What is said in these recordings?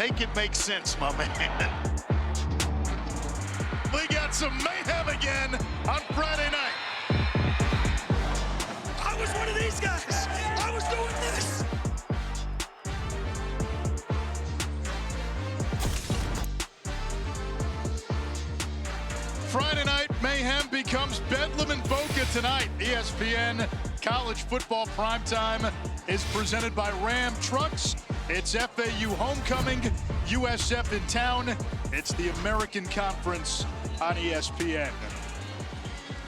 Make it make sense, my man. We got some mayhem again on Friday night. I was one of these guys. I was doing this. Friday night mayhem becomes Bedlam in Boca tonight. ESPN College Football Primetime is presented by Ram Trucks. It's FAU homecoming, USF in town. It's the American Conference on ESPN.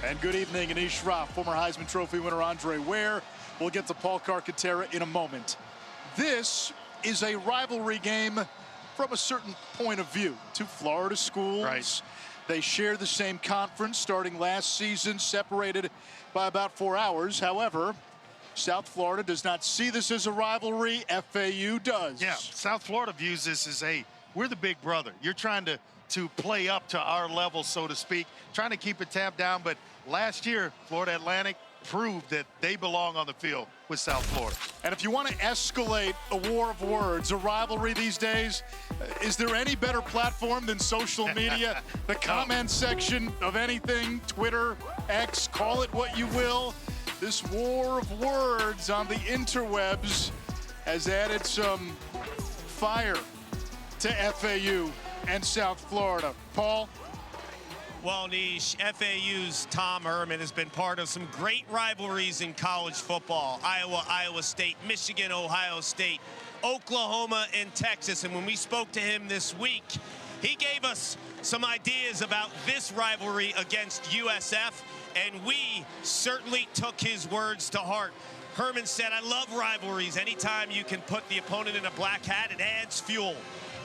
And good evening, Anish Shroff, former Heisman Trophy winner Andre Ware. We'll get to Paul Carcaterra in a moment. This is a rivalry game from a certain point of view. Two Florida schools. Right. They share the same conference starting last season, separated by about 4 hours. However, South Florida does not see this as a rivalry. FAU does. Yeah, South Florida views this as, hey, we're the big brother. You're trying to play up to our level, so to speak, trying to keep it tamped down. But last year, Florida Atlantic proved that they belong on the field with South Florida. And if you want to escalate a war of words, a rivalry these days, is there any better platform than social media? The comment section of anything, Twitter, X, call it what you will. This war of words on the interwebs has added some fire to FAU and South Florida. Paul? Well, Nish, FAU's Tom Herman has been part of some great rivalries in college football. Iowa, Iowa State, Michigan, Ohio State, Oklahoma, and Texas. And when we spoke to him this week, he gave us some ideas about this rivalry against USF, and we certainly took his words to heart. Herman said, I love rivalries. Anytime you can put the opponent in a black hat, it adds fuel.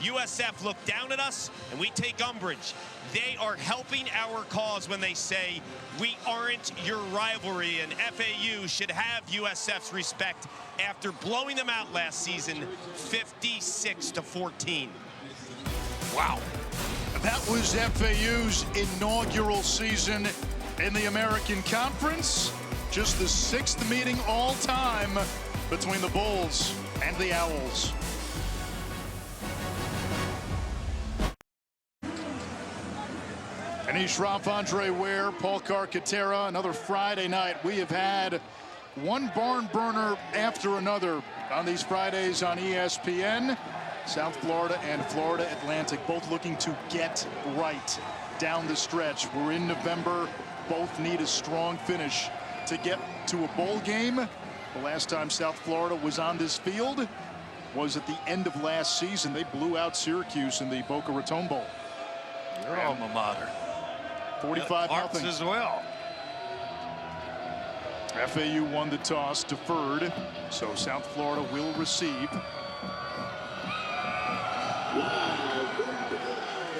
USF look down at us, and we take umbrage. They are helping our cause when they say, we aren't your rivalry, and FAU should have USF's respect after blowing them out last season, 56-14. Wow. That was FAU's inaugural season in the American Conference. Just the 6th meeting all time between the Bulls and the Owls. Anish Shroff, Andre Ware, Paul Carcaterra. Another Friday night. We have had one barn burner after another on these Fridays on ESPN. South Florida and Florida Atlantic both looking to get right down the stretch. We're in November. Both need a strong finish to get to a bowl game. The last time South Florida was on this field was at the end of last season. They blew out Syracuse in the Boca Raton Bowl. Your alma mater. 45-0 as well. FAU won the toss, deferred, so South Florida will receive.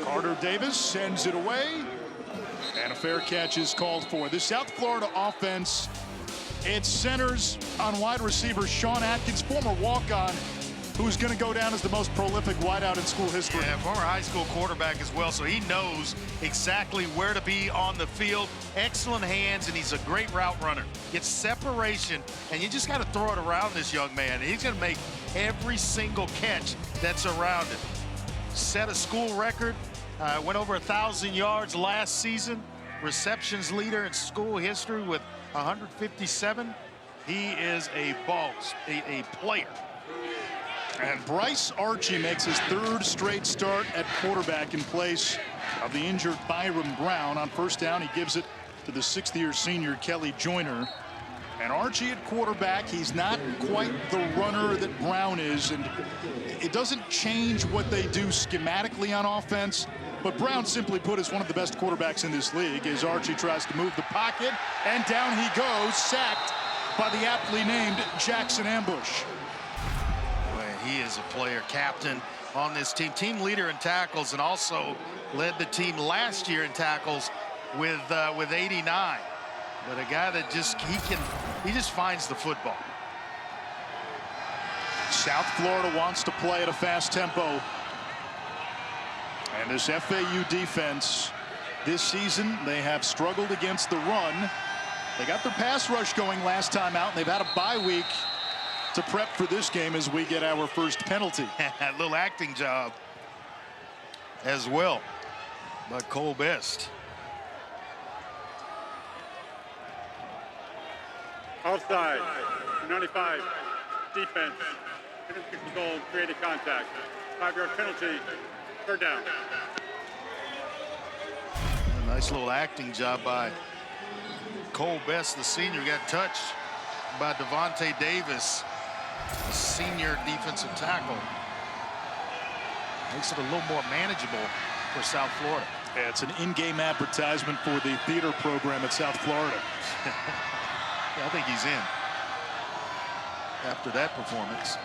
Carter Davis sends it away, and a fair catch is called for. The South Florida offense, it centers on wide receiver Sean Atkins, former walk-on, who's going to go down as the most prolific wideout in school history. Yeah, former high school quarterback as well, so he knows exactly where to be on the field. Excellent hands, and he's a great route runner. Gets separation, and you just got to throw it around this young man. He's going to make every single catch that's around him. Set a school record, went over 1,000 yards last season. Receptions leader in school history with 157. He is a boss, a player. And Bryce Archie makes his 3rd straight start at quarterback in place of the injured Byram Brown. On first down, he gives it to the 6th-year senior Kelly Joyner. And Archie at quarterback, he's not quite the runner that Brown is, and it doesn't change what they do schematically on offense, but Brown, simply put, is one of the best quarterbacks in this league as Archie tries to move the pocket, and down he goes, sacked by the aptly named Jackson Ambush. He is a player, captain on this team, team leader in tackles, and also led the team last year in tackles with 89. But a guy that he just finds the football. South Florida wants to play at a fast tempo. And this FAU defense this season, they have struggled against the run. They got their pass rush going last time out, and they've had a bye week to prep for this game as we get our first penalty. A little acting job as well by Cole Best. Offside, 95, defense, control, created contact, 5-yard penalty, third down. A nice little acting job by Cole Best, the senior. Got touched by Devontae Davis, the senior defensive tackle. Makes it a little more manageable for South Florida. Yeah, it's an in-game advertisement for the theater program at South Florida. Yeah, I think he's in after that performance.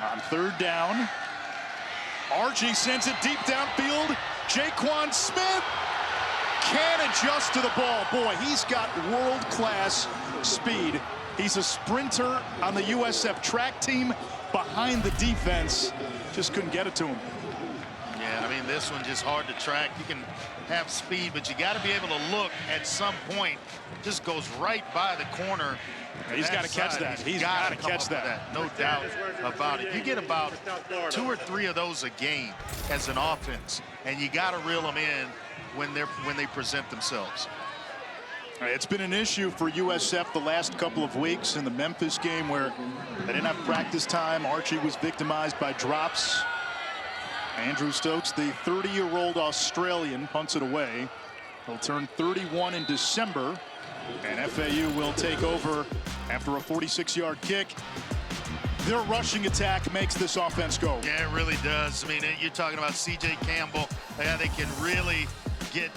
On third down, Archie sends it deep downfield. Jaquan Smith can't adjust to the ball. Boy, he's got world-class speed. He's a sprinter on the USF track team behind the defense. Just couldn't get it to him. Yeah, I mean, this one just hard to track. You can have speed, but you got to be able to look at some point. Just goes right by the corner. He's got to catch that. He's got to catch that. No doubt about it. You get about 2 or 3 of those a game as an offense, and you got to reel them in when they present themselves. It's been an issue for USF the last couple of weeks. In the Memphis game where they didn't have practice time, Archie was victimized by drops. Andrew Stokes, the 30-year-old Australian, punts it away. He'll turn 31 in December, and FAU will take over after a 46-yard kick. Their rushing attack makes this offense go. Yeah, it really does. I mean, you're talking about C.J. Campbell. Yeah, they can really get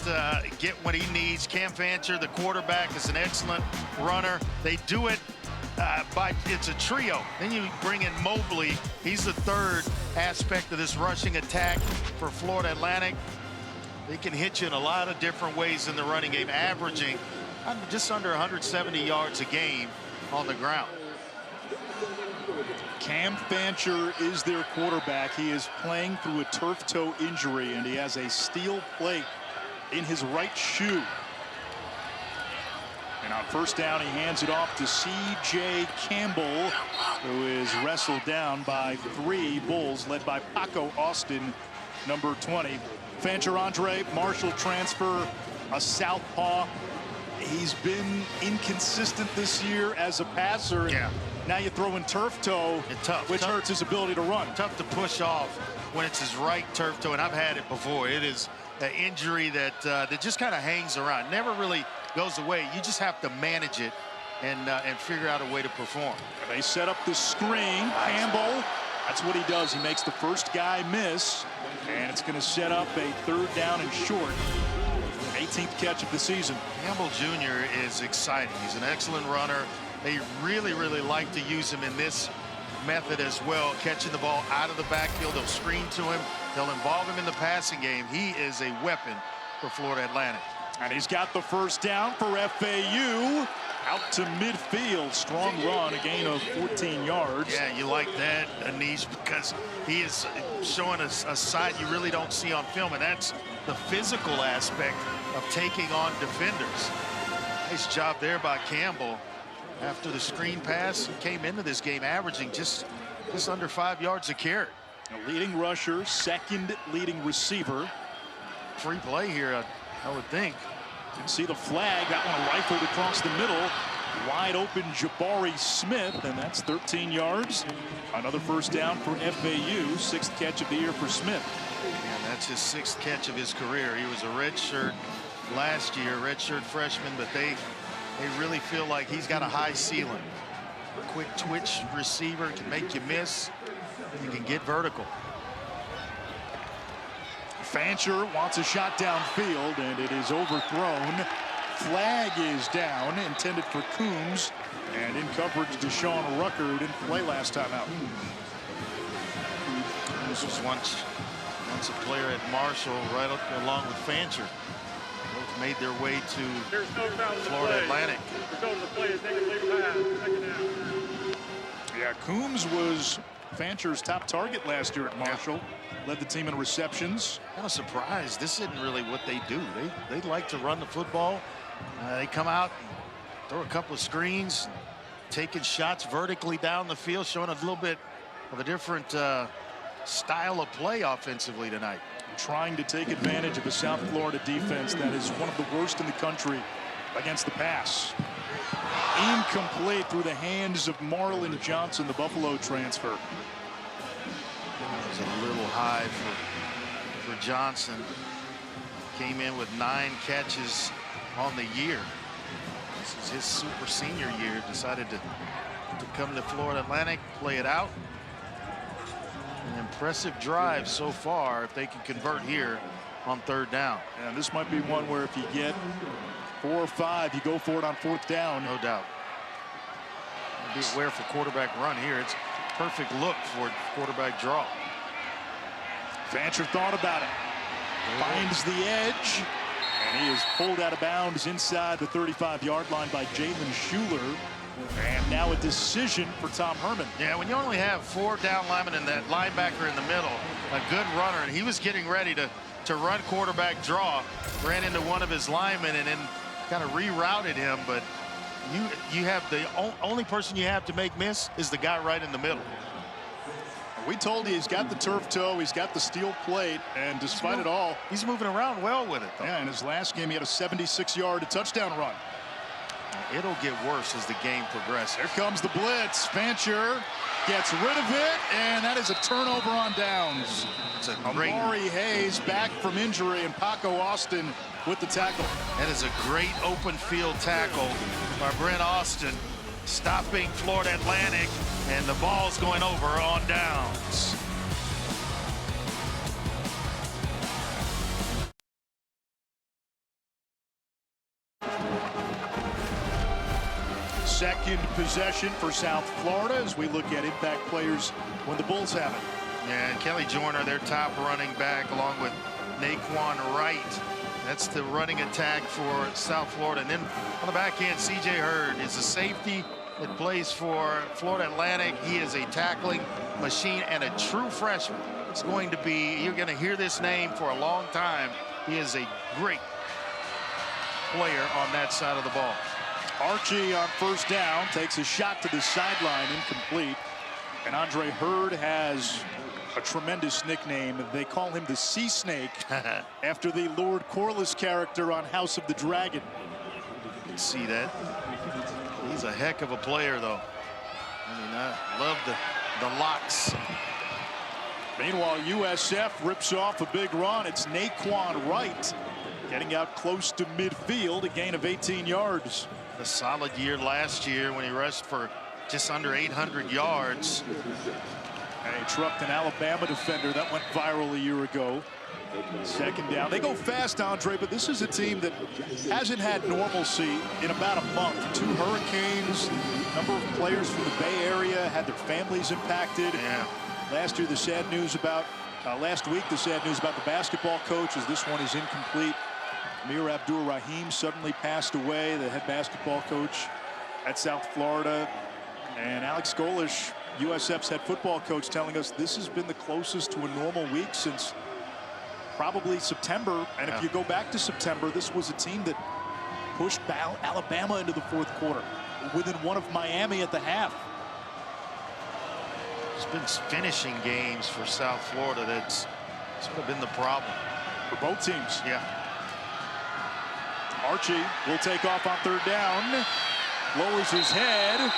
what he needs. Cam Fancher, the quarterback, is an excellent runner. They do it it's a trio. Then you bring in Mobley. He's the third aspect of this rushing attack for Florida Atlantic. They can hit you in a lot of different ways in the running game, averaging just under 170 yards a game on the ground. Cam Fancher is their quarterback. He is playing through a turf toe injury, and he has a steel plate in his right shoe. And on first down, he hands it off to C.J. Campbell, who is wrestled down by 3 Bulls, led by Paco Austin, number 20. Fancher Andre Marshall transfer, a southpaw. He's been inconsistent this year as a passer. Yeah. Now you throw in turf toe, which hurts his ability to run. Tough to push off when it's his right turf toe, and I've had it before. It is an injury that just kind of hangs around, never really goes away. You just have to manage it and figure out a way to perform. They set up the screen. Campbell, that's what he does. He makes the first guy miss, and it's going to set up a third down and short. 18th catch of the season. Campbell Jr. is exciting. He's an excellent runner. They really, really like to use him in this method as well, catching the ball out of the backfield. They'll screen to him. They'll involve him in the passing game. He is a weapon for Florida Atlantic. And he's got the first down for FAU. Out to midfield. Strong run, a gain of 14 yards. Yeah, you like that, Anish, because he is showing a side you really don't see on film, and that's the physical aspect of taking on defenders. Nice job there by Campbell. After the screen pass, he came into this game averaging just under 5 yards a carry. A leading rusher, second leading receiver. Free play here, I would think. You see the flag, that one rifled across the middle. Wide open Jabari Smith, and that's 13 yards. Another first down for FAU, 6th catch of the year for Smith. And that's his 6th catch of his career. He was a redshirt last year, redshirt freshman, but they really feel like he's got a high ceiling. Quick twitch receiver, can make you miss. You can get vertical. Fancher wants a shot downfield, and it is overthrown. Flag is down, intended for Coombs, and in coverage Deshaun Rucker, who didn't play last time out. This was once a player at Marshall, right up along with Fancher. Both made their way to Florida Atlantic. Yeah, Coombs was Fancher's top target last year at Marshall. Led the team in receptions. Kind of surprised. This isn't really what they do. They like to run the football. They come out, throw a couple of screens, taking shots vertically down the field, showing a little bit of a different style of play offensively tonight. trying to take advantage of a South Florida defense that is one of the worst in the country against the pass. Incomplete through the hands of Marlon Johnson, the Buffalo transfer. It was a little high for Johnson. Came in with 9 catches on the year. This is his super senior year. Decided to come to Florida Atlantic, play it out. An impressive drive so far if they can convert here on 3rd down. And this might be one where if you get 4 or 5, you go for it on 4th down. No doubt. Be aware for quarterback run here. It's perfect look for quarterback draw. Fancher thought about it. Finds the edge. And he is pulled out of bounds inside the 35-yard line by Jalen Schuler. And now a decision for Tom Herman. Yeah, when you only have 4 down linemen and that linebacker in the middle, a good runner, and he was getting ready to run quarterback draw, ran into one of his linemen and then kind of rerouted him, but you have the only person you have to make miss is the guy right in the middle. We told you he's got the turf toe, he's got the steel plate, and despite it all, he's moving around well with it, though. Yeah, in his last game, he had a 76-yard touchdown run. It'll get worse as the game progresses. Here comes the blitz. Fancher gets rid of it, and that is a turnover on downs. It's a great. Amari Hayes back from injury, and Paco Austin with the tackle. That is a great open field tackle by Brent Austin, stopping Florida Atlantic, and the ball's going over on downs. Second possession for South Florida as we look at impact players when the Bulls have it. Yeah, and Kelly Joyner, their top running back, along with Naquan Wright. That's the running attack for South Florida. And then on the back end, C.J. Hurd is a safety that plays for Florida Atlantic. He is a tackling machine and a true freshman. It's going to be, you're going to hear this name for a long time. He is a great player on that side of the ball. Archie on 1st down takes a shot to the sideline, incomplete. And Andre Hurd has a tremendous nickname. They call him the Sea Snake after the Lord Corliss character on House of the Dragon. You can see that. He's a heck of a player, though. I mean, I love the locks. Meanwhile, USF rips off a big run. It's Naquan Wright getting out close to midfield, a gain of 18 yards. A solid year last year when he rushed for just under 800 yards. And he trucked an Alabama defender that went viral a year ago. 2nd down. They go fast, Andre, but this is a team that hasn't had normalcy in about a month. 2 hurricanes, number of players from the Bay Area had their families impacted. Yeah. Last year, the sad news about, last week, the sad news about the basketball coach as this one is incomplete. Amir Abdur-Rahim suddenly passed away, the head basketball coach at South Florida. And Alex Golish, USF's head football coach, telling us this has been the closest to a normal week since probably September. And if you go back to September, this was a team that pushed Alabama into the 4th quarter, within one of Miami at the half. It's been finishing games for South Florida that's sort of been the problem. For both teams. Yeah. Archie will take off on 3rd down, lowers his head,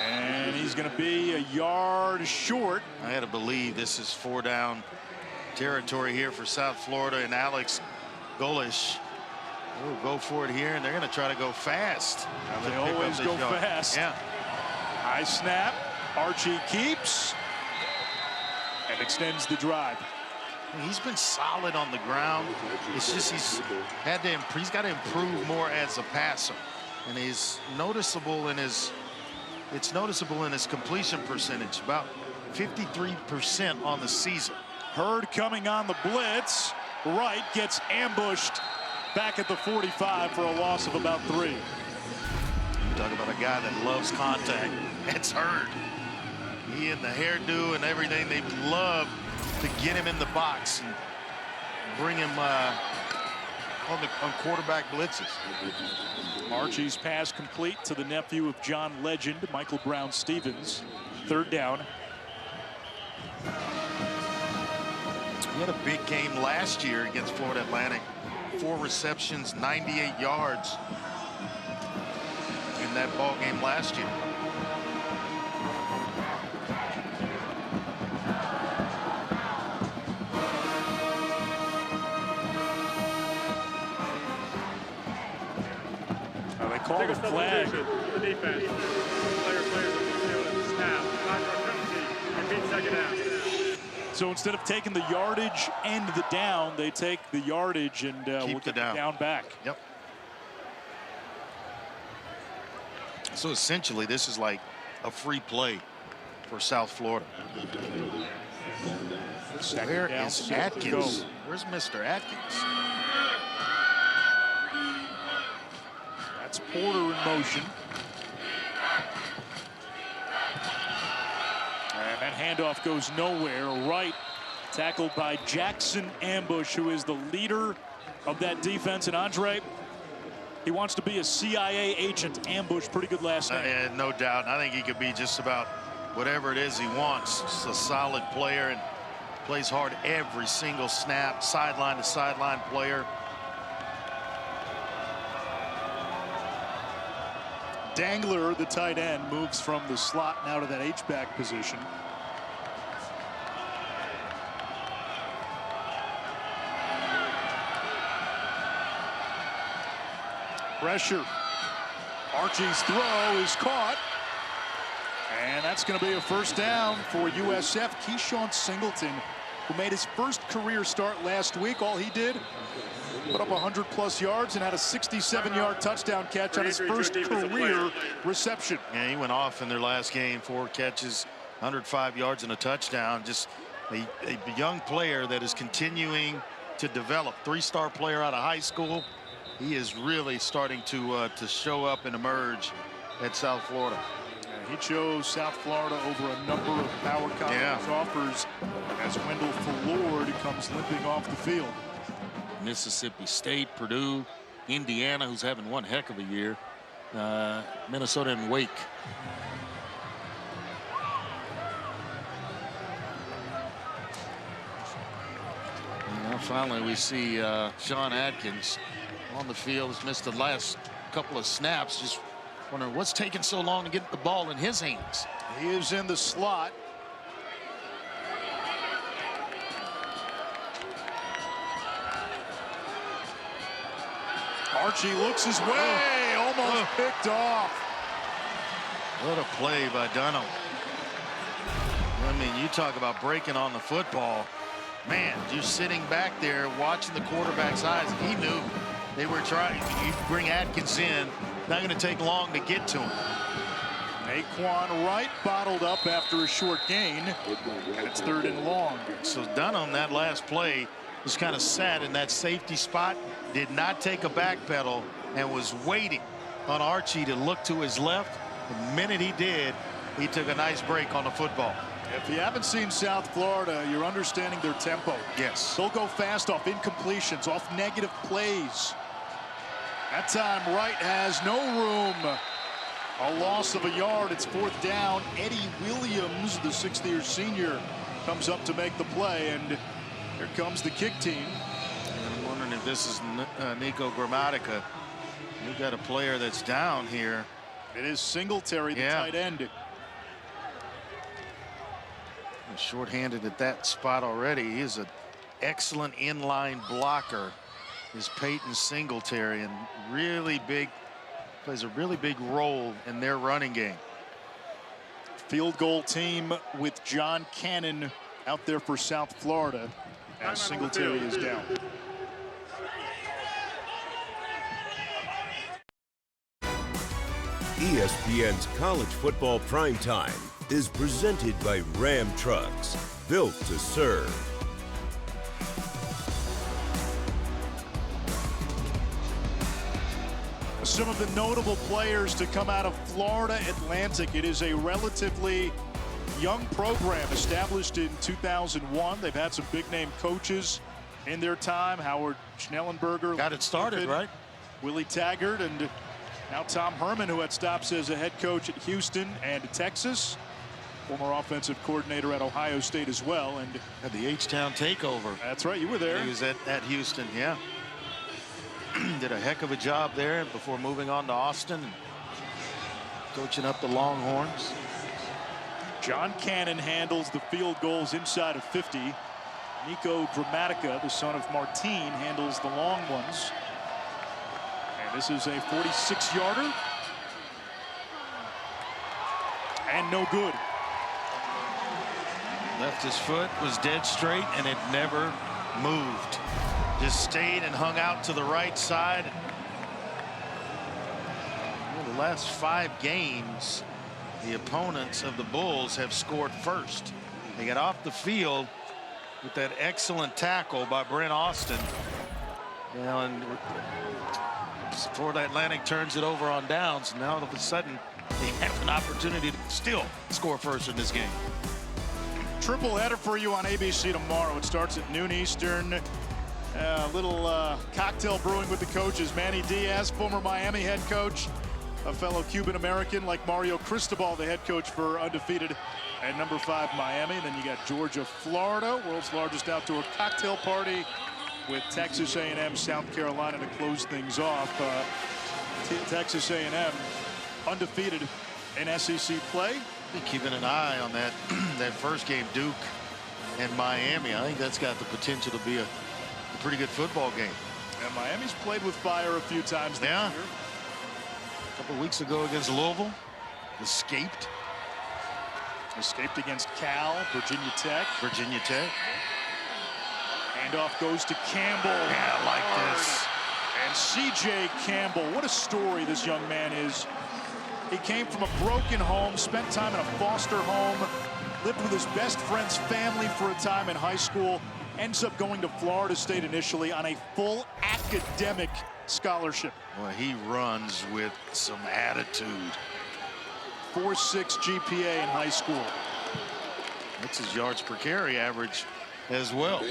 and he's going to be a yard short. I had to believe this is 4 down territory here for South Florida, and Alex Golish will go for it here, and they're going to try to go fast. They always go fast. Yeah. High snap. Archie keeps and extends the drive. He's been solid on the ground. It's just he's got to improve more as a passer, and he's noticeable in his completion percentage, about 53% on the season. Hurd coming on the blitz. Wright gets ambushed back at the 45 for a loss of about 3. You talk about a guy that loves contact. It's Hurd. He and the hairdo and everything, they love to get him in the box and bring him on quarterback blitzes. Archie's pass complete to the nephew of John Legend, Michael Brown-Stevens. 3rd down. He had a big game last year against Florida Atlantic. 4 receptions, 98 yards in that ball game last year. They called a flag. The defense. Players on the field at the snap. 5-yard penalty. Repeat second half. So instead of taking the yardage and the down, they take the yardage and we'll get the down back. Yep. So essentially, this is like a free play for South Florida. Where is Atkins? Where's Mr. Atkins? That's Porter in motion. And that handoff goes nowhere. Right, tackled by Jackson Ambush, who is the leader of that defense. And Andre, he wants to be a CIA agent. Ambush, pretty good last night. No doubt. I think he could be just about whatever it is he wants. Just a solid player and plays hard every single snap. Sideline to sideline player. Dangler, the tight end, moves from the slot now to that H-back position. Pressure. Archie's throw is caught. And that's going to be a first down for USF. Keyshawn Singleton, who made his first career start last week. All he did, put up 100+ yards and had a 67-yard touchdown catch on his first career reception. Yeah, he went off in their last game. 4 catches, 105 yards and a touchdown. Just a young player that is continuing to develop. 3-star player out of high school. He is really starting to show up and emerge at South Florida. He chose South Florida over a number of power conference offers as Wendell Ford comes limping off the field. Mississippi State, Purdue, Indiana, who's having one heck of a year, Minnesota and Wake. And now finally we see Sean Atkins on the field. Has missed the last couple of snaps. Just wondering what's taking so long to get the ball in his hands. He is in the slot. Archie looks his way, almost picked off. What a play by Dunham. I mean, you talk about breaking on the football. Man, just sitting back there watching the quarterback's eyes. He knew they were trying. You bring Atkins in, not going to take long to get to him. Naquan Wright bottled up after a short gain, and it's 3rd and long. So Dunham, that last play, was kind of sat in that safety spot, did not take a back pedal, and was waiting on Archie to look to his left. The minute he did, he took a nice break on the football. If you haven't seen South Florida, you're understanding their tempo. Yes. They'll go fast off incompletions, off negative plays. That time Wright has no room. A loss of a yard. It's 4th down. Eddie Williams, the 6th-year senior, comes up to make the play, and here comes the kick team. And I'm wondering if this is Nico Grammatica. We've got a player that's down here. It is Singletary, the tight end. Short-handed at that spot already. He is an excellent inline blocker. Is Peyton Singletary, and really big, plays a really big role in their running game. Field goal team with John Cannon out there for South Florida as Singletary is down. ESPN's College Football Primetime is presented by Ram Trucks, built to serve. Some of the notable players to come out of Florida Atlantic. It is a relatively young program established in 2001. They've had some big name coaches in their time. Howard Schnellenberger got it started, right? Willie Taggart, and now Tom Herman, who had stops as a head coach at Houston and Texas. former offensive coordinator at Ohio State as well. And had the H-Town takeover. That's right, you were there. He was at Houston, yeah. Did a heck of a job there before moving on to Austin and coaching up the Longhorns. John Cannon handles the field goals inside of 50. Nico Dramatica, the son of Martine, handles the long ones. And this is a 46-yarder. And no good. Left his foot, was dead straight, and it never moved. Just stayed and hung out to the right side. Well, the last 5 games, the opponents of the Bulls have scored first. They got off the field with that excellent tackle by Brent Austin. And Florida Atlantic turns it over on downs. Now all of a sudden, they have an opportunity to still score first in this game. Triple header for you on ABC tomorrow. It starts at noon Eastern. A little cocktail brewing with the coaches. Manny Diaz, former Miami head coach, a fellow Cuban-American like Mario Cristobal, the head coach for undefeated at number 5 Miami. Then you got Georgia, Florida, world's largest outdoor cocktail party, with Texas A&M, South Carolina to close things off. Texas A&M undefeated in SEC play. Keeping an eye on that that first game, Duke and Miami. I think that's got the potential to be a pretty good football game. And Miami's played with fire a few times this year. A couple weeks ago against Louisville, escaped against Cal, Virginia Tech. Handoff goes to Campbell. Yeah, I like this. And C.J. Campbell, what a story this young man is. He came from a broken home, spent time in a foster home, lived with his best friend's family for a time in high school, ends up going to Florida State initially on a full academic scholarship. Well, he runs with some attitude. 4.6 GPA in high school. That's his yards per carry average as well.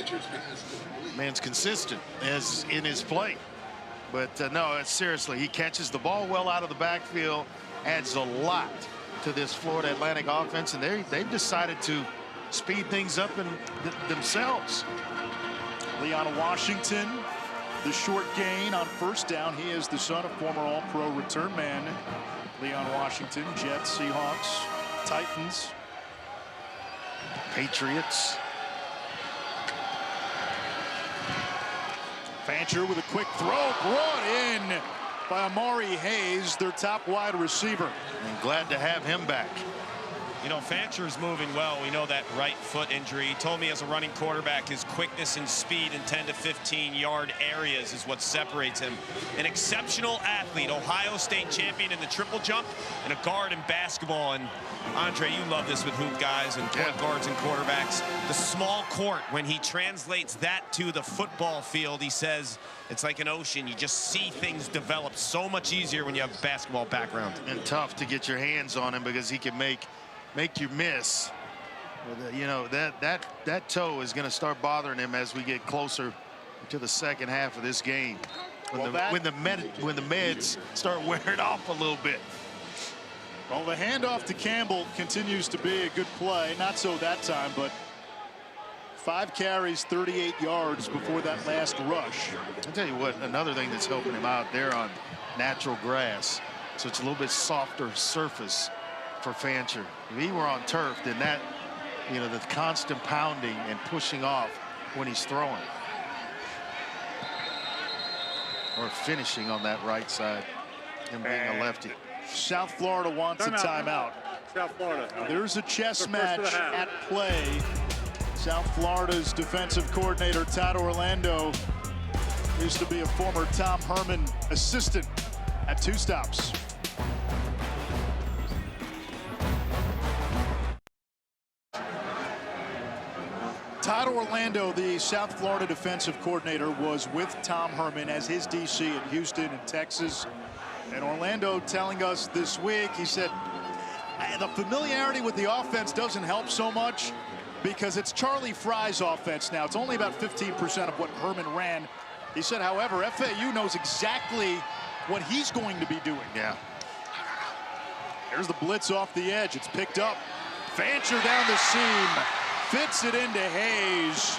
Man's consistent as in his play. But no, seriously, he catches the ball well out of the backfield, adds a lot to this Florida Atlantic offense, and they've decided to speed things up in themselves. Leon Washington, the short gain on first down. He is the son of former All-Pro return man Leon Washington. Jets, Seahawks, Titans, Patriots. Fancher with a quick throw, brought in by Amari Hayes, their top wide receiver. And glad to have him back. You know, Fancher's moving well. We know that right foot injury. He told me as a running quarterback, his quickness and speed in 10 to 15 yard areas is what separates him. An exceptional athlete, Ohio State champion in the triple jump, and a guard in basketball. And Andre, you love this with hoop guys and point guards and quarterbacks. The small court, when he translates that to the football field, he says it's like an ocean. You just see things develop so much easier when you have a basketball background. And tough to get your hands on him because he can make you miss. You know, that toe is going to start bothering him as we get closer to the second half of this game. When the meds start wearing off a little bit. Well, the handoff to Campbell continues to be a good play. Not so that time, but 5 carries, 38 yards before that last rush. I'll tell you what, another thing that's helping him out there on natural grass. So it's a little bit softer surface for Fancher. If he were on turf, then that, you know, the constant pounding and pushing off when he's throwing. Or finishing on that right side and being a lefty. South Florida wants a timeout. South Florida. There's a chess match at play. South Florida's defensive coordinator, Todd Orlando, used to be a former Tom Herman assistant at 2 stops. Todd Orlando, the South Florida defensive coordinator, was with Tom Herman as his DC in Houston and Texas. And Orlando telling us this week, he said, the familiarity with the offense doesn't help so much because it's Charlie Fry's offense now. It's only about 15% of what Herman ran. He said, however, FAU knows exactly what he's going to be doing. Yeah. Here's the blitz off the edge. It's picked up. Fancher down the seam, fits it into Hayes.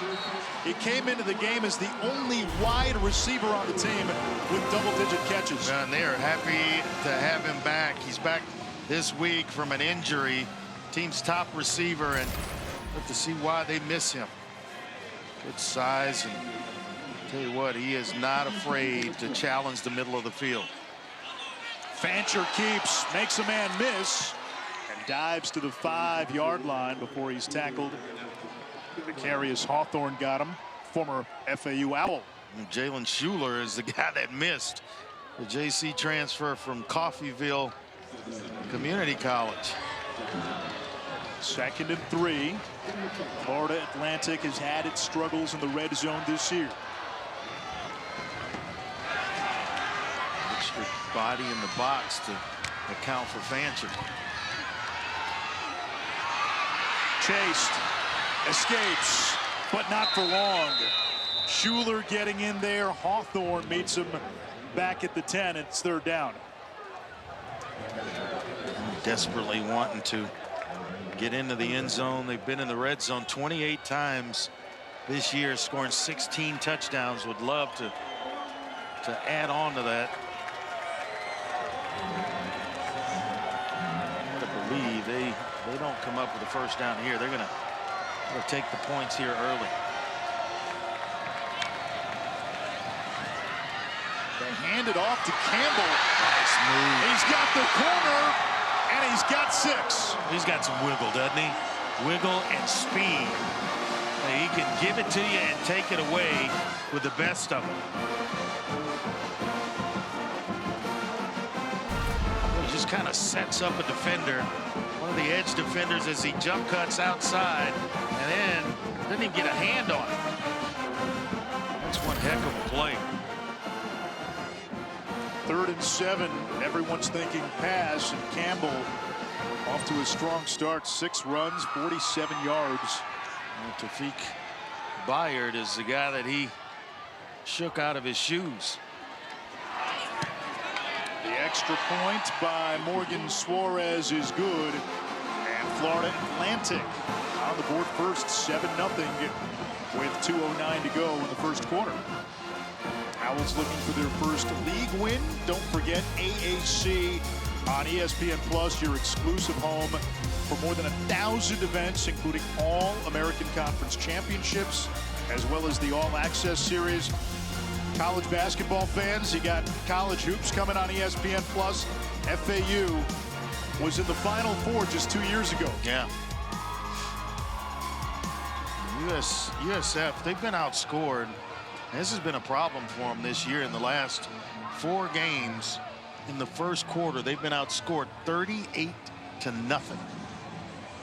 He came into the game as the only wide receiver on the team with double-digit catches. And they are happy to have him back. He's back this week from an injury. Team's top receiver, and have to see why they miss him. Good size, and tell you what, he is not afraid to challenge the middle of the field. Fancher keeps, makes a man miss, and dives to the 5-yard line before he's tackled. Vicarious Hawthorne got him, former FAU Owl. And Jalen Schuler is the guy that missed the JC transfer from Coffeyville Community College. 2nd and 3. Florida Atlantic has had its struggles in the red zone this year. Extra body in the box to account for Fancher. Chased, escapes, but not for long. Schuler getting in there. Hawthorne meets him back at the 10. It's 3rd down. Desperately wanting to get into the end zone. They've been in the red zone 28 times this year, scoring 16 touchdowns. Would love to add on to that. I gotta believe they don't come up with a first down here. They're gonna take the points here early. They hand it off to Campbell. Nice move. He's got the corner, and he's got 6. He's got some wiggle, doesn't he? Wiggle and speed. He can give it to you and take it away with the best of them. He just kind of sets up a defender, one of the edge defenders, as he jump cuts outside, and then doesn't even get a hand on it. That's one heck of a play. 3rd and 7. Everyone's thinking pass, and Campbell off to a strong start. 6 runs, 47 yards. And Tafik Bayard is the guy that he shook out of his shoes. The extra point by Morgan Suarez is good, and Florida Atlantic on the board first, 7-0 with 2:09 to go in the first quarter. Owls looking for their first league win. Don't forget AAC on ESPN Plus, your exclusive home for more than 1,000 events, including all American Conference championships, as well as the All Access Series. College basketball fans, you got college hoops coming on ESPN Plus. FAU was in the Final Four just 2 years ago. Yeah. USF, they've been outscored. This has been a problem for them this year. In the last 4 games in the first quarter, they've been outscored 38-0.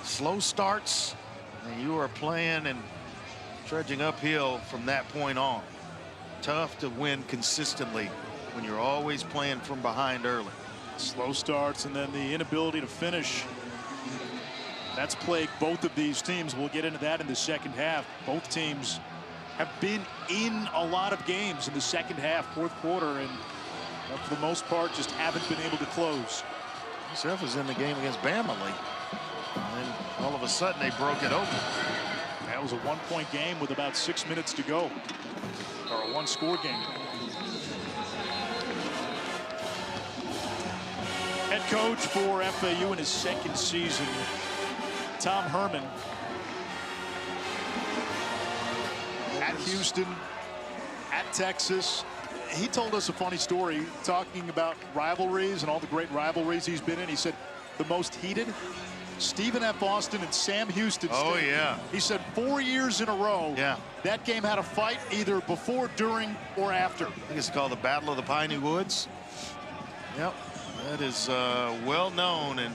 Slow starts, and you are playing and trudging uphill from that point on. Tough to win consistently when you're always playing from behind early. Slow starts and then the inability to finish. That's plagued both of these teams. We'll get into that in the second half. Both teams have been in a lot of games in the second half, fourth quarter, and for the most part just haven't been able to close. USF was in the game against Bama late, and then all of a sudden they broke it open. That was a 1-point game with about 6 minutes to go, or a 1-score game. Head coach for FAU in his second season, Tom Herman. At Houston, at Texas. He told us a funny story talking about rivalries and all the great rivalries he's been in. He said the most heated, Stephen F. Austin and Sam Houston. Oh, yeah. He said 4 years in a row. Yeah. That game had a fight either before, during, or after. I think it's called the Battle of the Piney Woods. Yep. That is well known in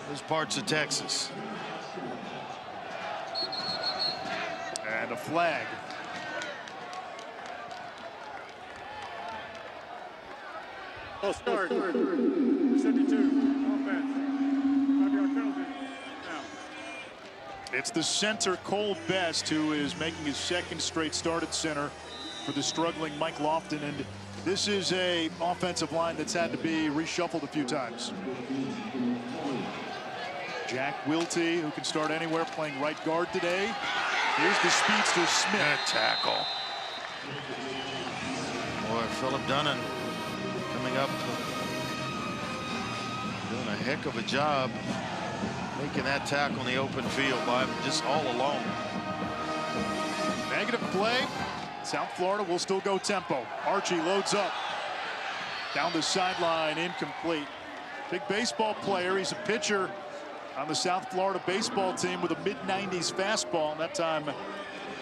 those parts of Texas. And a flag. Ball start. 72. Offense. 5-yard penalty. Now. It's the center, Cole Best, who is making his second straight start at center for the struggling Mike Lofton. And this is a offensive line that's had to be reshuffled a few times. Jack Wilty, who can start anywhere, playing right guard today. Here's the speedster Smith. Good tackle. Boy, Philip Dunnan coming up, doing a heck of a job making that tackle in the open field by just all alone. Negative play. South Florida will still go tempo. Archie loads up. Down the sideline, incomplete. Big baseball player. He's a pitcher on the South Florida baseball team with a mid-90s fastball. And that time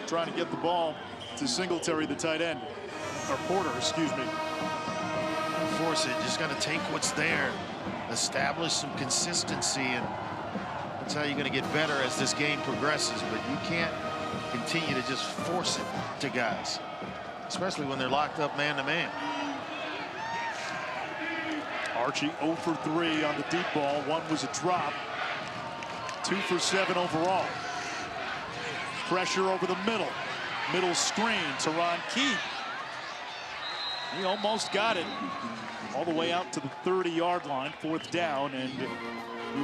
trying to get the ball to Singletary, the tight end. Or Porter, excuse me. Don't force it. Just got to take what's there. Establish some consistency, and that's how you're going to get better as this game progresses. But you can't continue to just force it to guys, especially when they're locked up man-to-man. Archie 0 for 3 on the deep ball. 1 was a drop. 2 for 7 overall. Pressure over the middle. Middle screen. Teron Key. He almost got it. All the way out to the 30-yard line. 4th down, and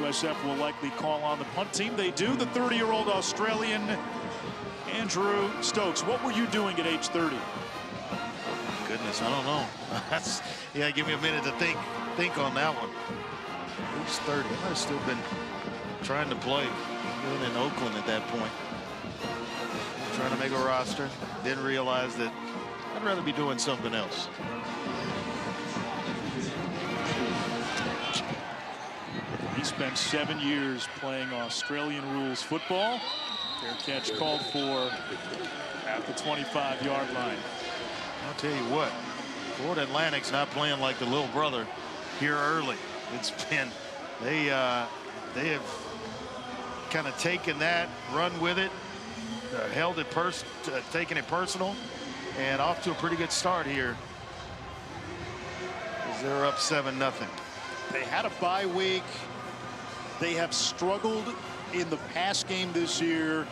USF will likely call on the punt team. They do. The 30-year-old Australian Andrew Stokes. What were you doing at age 30? Goodness, I don't know. That's, yeah, give me a minute to think on that one. Age 30. I might have still been trying to play. Living in Oakland at that point. Trying to make a roster. Didn't realize that I'd rather be doing something else. He spent 7 years playing Australian rules football. Fair catch called for at the 25-yard line. I'll tell you what, Florida Atlantic's not playing like the little brother here early. It's been, they have kind of taken that, run with it, held it, taken it personal, and off to a pretty good start here. As they're up 7-0. They had a bye week. They have struggled in the pass game this year.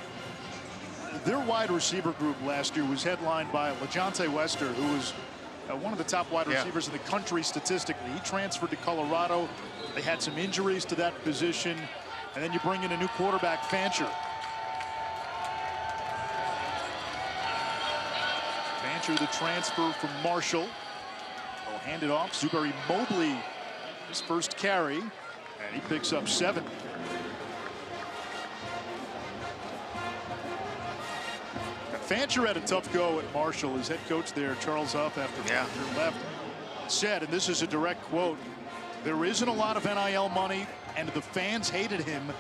Their wide receiver group last year was headlined by LaJohntay Wester, who was one of the top wide receivers in the country statistically. He transferred to Colorado. They had some injuries to that position. And then you bring in a new quarterback, Fancher. Fancher, the transfer from Marshall. They'll hand it off. Zuberi Mobley, his first carry, and he picks up 7. Fancher had a tough go at Marshall. His head coach there, Charles Huff, after Fancher left, said, and this is a direct quote, "There isn't a lot of NIL money, and the fans hated him.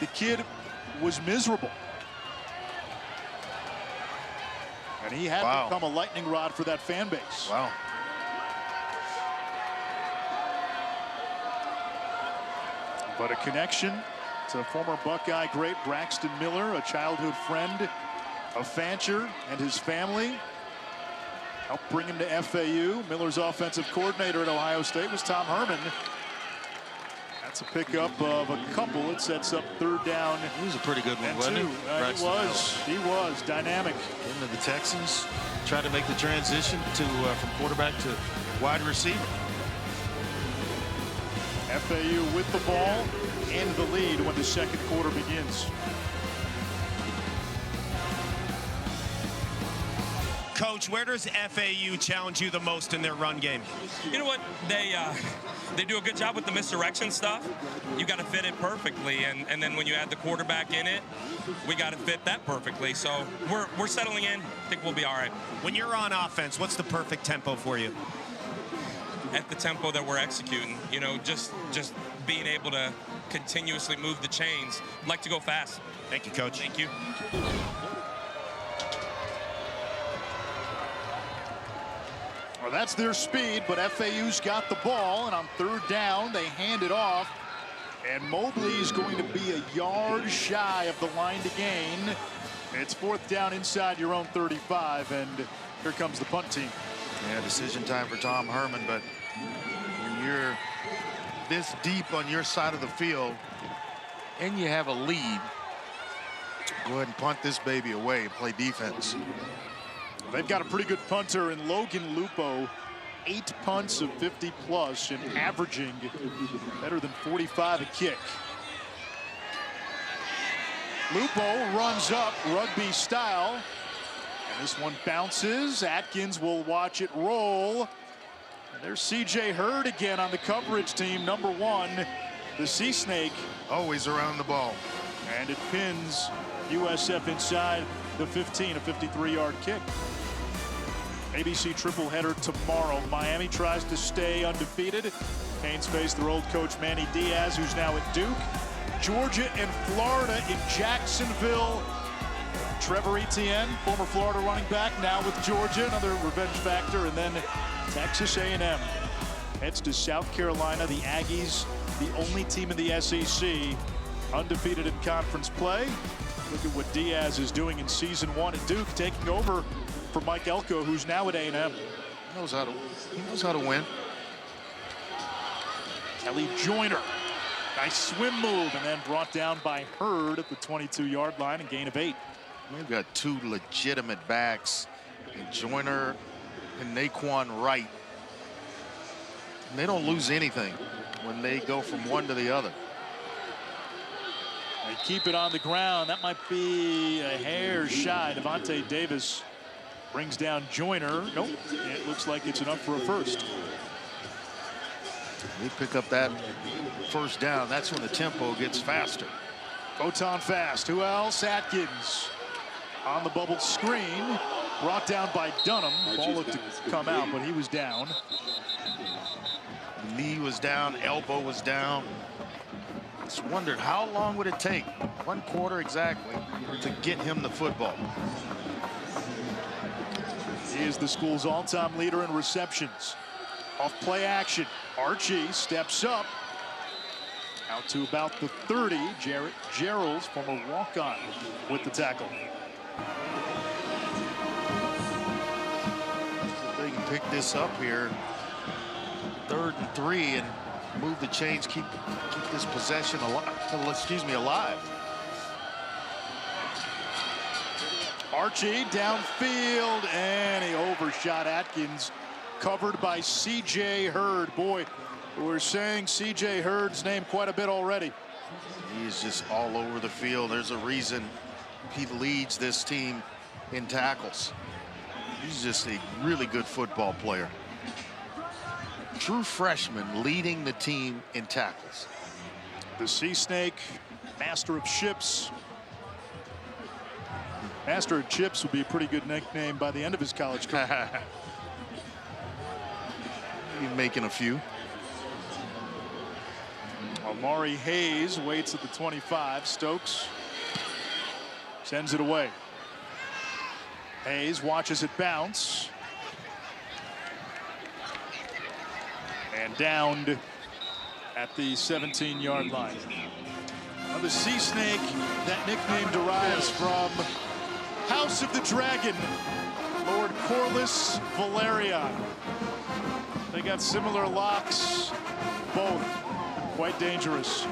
The kid was miserable." And he had become a lightning rod for that fan base. Wow. But a connection to former Buckeye great Braxton Miller, a childhood friend of Fancher and his family. Helped bring him to FAU. Miller's offensive coordinator at Ohio State was Tom Herman. That's a pickup of a couple. It sets up 3rd down. He was a pretty good one, wasn't he? He was dynamic. Into the Texans, trying to make the transition to from quarterback to wide receiver. FAU with the ball and the lead when the 2nd quarter begins. Coach, where does FAU challenge you the most in their run game? You know what? They do a good job with the misdirection stuff. You got to fit it perfectly, and then when you add the quarterback in it, we got to fit that perfectly. So we're settling in. I think we'll be all right. When you're on offense, what's the perfect tempo for you? At the tempo that we're executing, you know, just being able to continuously move the chains. I'd like to go fast. Thank you, Coach. Thank you. Well, that's their speed, but FAU's got the ball, and on 3rd down, they hand it off. And Mobley's going to be a yard shy of the line to gain. It's 4th down inside your own 35, and here comes the punt team. Yeah, decision time for Tom Herman, but when you're this deep on your side of the field and you have a lead, go ahead and punt this baby away and play defense. They've got a pretty good punter in Logan Lupo. 8 punts of 50+ and averaging better than 45 a kick. Lupo runs up rugby style. And this one bounces. Atkins will watch it roll. And there's C.J. Hurd again on the coverage team, number 1. The Sea Snake. Always around the ball. And it pins USF inside the 15, a 53-yard kick. ABC triple header tomorrow. Miami tries to stay undefeated. Canes face their old coach Manny Diaz, who's now at Duke. Georgia and Florida in Jacksonville. Trevor Etienne, former Florida running back, now with Georgia, another revenge factor. And then Texas A&M heads to South Carolina. The Aggies, the only team in the SEC undefeated in conference play. Look at what Diaz is doing in season 1 at Duke, taking over for Mike Elko, who's now at A&M. He knows how to win. Kelly Joyner, nice swim move, and then brought down by Hurd at the 22-yard line, and gain of 8. We've got 2 legitimate backs, and Joyner and Naquan Wright. And they don't lose anything when they go from one to the other. They keep it on the ground. That might be a hair shy. Devontae Davis brings down Joyner. Nope, it looks like it's enough for a first. They pick up that first down. That's when the tempo gets faster. Photon fast. Who else? Atkins on the bubble screen. Brought down by Dunham. Ball looked to come out, but he was down. Knee was down. Elbow was down. Just wondered how long would it take, 1 quarter exactly, to get him the football. He is the school's all-time leader in receptions. Off play action. Archie steps up. Out to about the 30. Jarrett Gerald's former walk-on with the tackle. If they can pick this up here, 3rd and 3, and move the chains, keep this possession alive. Archie downfield, and he overshot Atkins, covered by C.J. Hurd. Boy, we're saying C.J. Hurd's name quite a bit already. He is just all over the field. There's a reason he leads this team in tackles. He's just a really good football player. True freshman leading the team in tackles. The Sea Snake, master of ships. Master of chips would be a pretty good nickname by the end of his college career. He's making a few. Amari Hayes waits at the 25. Stokes sends it away. Hayes watches it bounce. And downed at the 17-yard line. Now the Sea Snake, that nickname derives from House of the Dragon, Lord Corlys Valerian. They got similar locks, both quite dangerous.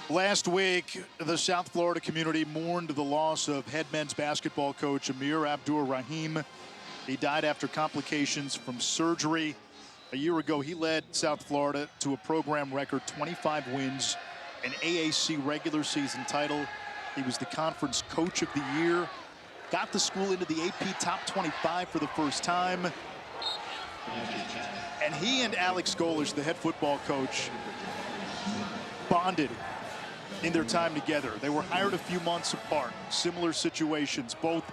Last week, the South Florida community mourned the loss of head men's basketball coach Amir Abdur-Rahim. He died after complications from surgery. A year ago, he led South Florida to a program record 25 wins, an AAC regular season title. He was the conference coach of the year, got the school into the AP top 25 for the first time. And he and Alex Golish, the head football coach, bonded in their time together. They were hired a few months apart, similar situations, both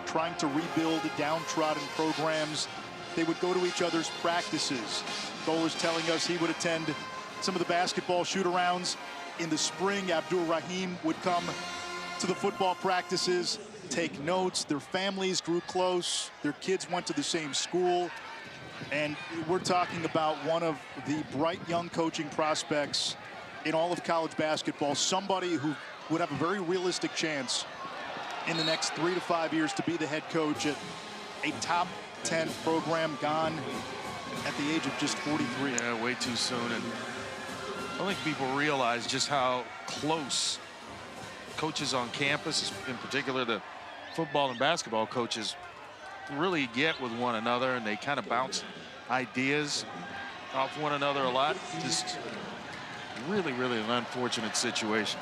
trying to rebuild downtrodden programs. They would go to each other's practices. Golish telling us he would attend some of the basketball shoot-arounds. In the spring, Abdur-Rahim would come to the football practices, take notes. Their families grew close. Their kids went to the same school. And we're talking about one of the bright young coaching prospects in all of college basketball, somebody who would have a very realistic chance in the next 3 to 5 years to be the head coach at a top 10 program, gone at the age of just 43. Yeah, way too soon. And I don't think people realize just how close coaches on campus, in particular the football and basketball coaches, really get with one another, and they kind of bounce ideas. off one another a lot. Just really, really an unfortunate situation.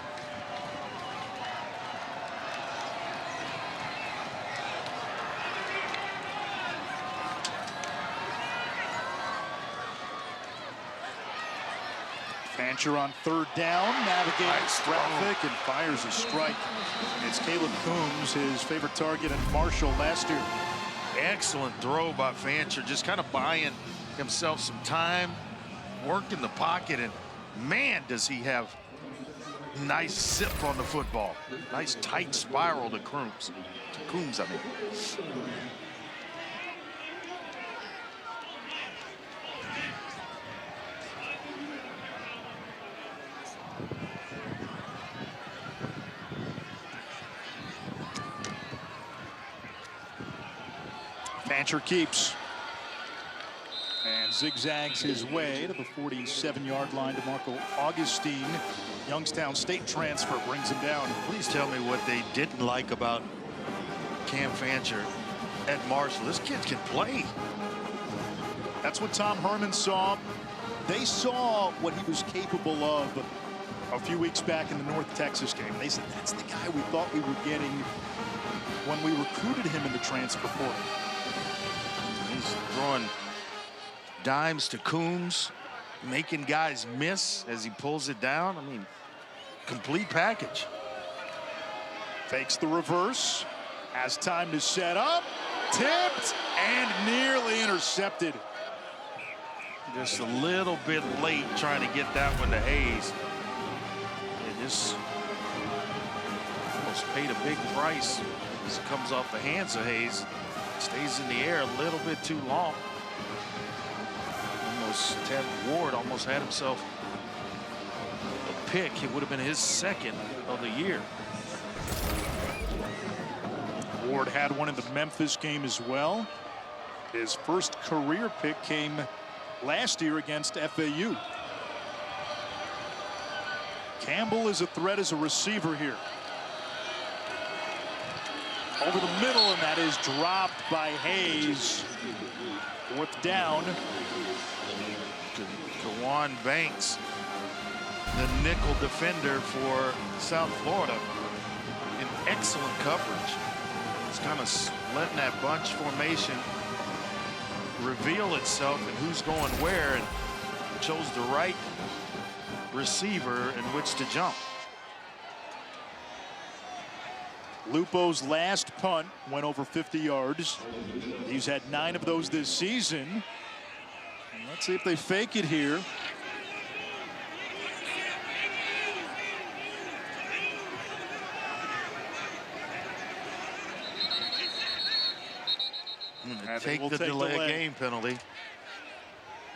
Fancher on third down, navigates traffic and fires a strike. It's Caleb Coombs, his favorite target in Marshall last year. Excellent throw by Fancher, just kind of buying himself some time, working the pocket, and man, does he have nice zip on the football. Nice tight spiral to Coombs. I mean. Fancher keeps and zigzags his way to the 47-yard line to Marco Augustine. Youngstown State transfer brings him down. Please tell me what they didn't like about Cam Fancher at Marshall. This kid can play. That's what Tom Herman saw. They saw what he was capable of a few weeks back in the North Texas game. They said, that's the guy we thought we were getting when we recruited him in the transfer portal. He's throwing dimes to Coombs, making guys miss as he pulls it down. I mean, complete package. Fakes the reverse, has time to set up, tipped, and nearly intercepted. Just a little bit late trying to get that one to Hayes. And just almost paid a big price as it comes off the hands of Hayes. Stays in the air a little bit too long. Almost Ted Ward almost had himself a pick. It would have been his second of the year. Ward had one in the Memphis game as well. His first career pick came last year against FAU. Campbell is a threat as a receiver here. Over the middle, and that is dropped by Hayes. Fourth down. Kawan Banks, the nickel defender for South Florida, in excellent coverage. It's kind of letting that bunch formation reveal itself and who's going where, and chose the right receiver in which to jump. Lupo's last punt went over 50 yards. He's had 9 of those this season. Let's see if they fake it here. Take the delay of game penalty.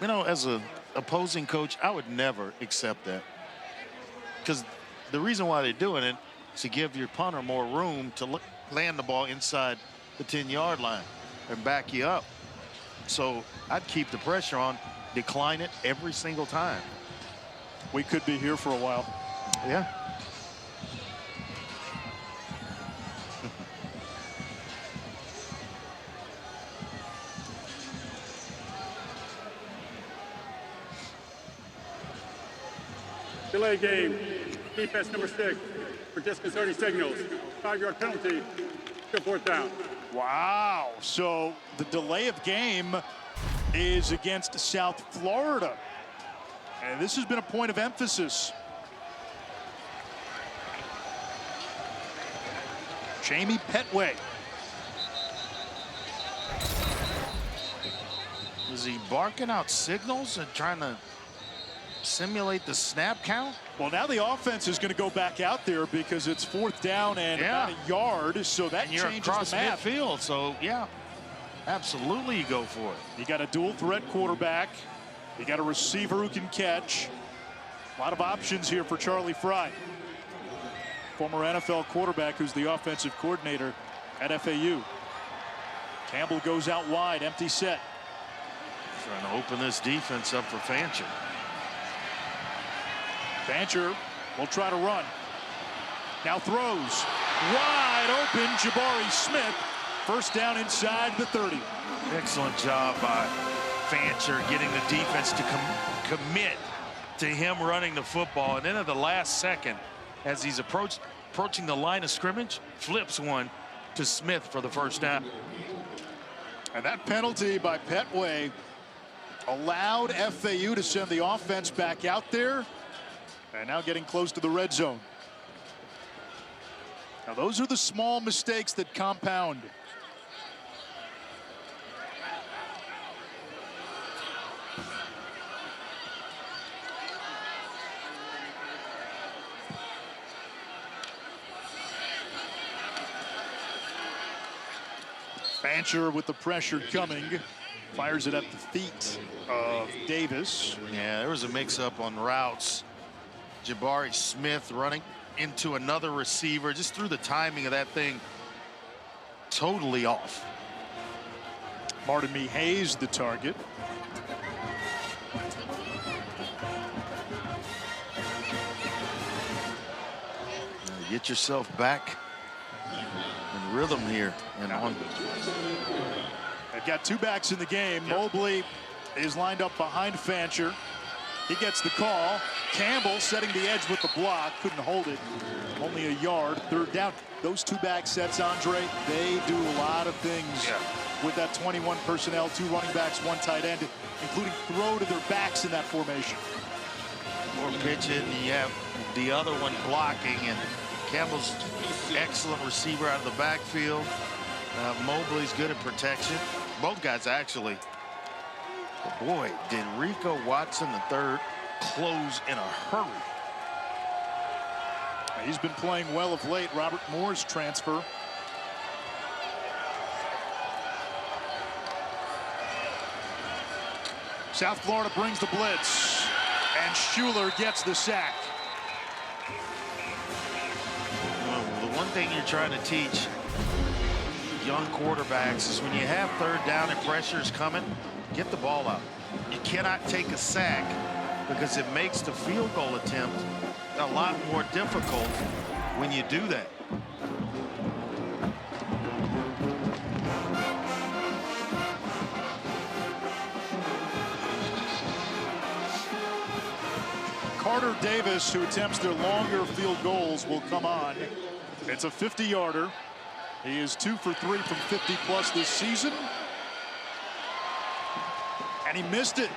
You know, as an opposing coach, I would never accept that. Because the reason why they're doing it is to give your punter more room to land the ball inside the 10-yard line and back you up. So I'd keep the pressure on, decline it every single time. We could be here for a while. Yeah. Delay game. Defense number 6 for disconcerting signals. 5-yard penalty. Good fourth down. Wow. So the delay of game is against South Florida. And this has been a point of emphasis. Jamie Petway. Is he barking out signals and trying to simulate the snap count? Well, now the offense is going to go back out there because it's fourth down and about a yard, so that and you're changes across the map. midfield, so yeah, absolutely you go for it. You got a dual threat quarterback. You got a receiver who can catch. A lot of options here for Charlie Fry, former NFL quarterback who's the offensive coordinator at FAU. Campbell goes out wide, empty set. Trying to open this defense up for Fancher. Fancher will try to run. Now throws. Wide open, Jabari Smith. First down inside the 30. Excellent job by Fancher getting the defense to commit to him running the football. And then at the last second, as he's approaching the line of scrimmage, flips one to Smith for the first down. And that penalty by Petway allowed FAU to send the offense back out there. And now getting close to the red zone. Now those are the small mistakes that compound. Fancher with the pressure coming. Fires it at the feet of Davis. Yeah, there was a mix-up on routes. Jabari Smith running into another receiver, just threw the timing of that thing totally off. Martin Hayes the target. Get yourself back in rhythm here. And on. They've got two backs in the game. Yep. Mobley is lined up behind Fancher. He gets the call. Campbell setting the edge with the block. Couldn't hold it. Only a yard. Third down. Those two back sets, Andre, they do a lot of things with that 21 personnel. Two running backs, one tight end, including throw to their backs in that formation. More pitching. You have the other one blocking. And Campbell's excellent receiver out of the backfield. Mobley's good at protection. Both guys actually. But boy, did Rico Watson III close in a hurry. He's been playing well of late. Robert Moore's transfer. South Florida brings the blitz, and Schuler gets the sack. Well, the one thing you're trying to teach young quarterbacks is when you have third down and pressure is coming, get the ball out. You cannot take a sack because it makes the field goal attempt a lot more difficult when you do that. Carter Davis, who attempts their longer field goals, will come on. It's a 50-yarder. He is 2 for 3 from 50 plus this season. And he missed it.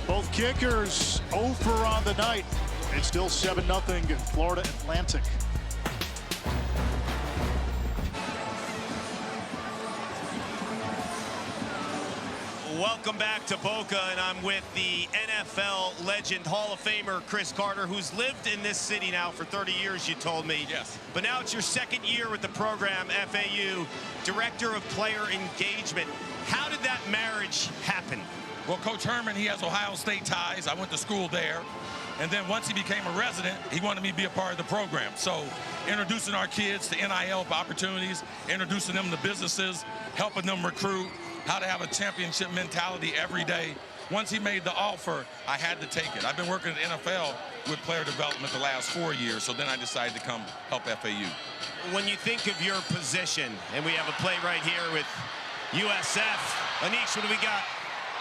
Both kickers 0 for on the night. It's still 7-0 Florida Atlantic. Welcome back to Boca, and I'm with the NFL legend, Hall of Famer Chris Carter, who's lived in this city now for 30 years, you told me. Yes. But now it's your second year with the program, FAU, Director of Player Engagement. How did that marriage happen? Well, Coach Herman, he has Ohio State ties. I went to school there. And then once he became a resident, he wanted me to be a part of the program. So introducing our kids to NIL opportunities, introducing them to businesses, helping them recruit, how to have a championship mentality every day. Once he made the offer, I had to take it. I've been working at the NFL with player development the last 4 years, so then I decided to come help FAU. When you think of your position, and we have a play right here with USF, Anish, what do we got?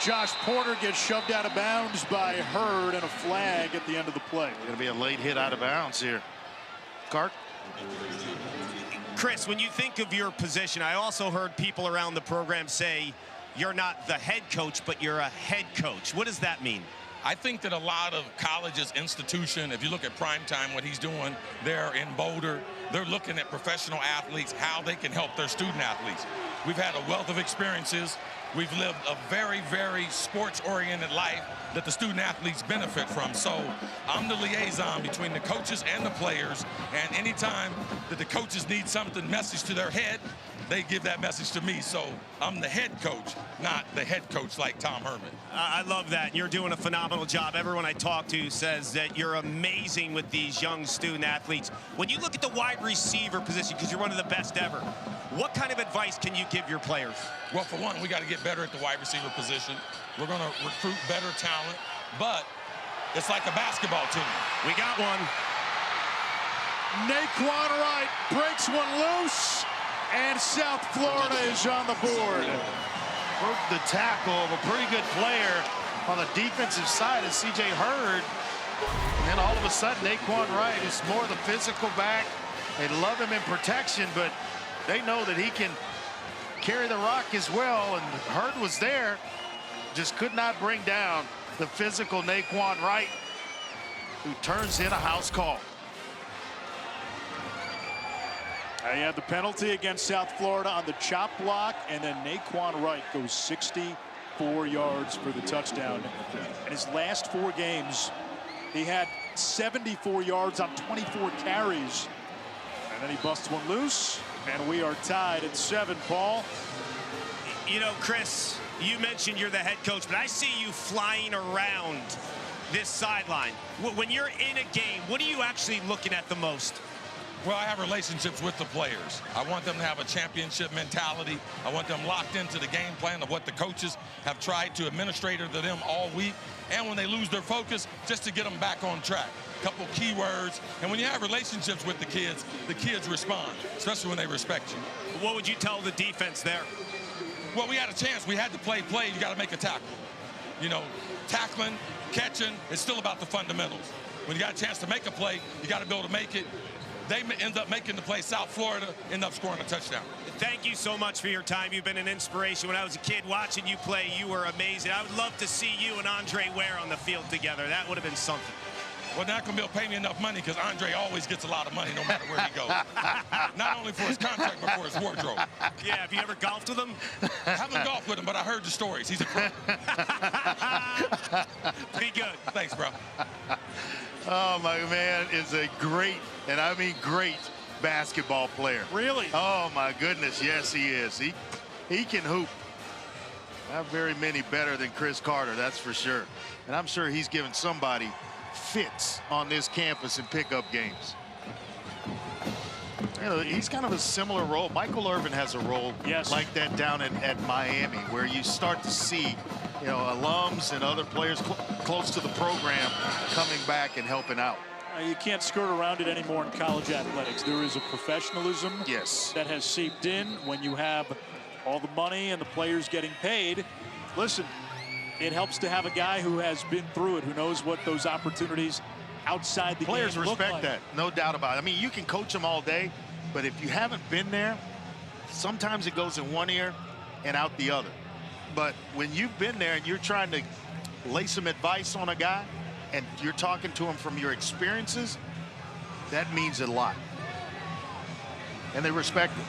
Josh Porter gets shoved out of bounds by Hurd, and a flag at the end of the play. Going to be a late hit out of bounds here. Cart. Chris, when you think of your position, I also heard people around the program say you're not the head coach, but you're a head coach. What does that mean? I think that a lot of colleges, institution, if you look at Primetime, what he's doing there in Boulder, they're looking at professional athletes, how they can help their student athletes. We've had a wealth of experiences. We've lived a very, very sports-oriented life that the student athletes benefit from. So I'm the liaison between the coaches and the players, and anytime that the coaches need something, message to their head, they give that message to me. So I'm the head coach, not the head coach like Tom Herman. I love that. You're doing a phenomenal job. Everyone I talk to says that you're amazing with these young student athletes. When you look at the wide receiver position, because you're one of the best ever, what kind of advice can you give your players? Well, for one, we got to get better at the wide receiver position. We're going to recruit better talent, but it's like a basketball team. We got one. Naquan Wright breaks one loose, And South Florida is on the board. Broke the tackle of a pretty good player on the defensive side is C.J. Hurd. And then all of a sudden, Naquan Wright is more the physical back. They love him in protection, but they know that he can carry the rock as well. And Hurd was there, just could not bring down the physical Naquan Wright, who turns in a house call. He had the penalty against South Florida on the chop block, and then Naquan Wright goes 64 yards for the touchdown. In his last 4 games, he had 74 yards on 24 carries. And then he busts one loose, and we are tied at 7, Paul. You know, Chris, you mentioned you're the head coach, but I see you flying around this sideline. When you're in a game, what are you actually looking at the most? Well, I have relationships with the players. I want them to have a championship mentality. I want them locked into the game plan of what the coaches have tried to administrate to them all week. And when they lose their focus, just to get them back on track. A couple key words. And when you have relationships with the kids respond, especially when they respect you. What would you tell the defense there? Well, we had a chance. We had to play. You got to make a tackle. You know, tackling, catching, it's still about the fundamentals. When you got a chance to make a play, you got to be able to make it. They end up making the play. South Florida end up scoring a touchdown. Thank you so much for your time. You've been an inspiration. When I was a kid watching you play, you were amazing. I would love to see you and Andre Ware on the field together. That would have been something. Well, not going to be able to pay me enough money because Andre always gets a lot of money no matter where he goes. Not only for his contract, but for his wardrobe. Yeah, have you ever golfed with him? I haven't golfed with him, but I heard the stories. He's a pro. Be good. Thanks, bro. Oh, my man is a great, and I mean great, basketball player. Really? Oh, my goodness, yes, he is. He can hoop. Not very many better than Chris Carter, that's for sure. And I'm sure he's given somebody fits on this campus in pickup games. You know, he's kind of a similar role. Michael Irvin has a role like that down at Miami, where you start to see, you know, alums and other players close to the program coming back and helping out. You can't skirt around it anymore in college athletics. There is a professionalism that has seeped in when you have all the money and the players getting paid. Listen, it helps to have a guy who has been through it, who knows what those opportunities outside the players game respect look like. that, no doubt about it. I mean, you can coach them all day, but if you haven't been there, sometimes it goes in one ear and out the other. But when you've been there and you're trying to lay some advice on a guy and you're talking to him from your experiences, that means a lot. And they respect it.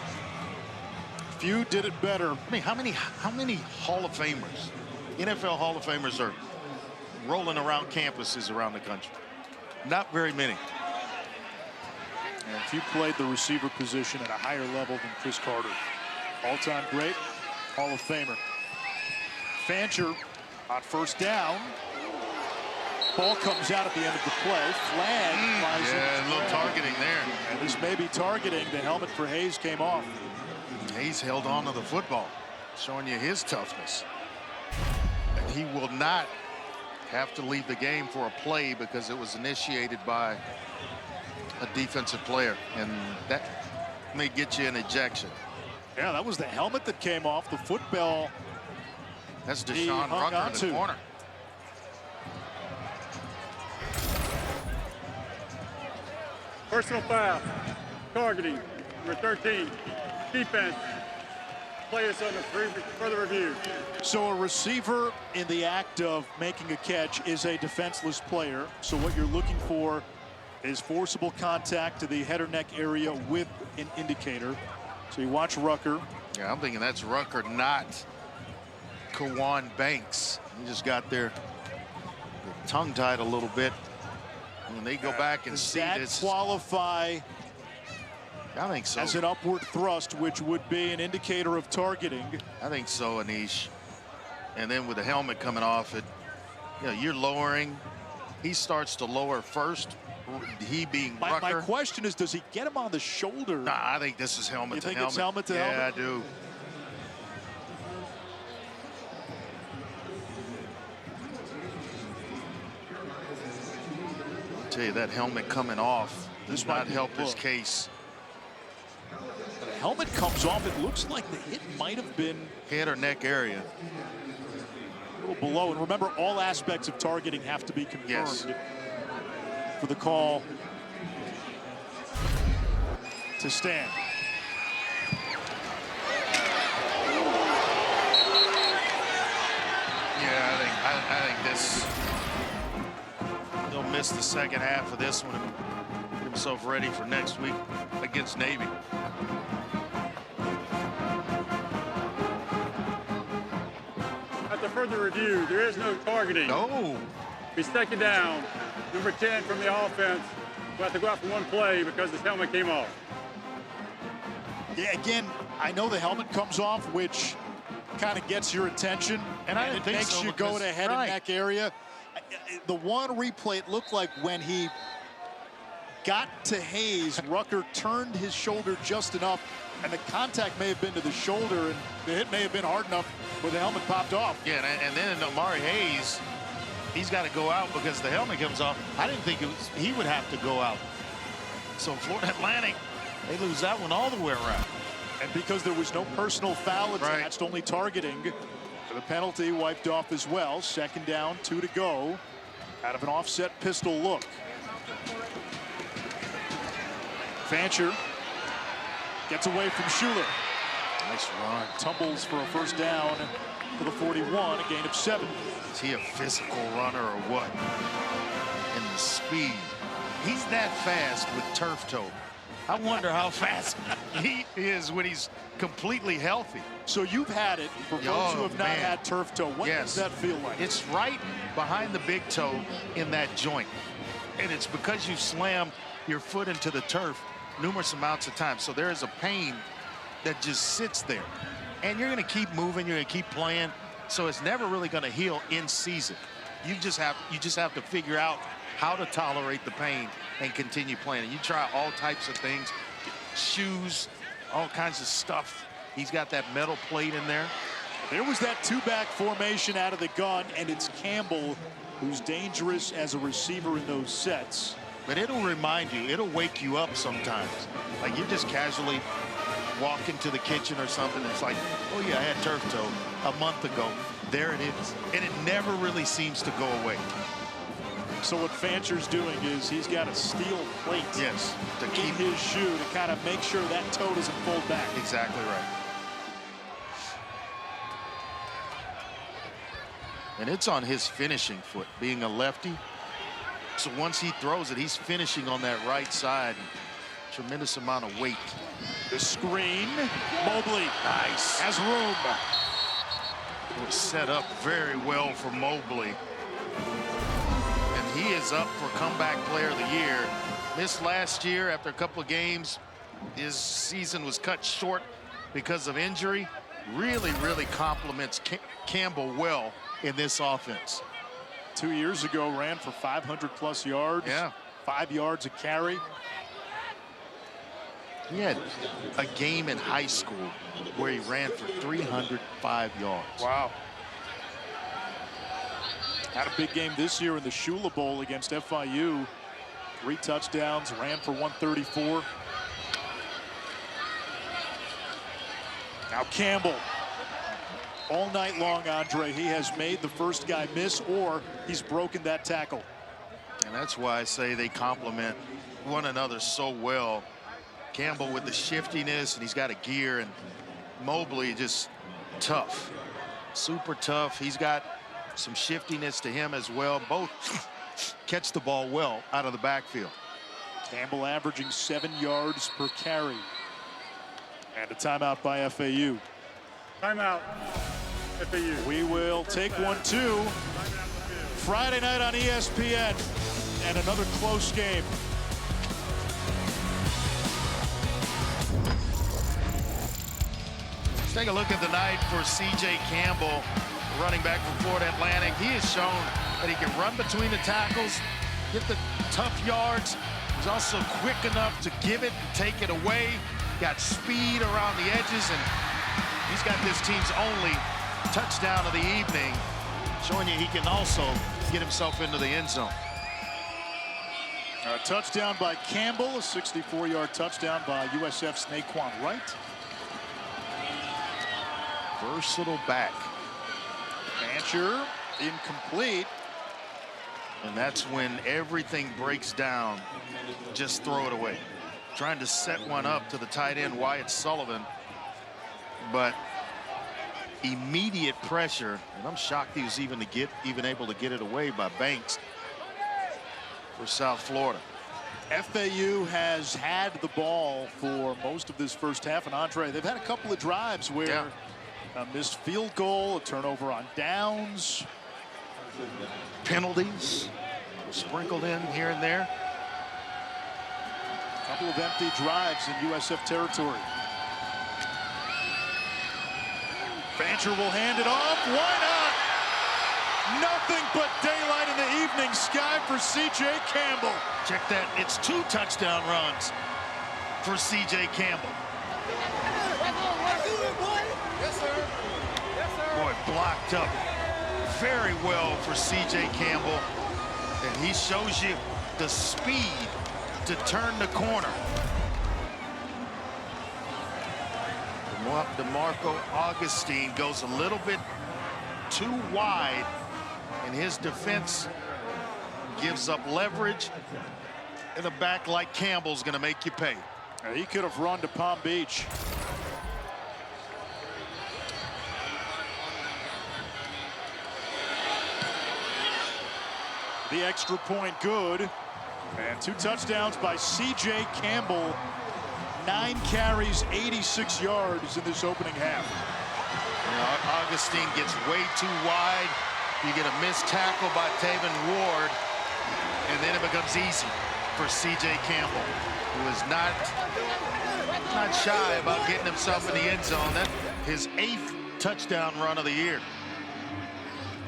Few did it better. I mean, how many Hall of Famers, NFL Hall of Famers are rolling around campuses around the country? Not very many. And if you played the receiver position at a higher level than Chris Carter, all-time great, Hall of Famer. Fancher on first down. Ball comes out at the end of the play. Flag flies in. Yeah, a little targeting there. And this may be targeting. The helmet for Hayes came off. Hayes held on to the football, showing you his toughness. And he will not have to leave the game for a play because it was initiated by a defensive player, and that may get you an ejection. Yeah, that was the helmet that came off. The football. That's Deshaun Rucker in the corner. Personal foul. Targeting. Number 13. Defense. Players under further review. So a receiver in the act of making a catch is a defenseless player. So what you're looking for is forcible contact to the head or neck area with an indicator. So you watch Rucker. Yeah, I'm thinking that's Rucker, not Kawan Banks. He just got their tongue tied a little bit. When they go back and see that this, qualify I think so. as an upward thrust, which would be an indicator of targeting. I think so, Anish. And then with the helmet coming off, it, you know, you're lowering. He starts to lower first. He being Rucker. My question is, does he get him on the shoulder? Nah, I think this is helmet you to think helmet. It's helmet to helmet? Yeah, I do. I'll tell you, that helmet coming off does not help his case. helmet comes off. It looks like the hit might have been head or neck area. a little below. And remember, all aspects of targeting have to be confirmed Yes. for the call to stand. Yeah, I think this, they'll miss the second half of this one and get himself ready for next week against Navy. After further review, there is no targeting. No. He's second down. Number 10 from the offense will have to go out for one play because his helmet came off. Yeah, again, I know the helmet comes off, which kind of gets your attention, And I it didn't think makes so you go because- to head right. and neck area. The one replay, it looked like when he got to Hayes, Rucker turned his shoulder just enough, and the contact may have been to the shoulder, and the hit may have been hard enough where the helmet popped off. Yeah, and then Amari Hayes, he's got to go out because the helmet comes off. I didn't think he would have to go out. So Florida Atlantic, they lose that one all the way around. And because there was no personal foul attached, Right. only targeting, the penalty wiped off as well. Second down, 2 to go. Out of an offset pistol look. Fancher gets away from Schuler. Nice run. Tumbles for a first down to the 41, a gain of 7. Is he a physical runner or what? And the speed. He's that fast with turf toe. I wonder how fast he is when he's completely healthy. So you've had it for folks who have not man. had turf toe. What Yes. does that feel like? It's right behind the big toe in that joint. And it's because you slam your foot into the turf numerous amounts of times. So there is a pain that just sits there. And you're going to keep moving, you're going to keep playing. So it's never really going to heal in season. You just have to figure out how to tolerate the pain and continue playing. And you try all types of things, shoes, all kinds of stuff. He's got that metal plate in there. There was that two-back formation out of the gun, and it's Campbell who's dangerous as a receiver in those sets. But it'll remind you, it'll wake you up sometimes. Like you just casually walk into the kitchen or something. It's like, oh yeah, I had turf toe a month ago. There it is. And it never really seems to go away. So what Fancher's doing is he's got a steel plate Yes, to in keep his shoe to kind of make sure that toe doesn't fold back. exactly right. And it's on his finishing foot, being a lefty. So once he throws it, he's finishing on that right side. Tremendous amount of weight. The screen, Mobley Nice. has room. It was set up very well for Mobley. And he is up for comeback player of the year. Missed last year after a couple of games. His season was cut short because of injury. Really, really compliments Campbell well in this offense. 2 years ago, ran for 500+ yards. Yeah. 5 yards a carry. He had a game in high school where he ran for 305 yards. Wow. Had a big game this year in the Shula Bowl against FIU. 3 touchdowns, ran for 134. Now Campbell. All night long, Andre, he has made the first guy miss or he's broken that tackle. And that's why I say they complement one another so well. Campbell with the shiftiness, and he's got a gear, and Mobley just tough, super tough. He's got some shiftiness to him as well. Both catch the ball well out of the backfield. Campbell averaging 7 yards per carry. And a timeout by FAU. Timeout, FAU. We will take one, too. Friday night on ESPN, and another close game. Let's take a look at the night for C.J. Campbell, running back from Florida Atlantic. He has shown that he can run between the tackles, get the tough yards. He's also quick enough to give it and take it away. Got speed around the edges, and he's got this team's only touchdown of the evening, showing you he can also get himself into the end zone. A touchdown by Campbell, a 64-yard touchdown by USF's Naquan Wright. versatile back. Fancher, incomplete. And that's when everything breaks down. Just throw it away. Trying to set one up to the tight end, Wyatt Sullivan. But immediate pressure, and I'm shocked he was even able to get it away by Banks for South Florida. FAU has had the ball for most of this first half, and Andre, they've had a couple of drives where a missed field goal, a turnover on downs, penalties sprinkled in here and there. A couple of empty drives in USF territory. Fancher will hand it off. Why not? Nothing but daylight in the evening sky for C.J. Campbell. Check that. It's 2 touchdown runs for C.J. Campbell. Yes, sir. Yes, sir. Boy, blocked up very well for C.J. Campbell. And he shows you the speed to turn the corner. DeMarco Augustine goes a little bit too wide, and his defense gives up leverage, and a back like Campbell's going to make you pay. He could have run to Palm Beach. The extra point good. And 2 touchdowns by C.J. Campbell. 9 carries, 86 yards in this opening half. You know, Augustine gets way too wide. You get a missed tackle by Taven Ward, and then it becomes easy for C.J. Campbell, who is not shy about getting himself in the end zone. That's his 8th touchdown run of the year.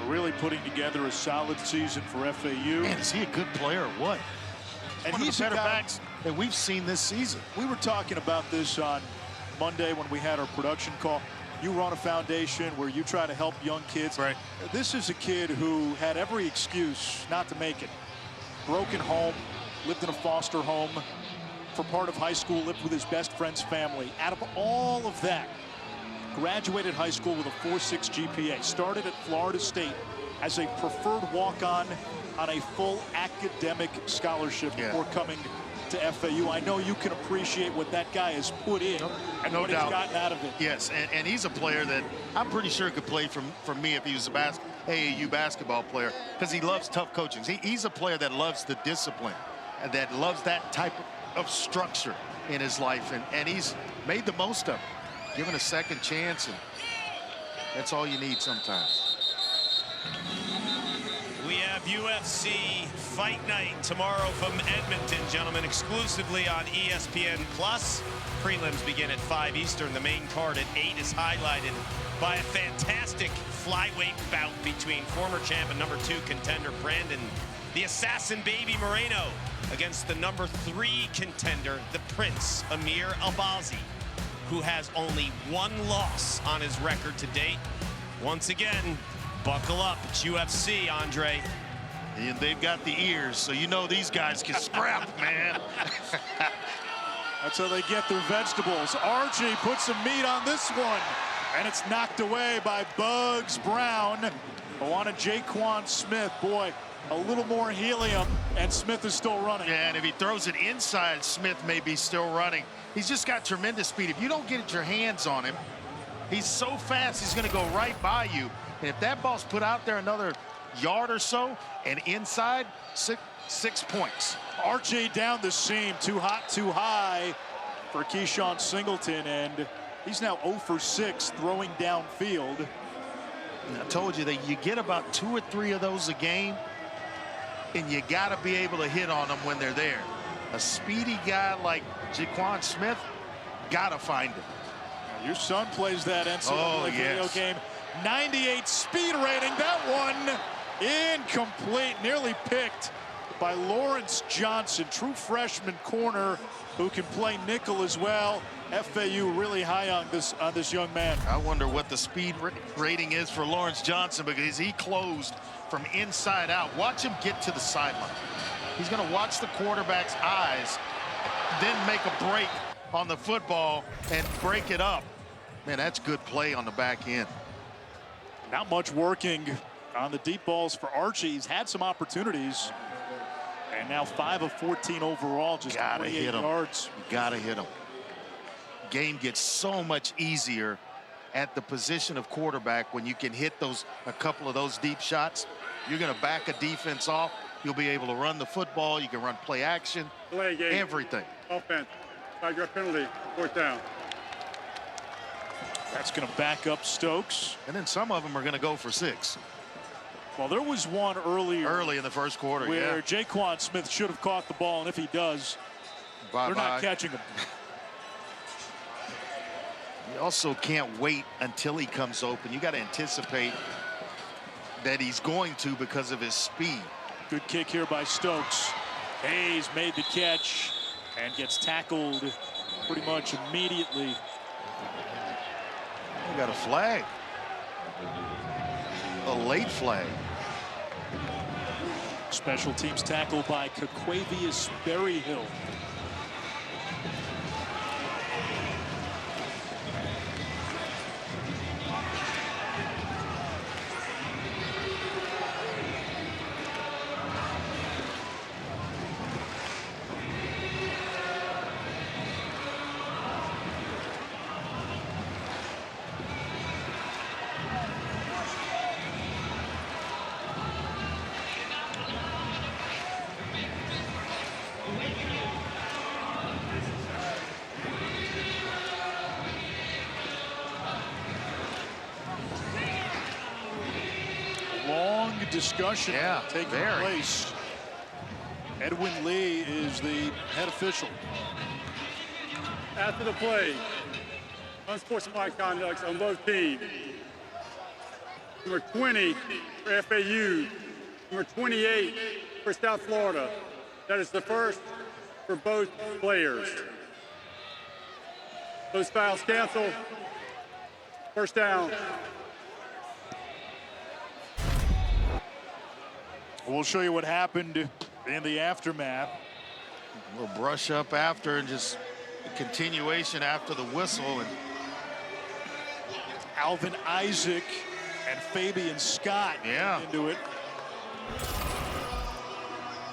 Really putting together a solid season for FAU. Man, is he a good player or what? And he's better backs that we've seen this season. We were talking about this on Monday when we had our production call. You run a foundation where you try to help young kids. Right. This is a kid who had every excuse not to make it. Broken home, lived in a foster home for part of high school, lived with his best friend's family. Out of all of that, graduated high school with a 4.6 GPA. Started at Florida State as a preferred walk-on on a full academic scholarship before coming to FAU. I know you can appreciate what that guy has put in and what he's gotten out of it. Yes, and he's a player that I'm pretty sure could play for me if he was a AAU basketball player, because he loves tough coaching. He's a player that loves the discipline and that loves that type of structure in his life, and he's made the most of it, given a second chance, and that's all you need sometimes. We have UFC Fight Night tomorrow from Edmonton, gentlemen, exclusively on ESPN+. Prelims begin at 5 Eastern. The main card at 8 is highlighted by a fantastic flyweight bout between former champ and #2 contender Brandon, the Assassin Baby Moreno, against the #3 contender, the Prince, Amir Albazi, who has only 1 loss on his record to date. Once again, buckle up. It's UFC, Andre. And they've got the ears, so you know these guys can scrap, man. That's how they get their vegetables. Archie puts some meat on this one, and it's knocked away by Bugs Brown. I wanted Jaquan Smith. Boy, a little more helium, and Smith is still running. Yeah, and if he throws it inside, Smith may be still running. He's just got tremendous speed. If you don't get your hands on him, he's so fast, he's going to go right by you. And if that ball's put out there another yard or so and inside, six points. Archie down the seam, too hot, too high for Keyshawn Singleton, and he's now 0 for 6 throwing downfield. I told you that you get about 2 or 3 of those a game, and you got to be able to hit on them when they're there. A speedy guy like Jaquan Smith, got to find him. Your son plays that NCAA video game. 98 speed rating. That one incomplete, nearly picked by Lawrence Johnson, true freshman corner who can play nickel as well. FAU really high on this young man. I wonder what the speed rating is for Lawrence Johnson, because he closed from inside out. Watch him get to the sideline. He's going to watch the quarterback's eyes, then make a break on the football and break it up. Man, that's good play on the back end. Not much working on the deep balls for Archie. He's had some opportunities. And now 5 of 14 overall, just 28 yards. You gotta hit him. Game gets so much easier at the position of quarterback when you can hit a couple of those deep shots. You're gonna back a defense off. You'll be able to run the football. You can run play action, everything. Offense, 5-yard penalty, 4th down. That's going to back up Stokes. And then some of them are going to go for 6. Well, there was one early in the first quarter, where Jaquan Smith should have caught the ball, and if he does, they're not catching him. You also can't wait until he comes open. You got to anticipate that he's going to because of his speed. Good kick here by Stokes. Hayes made the catch and gets tackled pretty much immediately. We got a flag. A late flag. Special teams tackle by Kaquavius Berryhill. Discussion taking place. Edwin Lee is the head official. After the play, unsportsmanlike conduct on both teams. Number 20 for FAU, number 28 for South Florida. That is the first for both players. Those fouls canceled. 1st down. We'll show you what happened in the aftermath. A little brush up after and just a continuation after the whistle. And Alvin Isaac and Fabian Scott into it.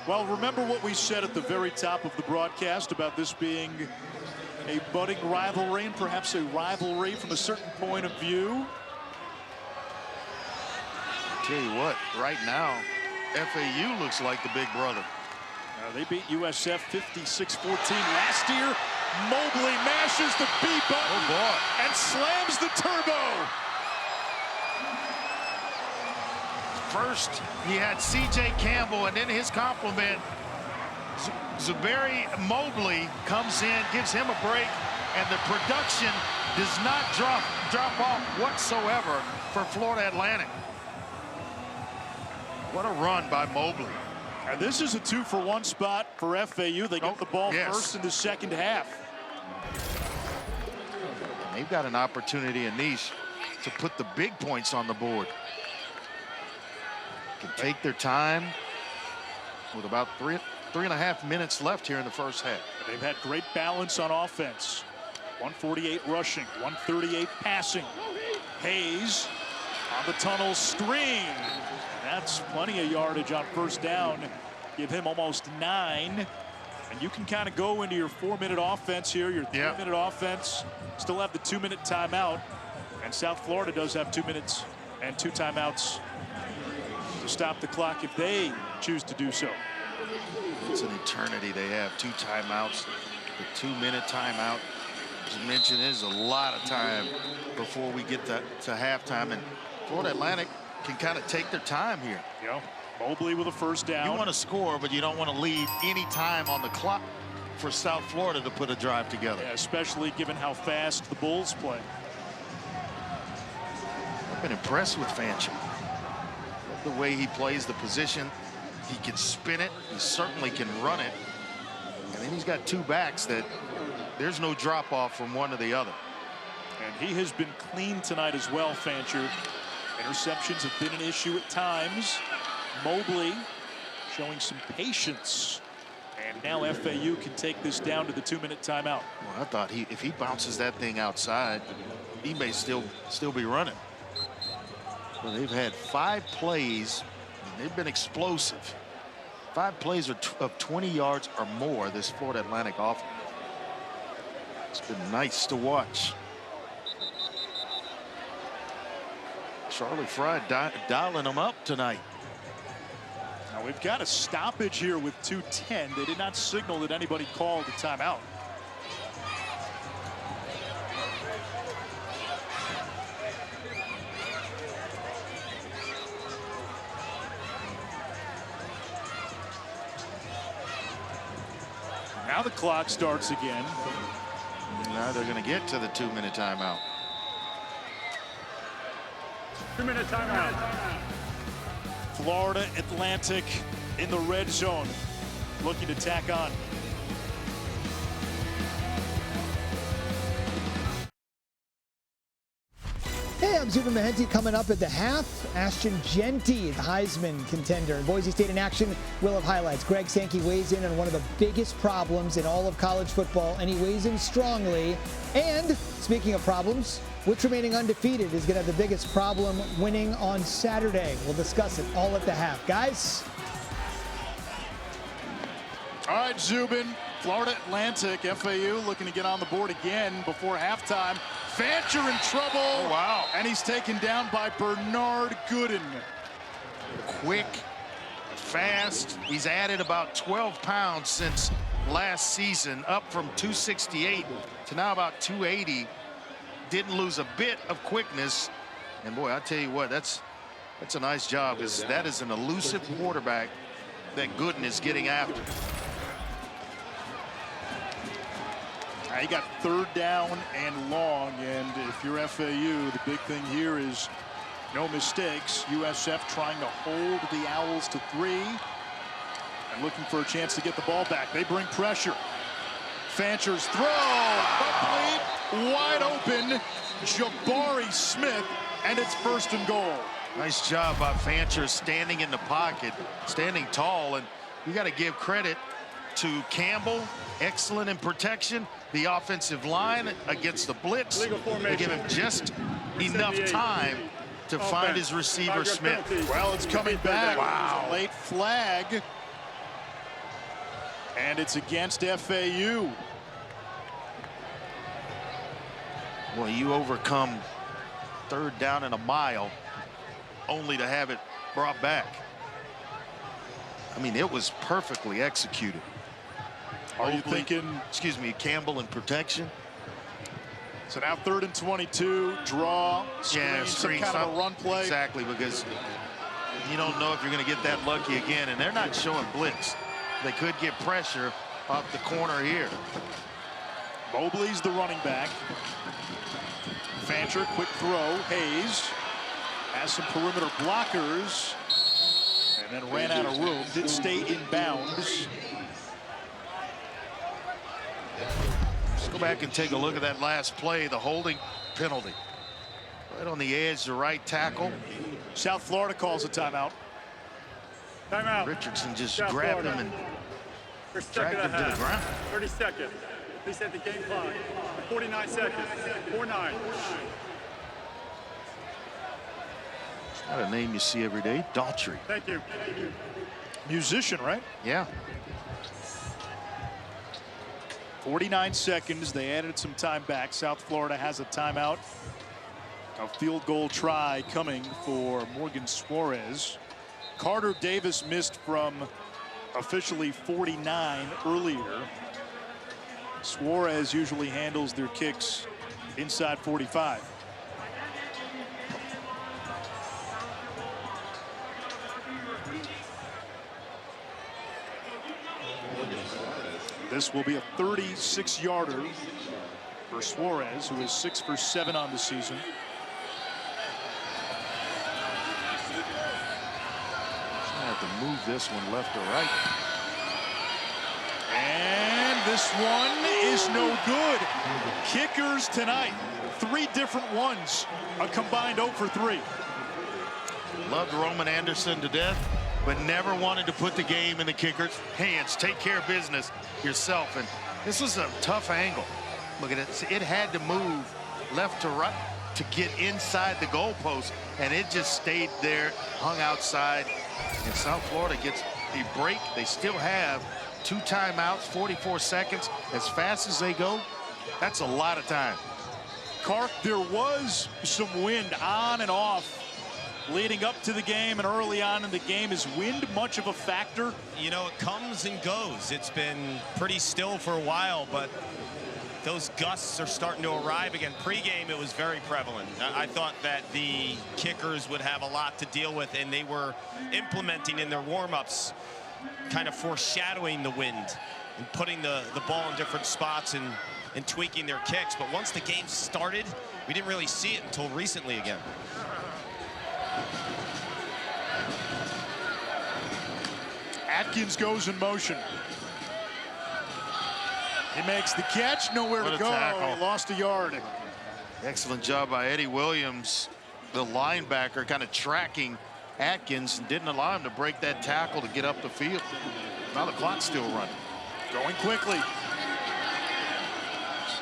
Well, remember what we said at the very top of the broadcast about this being a budding rivalry and perhaps a rivalry from a certain point of view? I'll tell you what, right now, FAU looks like the big brother. They beat USF 56-14 last year. Mobley mashes the B button and slams the turbo. First, he had C.J. Campbell, and then his complement, Zuberi Mobley, comes in, gives him a break, and the production does not drop off whatsoever for Florida Atlantic. What a run by Mobley. And this is a 2-for-1 spot for FAU. They get the ball first in the second half. And they've got an opportunity in these to put the big points on the board. Can take their time with about three and a half minutes left here in the first half. They've had great balance on offense. 148 rushing, 138 passing. Hayes on the tunnel screen. That's plenty of yardage on 1st down. Give him almost 9. And you can kind of go into your 4-minute offense here, your 3-minute offense. Still have the 2-minute timeout. And South Florida does have 2 minutes and 2 timeouts to stop the clock if they choose to do so. It's an eternity. They have 2 timeouts. The 2-minute timeout, as you mentioned, is a lot of time before we get to halftime. And Florida Atlantic can kind of take their time here. Mobley with a 1st down. You want to score, but you don't want to leave any time on the clock for South Florida to put a drive together. Yeah, especially given how fast the Bulls play. I've been impressed with Fancher. The way he plays the position, he can spin it, he certainly can run it. And then he's got 2 backs that there's no drop off from one to the other. And he has been clean tonight as well, Fancher. Interceptions have been an issue at times. Mobley showing some patience And now FAU can take this down to the 2-minute timeout. Well, I thought if he bounces that thing outside, he may still be running. Well, they've had 5 plays, and they've been explosive. 5 plays of 20 yards or more this Florida Atlantic offense. It's been nice to watch. Charlie Fry dialing them up tonight. Now we've got a stoppage here with 2:10. They did not signal that anybody called the timeout. Now the clock starts again. Now they're going to get to the 2-minute timeout. 2-minute timeout. Florida Atlantic in the red zone, looking to tack on. Hey, I'm Zubin Mehenti. Coming up at the half, Ashton Jeanty, the Heisman contender. Boise State in action. We'll have highlights. Greg Sankey weighs in on one of the biggest problems in all of college football, and he weighs in strongly. And speaking of problems, which remaining undefeated is going to have the biggest problem winning on Saturday? We'll discuss it all at the half. Guys. All right, Zubin. Florida Atlantic, FAU looking to get on the board again before halftime. Fancher in trouble. Oh, wow. And he's taken down by Bernard Gooden. Quick, fast. He's added about 12 pounds since last season, up from 268 to now about 280. Didn't lose a bit of quickness. And boy, I tell you what, that's a nice job, because that is an elusive quarterback that Gooden is getting after. He got 3rd down and long, and if you're FAU, the big thing here is no mistakes. USF trying to hold the Owls to 3 and looking for a chance to get the ball back. They bring pressure. Fancher's throw, complete, wide open, Jabari Smith, and it's 1st and goal. Nice job by Fancher standing in the pocket, standing tall, and you got to give credit to Campbell, excellent in protection. The offensive line against the blitz, they give him just enough time to find his receiver, Smith. Well, it's coming back. Wow. It's a late flag. And it's against FAU. Well, you overcome 3rd down and a mile only to have it brought back. I mean, it was perfectly executed. Are you thinking, excuse me, Campbell in protection? So now 3rd and 22, draw, screen, some kind of a run play. Exactly, because you don't know if you're going to get that lucky again, and they're not showing blitz. They could get pressure off the corner here. Mobley's the running back. Fancher, quick throw. Hayes has some perimeter blockers, and then ran out of room. Did stay in bounds. Let's go back and take a look at that last play, the holding penalty. Right on the edge, the right tackle. South Florida calls a timeout. Timeout. Richardson just South grabbed Florida. him and First dragged him to the ground. 30 seconds. Please set the game clock. 49 seconds. 49. It's not a name you see every day. Daughtry. Thank you. Musician, right? Yeah. 49 seconds. They added some time back. South Florida has a timeout. A field goal try coming for Morgan Suarez. Carter Davis missed from officially 49 earlier. Suarez usually handles their kicks inside 45. This will be a 36-yarder for Suarez, who is 6 for 7 on the season. Have to move this one left or right. And this one is no good. Kickers tonight, 3 different ones, a combined 0 for 3. Loved Roman Anderson to death. but never wanted to put the game in the kicker's hands. Take care of business yourself. And this was a tough angle. Look at it. It had to move left to right to get inside the goalpost, and it just stayed there, hung outside. And South Florida gets a break. They still have 2 timeouts, 44 seconds. As fast as they go, that's a lot of time. Clark, there was some wind on and off leading up to the game and early on in the game. Is wind much of a factor? You know, it comes and goes. It's been pretty still for a while, but those gusts are starting to arrive again. Pre-game, it was very prevalent. I thought that the kickers would have a lot to deal with, and they were implementing in their warm-ups, kind of foreshadowing the wind and putting the ball in different spots and tweaking their kicks. But once the game started, we didn't really see it until recently again. Atkins goes in motion. He makes the catch, nowhere to go. Tackle. He lost a yard. Excellent job by Eddie Williams, the linebacker, kind of tracking Atkins and didn't allow him to break that tackle to get up the field. Now the clock's still running. Going quickly.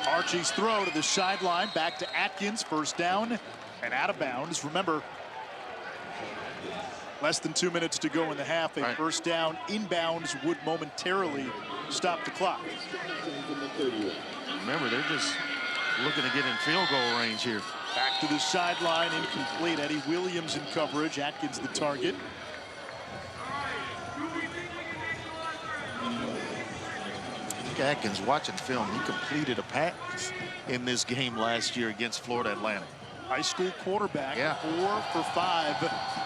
Archie's throw to the sideline, back to Atkins, first down and out of bounds. Remember, less than 2 minutes to go in the half. A first down inbounds would momentarily stop the clock. Remember, they're just looking to get in field goal range here. Back to the sideline, incomplete. Eddie Williams in coverage. Atkins the target. I think Atkins, watching film, he completed a pass in this game last year against Florida Atlantic. High school quarterback, Yeah. 4 for 5.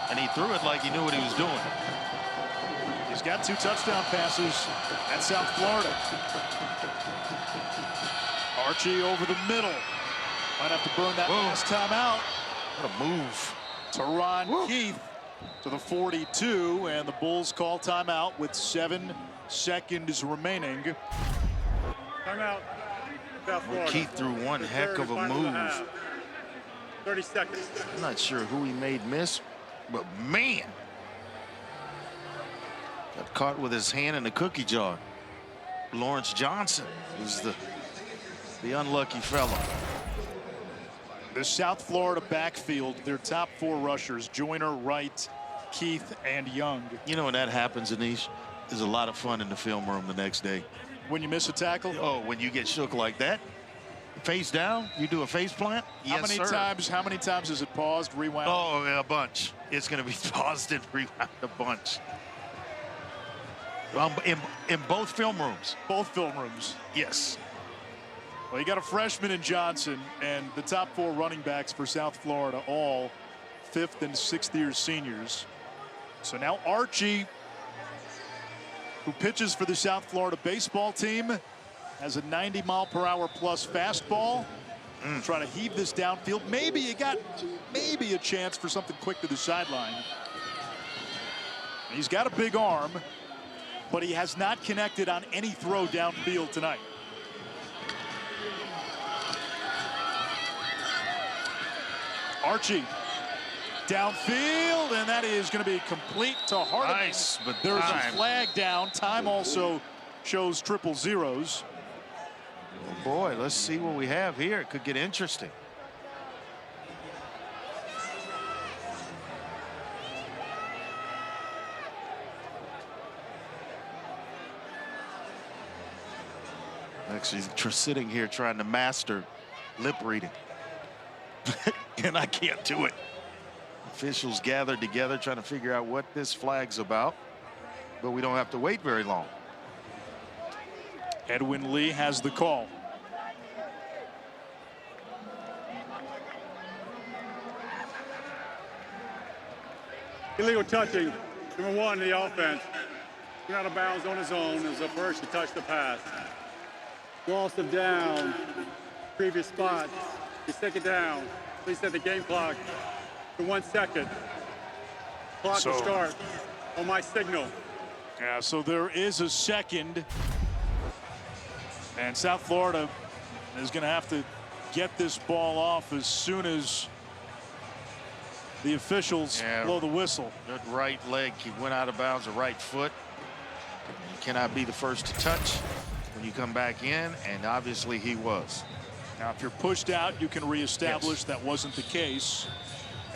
And he threw it like he knew what he was doing. He's got 2 touchdown passes at South Florida. Archie over the middle. Might have to burn that last timeout. What a move. Teron Keith to the 42, and the Bulls call timeout with 7 seconds remaining. Timeout. South Florida. Keith threw one heck of a Final move. half. 30 seconds. I'm not sure who he made miss, but man, got caught with his hand in the cookie jar. Lawrence Johnson was the unlucky fellow. The South Florida backfield, their top 4 rushers, Joyner, Wright, Keith, and Young. You know when that happens, Anish, there's a lot of fun in the film room the next day. When you miss a tackle? Oh, when you get shook like that, face down, you do a face plant. How many times is it paused, rewound? Oh, a bunch. It's going to be paused and rewound a bunch. In both film rooms. Both film rooms. Yes. Well, you got a freshman in Johnson, and the top 4 running backs for South Florida, all 5th and 6th year seniors. So now Archie, who pitches for the South Florida baseball team, has a 90-mile-per-hour plus fastball. Trying to heave this downfield. Maybe you got a chance for something quick to the sideline. He's got a big arm, but he has not connected on any throw downfield tonight. Archie downfield, and that is going to be complete to Hardeman. Nice, but there's a flag down. Time also shows triple zeros. Oh boy, let's see what we have here. It could get interesting. Actually, sitting here trying to master lip reading. And I can't do it. Officials gathered together trying to figure out what this flag's about, but we don't have to wait very long. Edwin Lee has the call. Illegal touching. Number 1, the offense. Went out of bounds on his own as the first to touch the pass. Loss of down. Previous spot. His second down. Please set the game clock to 1 second. Clock will start on my signal. Yeah, so there is a second. And South Florida is going to have to get this ball off as soon as the officials blow the whistle. Good right leg. He went out of bounds, the right foot. You cannot be the first to touch when you come back in, and obviously he was. Now, if you're pushed out, you can reestablish that wasn't the case.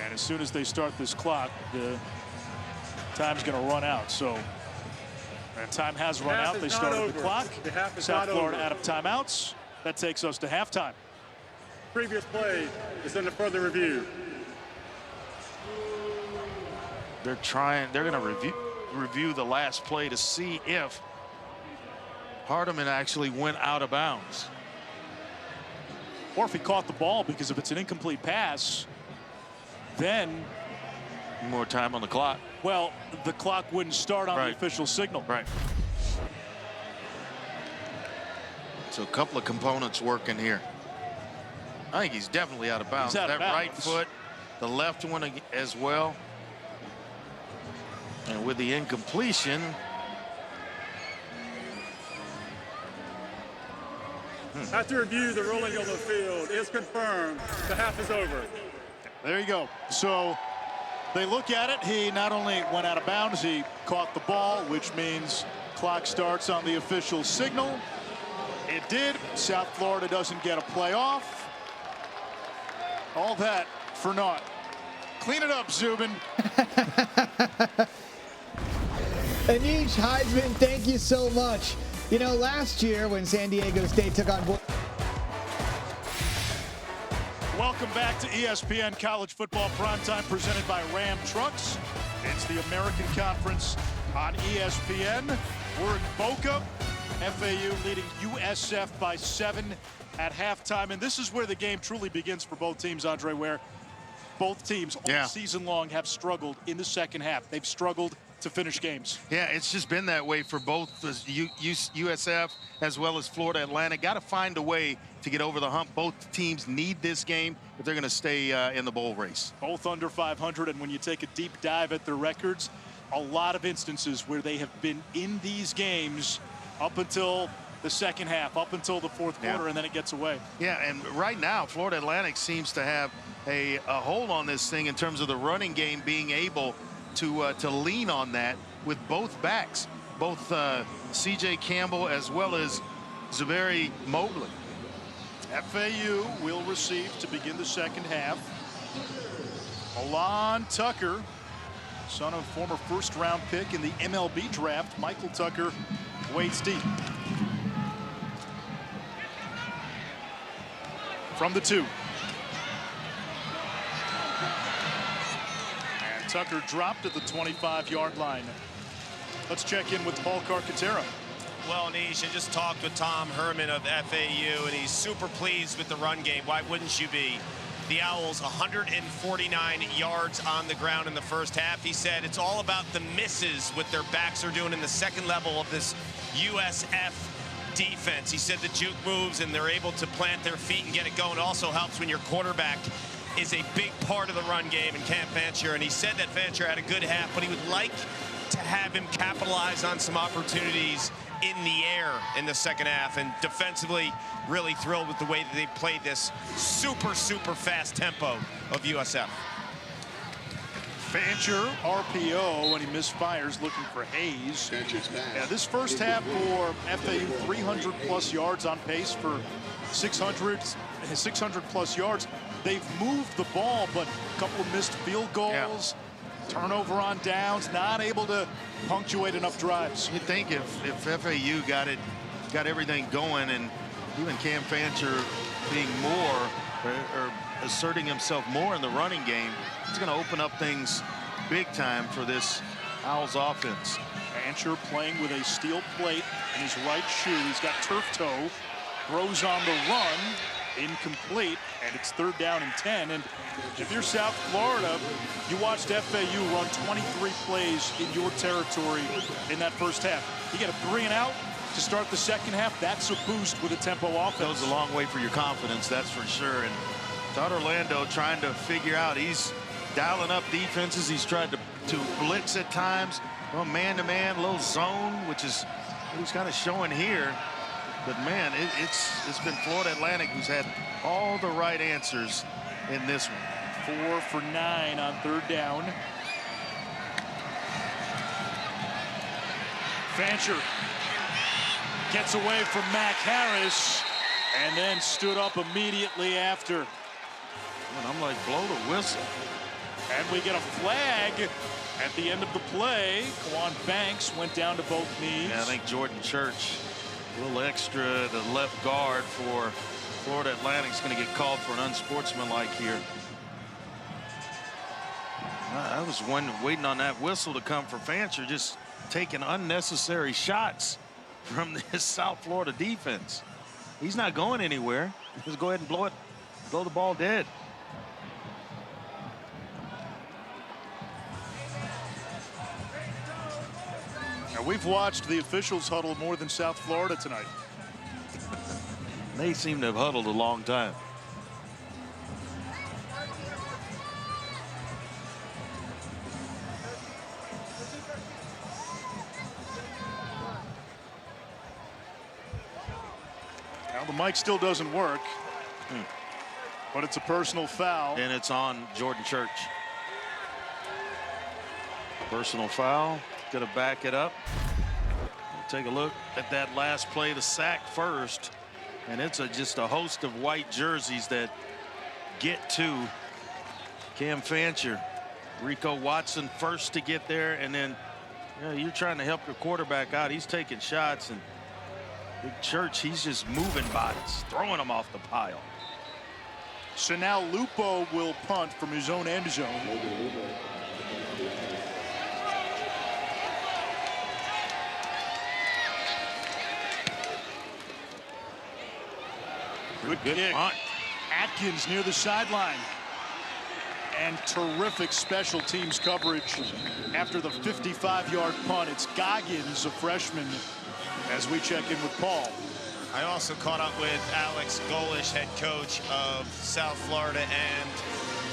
And as soon as they start this clock, the time's going to run out. So that time has run out. They started the clock. South Florida out of timeouts. That takes us to halftime. Previous play is under further review. They're going to review the last play to see if Hardiman actually went out of bounds. Or if he caught the ball, because if it's an incomplete pass, then more time on the clock. Well, the clock wouldn't start on the official signal. Right. So a couple of components working here. I think he's definitely out of bounds. That right foot, the left one as well. And with the incompletion, After review, the ruling on the field is confirmed. The half is over. There you go. So they look at it. He not only went out of bounds, he caught the ball, which means clock starts on the official signal. It did. South Florida doesn't get a playoff. All that for naught. Clean it up, Zubin. Anish, Heisman, thank you so much. You know, last year when San Diego State took on... Welcome back to ESPN College Football Primetime, presented by Ram Trucks. It's the American Conference on ESPN. We're in Boca. FAU leading USF by 7 at halftime. And this is where the game truly begins for both teams, Andre, where both teams all season long have struggled in the second half. They've struggled to finish games. Yeah, it's just been that way for both USF as well as Florida Atlantic. Got to find a way to get over the hump. Both teams need this game if they're going to stay in the bowl race. Both under 500, and when you take a deep dive at their records, a lot of instances where they have been in these games up until the second half, up until the fourth quarter, and then it gets away. Yeah, and right now, Florida Atlantic seems to have a hold on this thing in terms of the running game, being able to lean on that with both backs, both C.J. Campbell as well as Zuberi Mobley. FAU will receive to begin the second half. Alon Tucker, son of former first-round pick in the MLB draft, Michael Tucker, waits deep. From the 2. And Tucker dropped at the 25-yard line. Let's check in with Paul Carcaterra. Well, Anish, I just talked with Tom Herman of FAU, and he's super pleased with the run game. Why wouldn't you be? The Owls 149 yards on the ground in the first half. He said it's all about the misses what their backs are doing in the second level of this USF defense. He said the juke moves and they're able to plant their feet and get it going. It also helps when your quarterback is a big part of the run game in Cam Fancher. And he said that Fancher had a good half, but he would like to have him capitalize on some opportunities in the air in the second half. And defensively, really thrilled with the way that they played this super fast tempo of USF. Fancher, RPO, and he misfires, looking for Hayes. Yeah, this first half for FAU, 300-plus yards on pace for 600-plus yards. They've moved the ball, but a couple of missed field goals, turnover on downs, not able to punctuate enough drives. You think if FAU got everything going, and even Cam Fancher being more or asserting himself more in the running game, it's going to open up things big time for this Owls offense. Fancher playing with a steel plate in his right shoe. He's got turf toe, throws on the run, incomplete, and it's 3rd down and 10. And if you're South Florida, you watched FAU run 23 plays in your territory in that first half. You get a 3 and out to start the second half. That's a boost with a tempo offense. Goes a long way for your confidence, that's for sure. And Todd Orlando trying to figure out, he's dialing up defenses. He's tried to blitz at times, well, man-to-man, little zone, which is what he's kind of showing here. But man, it's been Florida Atlantic who's had all the right answers in this one. 4 for 9 on 3rd down. Fancher gets away from Mac Harris and then stood up immediately after. And I'm like, blow the whistle. And we get a flag at the end of the play. Kwan Banks went down to both knees. Yeah, I think Jordan Church, a little extra, the left guard for Florida Atlantic's going to get called for an unsportsmanlike here. I was waiting on that whistle to come for Fancher, just taking unnecessary shots from this South Florida defense. He's not going anywhere. Just go ahead and blow the ball dead. Now, we've watched the officials huddle more than South Florida tonight. They seem to have huddled a long time. Now the mic still doesn't work, but it's a personal foul. And it's on Jordan Church. Personal foul. Gonna back it up. Take a look at that last play, the sack first. And it's just a host of white jerseys that get to Cam Fancher. Rico Watson first to get there, and then you're trying to help your quarterback out. He's taking shots, and Big Church, he's just moving bodies, throwing them off the pile. So now Lupo will punt from his own end zone. Good kick. Punt. Atkins near the sideline. And terrific special teams coverage after the 55-yard punt. It's Goggins, a freshman, as we check in with Paul. I also caught up with Alex Golish, head coach of South Florida, and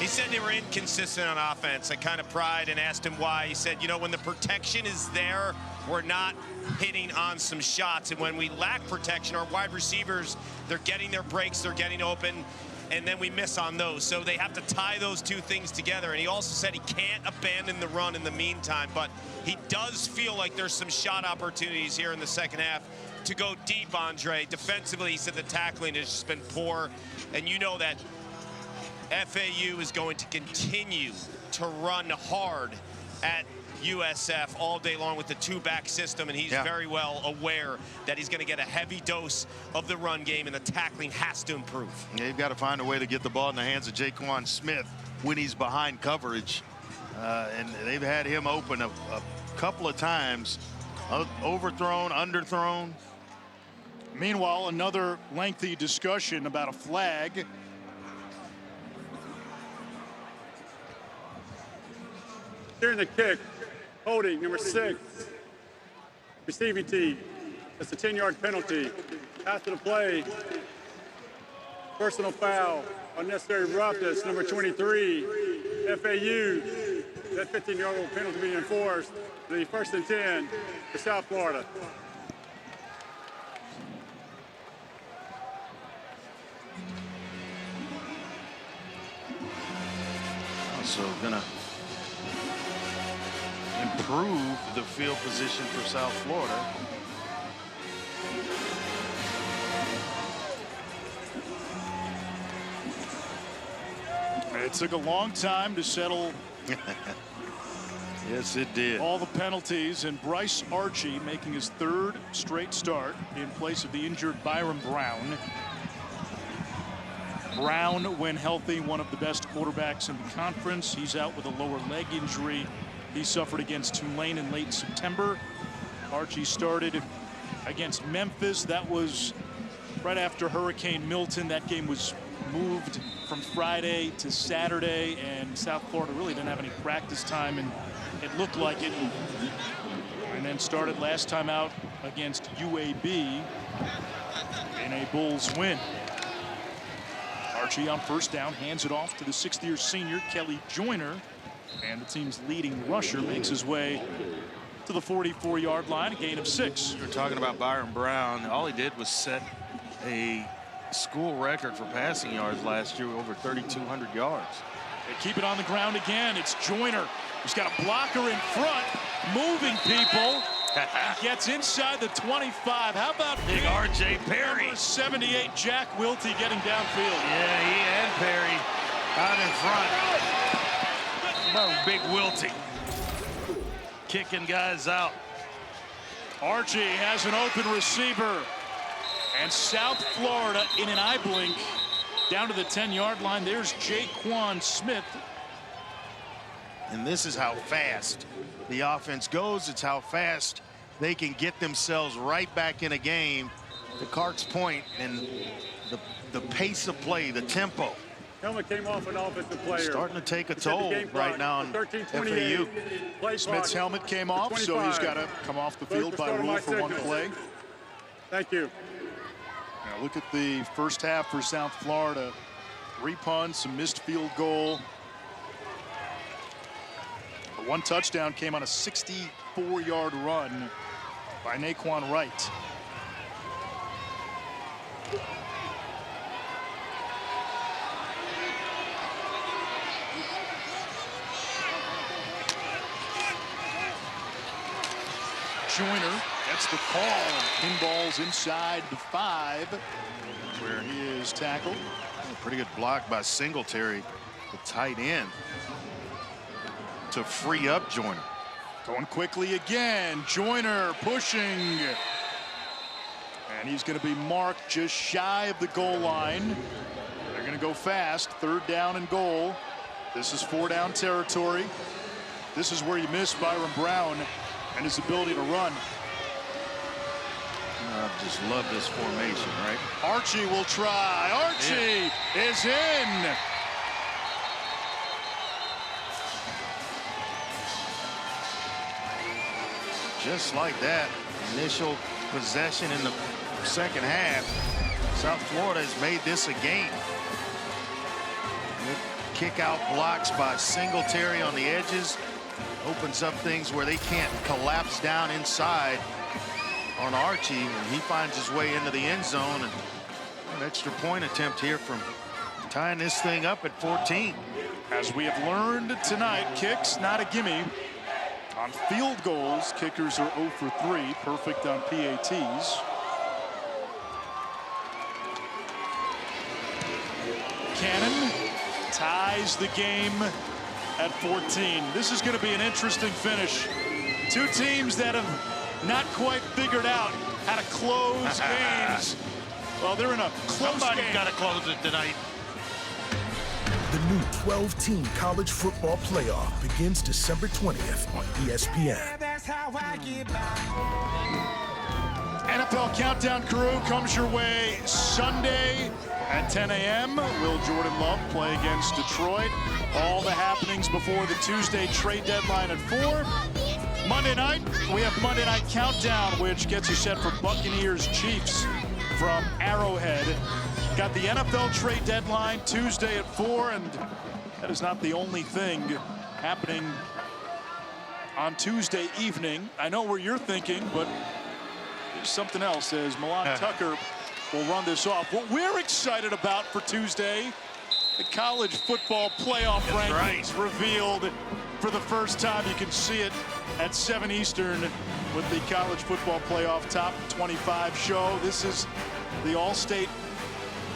he said they were inconsistent on offense. I kind of pried and asked him why. He said, you know, when the protection is there, we're not hitting on some shots. And when we lack protection, our wide receivers, they're getting their breaks, they're getting open, and then we miss on those. So they have to tie those two things together. And he also said he can't abandon the run in the meantime, but he does feel like there's some shot opportunities here in the second half to go deep, Andre. Defensively, he said the tackling has just been poor. And you know that FAU is going to continue to run hard at USF all day long with the two-back system, and he's very well aware that he's going to get a heavy dose of the run game, and the tackling has to improve. Yeah, you've got to find a way to get the ball in the hands of Jaquan Smith when he's behind coverage, and they've had him open a couple of times, overthrown, underthrown. Meanwhile, another lengthy discussion about a flag. During the kick, holding number 6, receiving team. That's a 10-yard penalty. After the play, personal foul, unnecessary roughness, number 23, FAU. That 15-yard penalty being enforced. The 1st and 10 for South Florida. So gonna improve the field position for South Florida. It took a long time to settle. Yes, it did. All the penalties, and Bryce Archie making his 3rd straight start in place of the injured Byron Brown. Brown, when healthy, one of the best quarterbacks in the conference. He's out with a lower leg injury he suffered against Tulane in late September. Archie started against Memphis. That was right after Hurricane Milton. That game was moved from Friday to Saturday, and South Florida really didn't have any practice time, and it looked like it. And then started last time out against UAB in a Bulls win. Archie on 1st down, hands it off to the 6th-year senior, Kelly Joyner. And the team's leading rusher makes his way to the 44-yard line, a gain of 6. You're talking about Byron Brown. All he did was set a school record for passing yards last year, over 3,200 yards. They keep it on the ground again. It's Joyner. He's got a blocker in front, moving people. And gets inside the 25. How about big R.J. Perry? Number 78, Jack Wiltie, getting downfield. Yeah, he and Perry out in front. Oh, big Wiltie. Kicking guys out. Archie has an open receiver. And South Florida in an eye blink down to the 10-yard line. There's Jaquan Smith. And this is how fast the offense goes. It's how fast they can get themselves right back in a game. To Clark's point, and the pace of play, the tempo. Helmet came off an offensive player. Starting to take a toll right now on FAU. Smith's helmet came off, so he's got to come off the field by rule for one play. Thank you. Now look at the first half for South Florida. 3 punts, a missed field goal. The one touchdown came on a 64-yard run by Naquan Wright. Joyner gets the call and pinballs inside the 5 where he is tackled. A pretty good block by Singletary, the tight end, to free up Joyner. Going quickly again. Joyner pushing. And he's going to be marked just shy of the goal line. They're going to go fast. 3rd down and goal. This is 4-down territory. This is where you miss Byron Brown and his ability to run. I just love this formation, right? Archie will try. Archie is in. Just like that, initial possession in the second half, South Florida has made this a game. Kick out blocks by Singletary on the edges opens up things where they can't collapse down inside on Archie, and he finds his way into the end zone, and an extra point attempt here from tying this thing up at 14. As we have learned tonight, kicks not a gimme. On field goals, kickers are 0 for 3, perfect on PATs. Cannon ties the game at 14. This is going to be an interesting finish. Two teams that have not quite figured out how to close games. Well, they're in a close Somebody's game. got to close it tonight. The new 12-team college football playoff begins December 20th on ESPN. NFL Countdown Crew comes your way Sunday at 10 a.m. Will Jordan Love play against Detroit? All the happenings before the Tuesday trade deadline at 4. Monday night, we have Monday Night Countdown, which gets you set for Buccaneers Chiefs from Arrowhead. Got the NFL trade deadline Tuesday at 4, and that is not the only thing happening on Tuesday evening. I know where you're thinking, but there's something else as Milan Tucker will run this off. What we're excited about for Tuesday, the college football playoff rankings revealed for the first time. You can see it at 7 Eastern with the college football playoff top 25 show. This is the All-State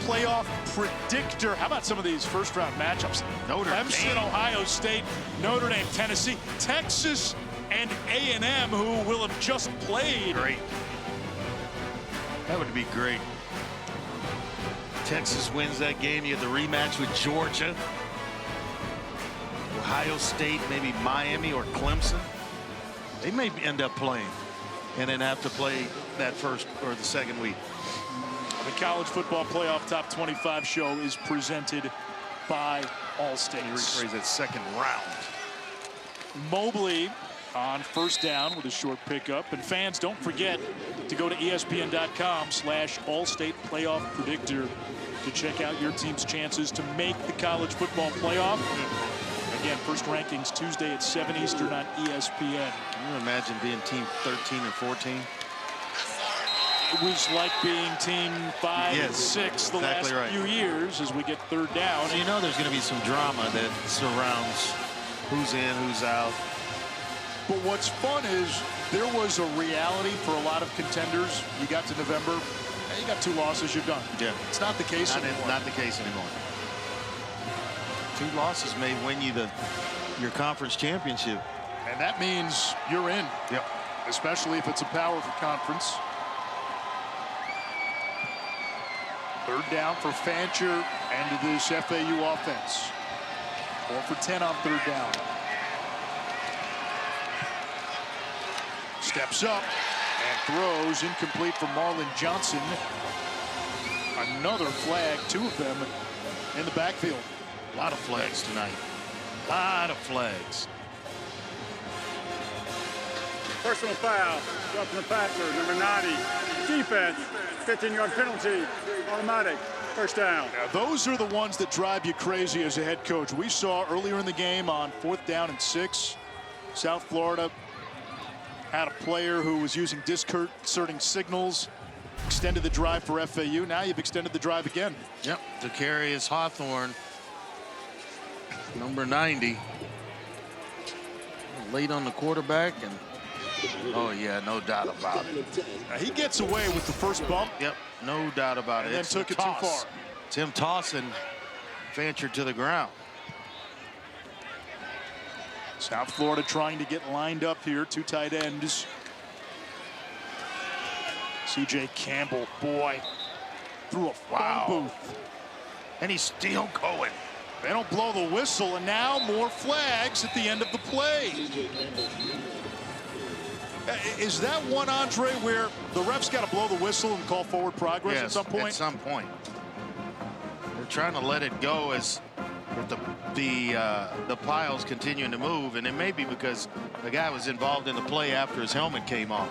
playoff predictor. How about some of these first-round matchups? Clemson, Ohio State, Notre Dame, Tennessee, Texas, and A&M, who will have just played. Great. That would be great. Texas wins that game. You have the rematch with Georgia. Ohio State, maybe Miami or Clemson. They may end up playing and then have to play that first or the second week. The college football playoff top 25 show is presented by Allstate. Rephrase that second round. Mobley on first down with a short pickup. And fans, don't forget to go to ESPN.com/Allstate Playoff Predictor to check out your team's chances to make the college football playoff. Again, first rankings Tuesday at 7 Eastern on ESPN. Can you imagine being team 13 and 14? It was like being team 5 and 6 the last few years as we get third down. So you know there's going to be some drama that surrounds who's in, who's out. But what's fun is there was a reality for a lot of contenders. You got to November, and you got 2 losses, you're done. Yeah. It's not the case anymore. Not the case anymore. 2 losses may win you your conference championship. And that means you're in. Yep. Especially if it's a power conference. Third down for Fancher and this FAU offense. 4 for 10 on third down. Steps up and throws incomplete for Marlon Johnson. Another flag, 2 of them in the backfield. A lot of flags tonight. A lot of flags. Personal foul, dropping the passer, number 90. Defense, 15-yard penalty, automatic, first down. Now, those are the ones that drive you crazy as a head coach. We saw earlier in the game on 4th down and 6, South Florida had a player who was using disconcerting signals, extended the drive for FAU. Now you've extended the drive again. Yep, Decarius Hawthorne, number 90. Late on the quarterback, and oh yeah, no doubt about it. He gets away with the first bump. Yep, no doubt about it. And then took it too far. Tim tossing Fancher to the ground. South Florida trying to get lined up here. 2 tight ends. C.J. Campbell, boy, through a phone booth. And he's still going. They don't blow the whistle, and now more flags at the end of the play. Is that one, Andre, where the ref's got to blow the whistle and call forward progress at some point? At some point. They're trying to let it go as the piles continuing to move, and it may be because the guy was involved in the play after his helmet came off.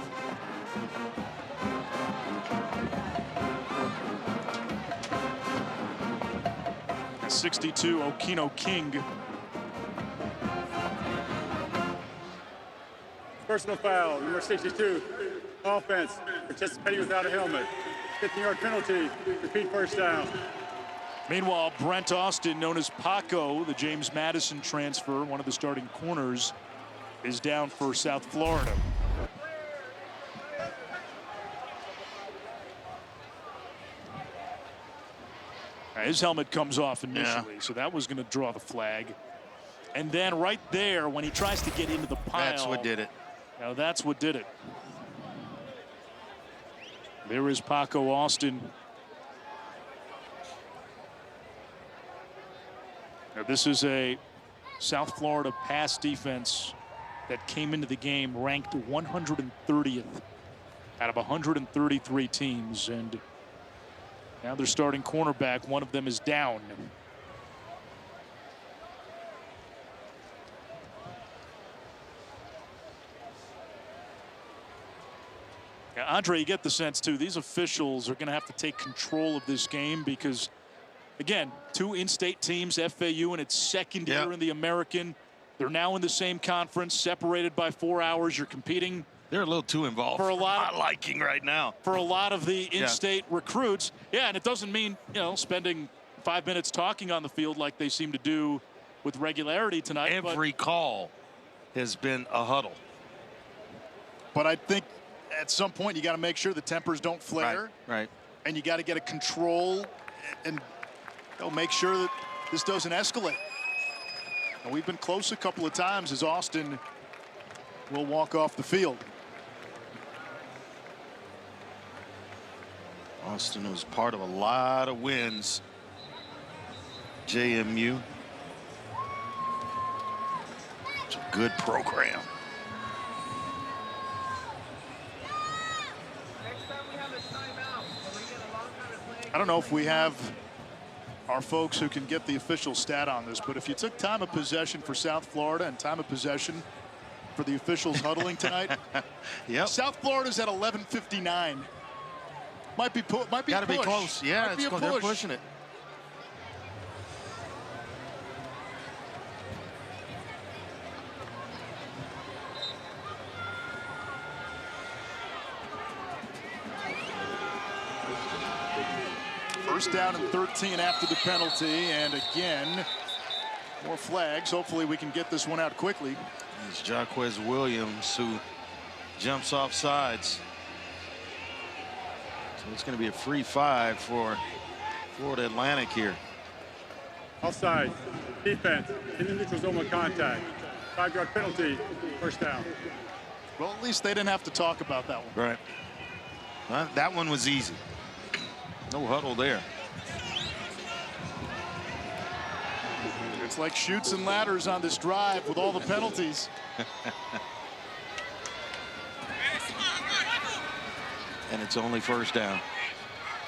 At 62, Okino King. Personal foul, number 62. Offense, participating without a helmet. 15-yard penalty, repeat first down. Meanwhile, Brent Austin, known as Paco, the James Madison transfer, one of the starting corners, is down for South Florida. His helmet comes off initially, so that was going to draw the flag. And then right there, when he tries to get into the pile. That's what did it. Now that's what did it. There is Paco Austin. Now this is a South Florida pass defense that came into the game ranked 130th out of 133 teams. And now they're starting cornerback. One of them is down. Now, Andre, you get the sense, too, these officials are going to have to take control of this game because, again, 2 in-state teams, FAU in its second year in the American. They're now in the same conference, separated by 4 hours. You're competing. They're a little too involved for a lot of my liking right now. For a lot of the in-state recruits. Yeah, and it doesn't mean, spending 5 minutes talking on the field like they seem to do with regularity tonight. Every call has been a huddle. But I think at some point you got to make sure the tempers don't flare. Right. And you got to get a control and make sure that this doesn't escalate. And we've been close a couple of times as Austin will walk off the field. Austin was part of a lot of wins. JMU. It's a good program. I don't know if we have our folks who can get the official stat on this, but if you took time of possession for South Florida and time of possession for the officials huddling tonight, South Florida's at 11:59. Might be got to be close. Yeah, they're pushing it. First down and 13 after the penalty, and again, more flags. Hopefully we can get this one out quickly. It's Jaquez Williams who jumps off sides. So it's going to be a free 5 for Florida Atlantic here. Offside. Defense. In the neutral zone with contact. 5-yard penalty. First down. Well, at least they didn't have to talk about that one. Right. Well, that one was easy. No huddle there. It's like chutes and ladders on this drive with all the penalties. And it's only first down.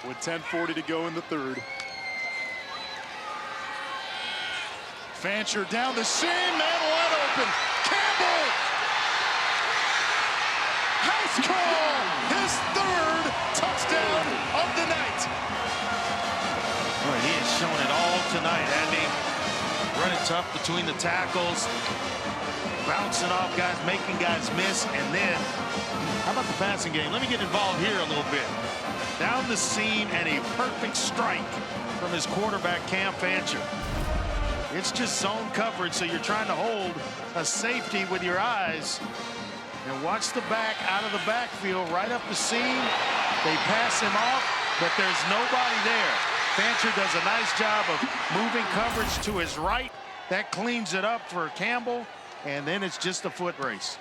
With 10:40 to go in the third. Fancher down the seam, man wide open. Campbell! House call! His third touchdown of the night. Boy, he has shown it all tonight, Andy. Running tough between the tackles, bouncing off guys, making guys miss, and then how about the passing game? Let me get involved here a little bit. Down the seam and a perfect strike from his quarterback, Cam Fancher. It's just zone coverage, so you're trying to hold a safety with your eyes. And watch the back out of the backfield, right up the seam. They pass him off, but there's nobody there. Fancher does a nice job of moving coverage to his right. That cleans it up for Campbell, and then it's just a foot race.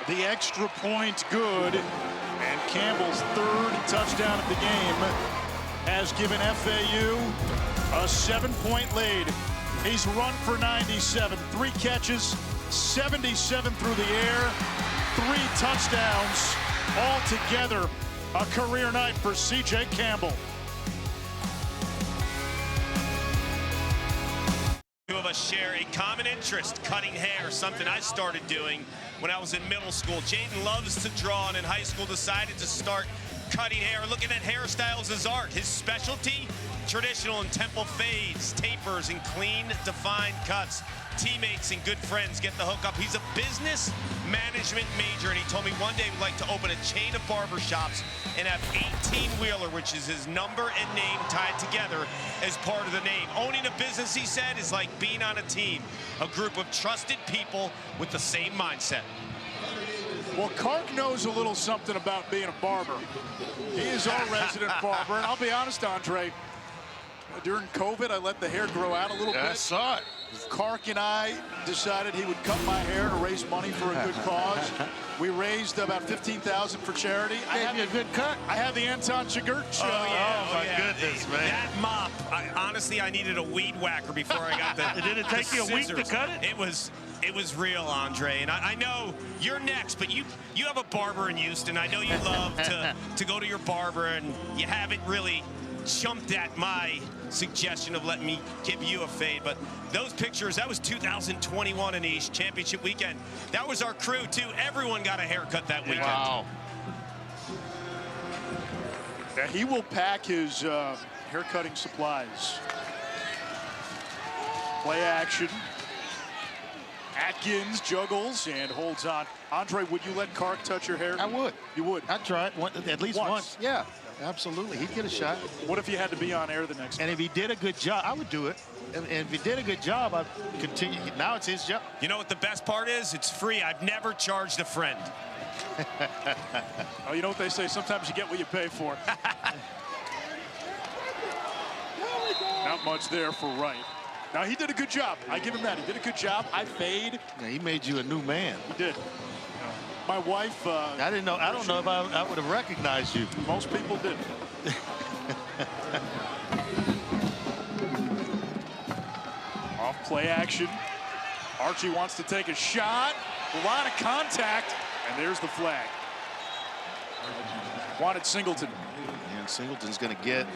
The extra point good, and Campbell's third touchdown of the game has given FAU a 7-point lead. He's run for 97, 3 catches, 77 through the air, 3 touchdowns altogether. A career night for C.J. Campbell. Two of us share a common interest, cutting hair, something I started doing when I was in middle school. Jaden loves to draw, and in high school decided to start cutting hair, looking at hairstyles as art. His specialty, traditional and temple fades, tapers, and clean, defined cuts. Teammates and good friends get the hookup. He's a business management major, and he told me one day he'd like to open a chain of barbershops and have 18-wheeler, which is his number and name tied together as part of the name. Owning a business, he said, is like being on a team, a group of trusted people with the same mindset. Well, Kark knows a little something about being a barber. He is our resident barber, and I'll be honest, Andre, during COVID, I let the hair grow out a little bit. I saw it. Kark and I decided he would cut my hair to raise money for a good cause. We raised about $15,000 for charity. I Gave you a good cut. I had the Anton Chigurh show. Oh, my goodness, man. That mop, honestly, I needed a weed whacker before I got that. Did it take you a week to cut it? It was real, Andre, and I know you're next, but you have a barber in Houston. I know you love to go to your barber, and you haven't really jumped at my suggestion of letting me give you a fade, but those pictures, that was 2021 in East Championship weekend. That was our crew too. Everyone got a haircut that weekend. Wow. Yeah, he will pack his haircutting supplies. Play action. Atkins juggles and holds on. Andre, would you let Kark touch your hair? I would. You would? I'd try it at least once. Yeah, absolutely. He'd get a shot. What if you had to be on air the next And time? if he did a good job, I would do it. And if he did a good job, I'd continue. Now it's his job. You know what the best part is? It's free. I've never charged a friend. Oh, you know what they say? Sometimes you get what you pay for. Not much there for Wright. Now, he did a good job. I give him that. He did a good job. I fade. Yeah, he made you a new man. He did. My wife... I didn't know. I don't know if I would have recognized you. Most people didn't. Off play action. Archie wants to take a shot. A lot of contact. And there's the flag. Wanted Singleton. And Singleton's going to get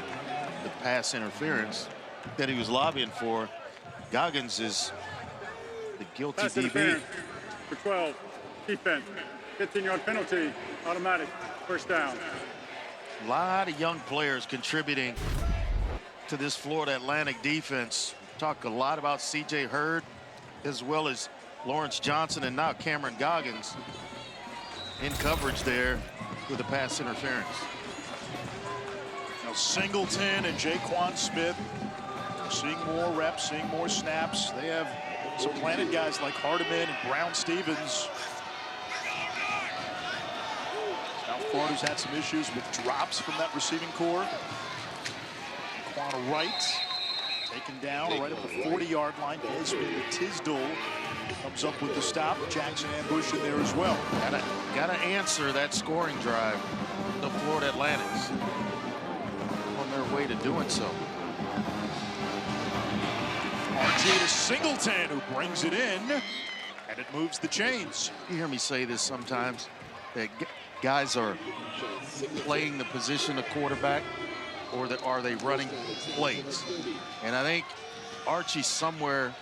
the pass interference that he was lobbying for. Goggins is the guilty Pass DB. interference for 12. Defense. 15-yard penalty. Automatic. First down. A lot of young players contributing to this Florida Atlantic defense. Talk a lot about C.J. Hurd as well as Lawrence Johnson and now Cameron Goggins in coverage there with the pass interference. Now Singleton and Jaquan Smith seeing more reps, seeing more snaps. They have supplanted guys like Hardiman and Brown-Stevens. South Florida's had some issues with drops from that receiving core. Quan Wright taken down right at the 40-yard line. Desmond Tisdale comes up with the stop. Jackson ambush in there as well. Gotta answer that scoring drive. The Florida Atlantics on their way to doing so. RG to Singleton, who brings it in, and it moves the chains. You hear me say this sometimes, that guys are playing the position of quarterback, or are they running plays? And I think Archie's somewhere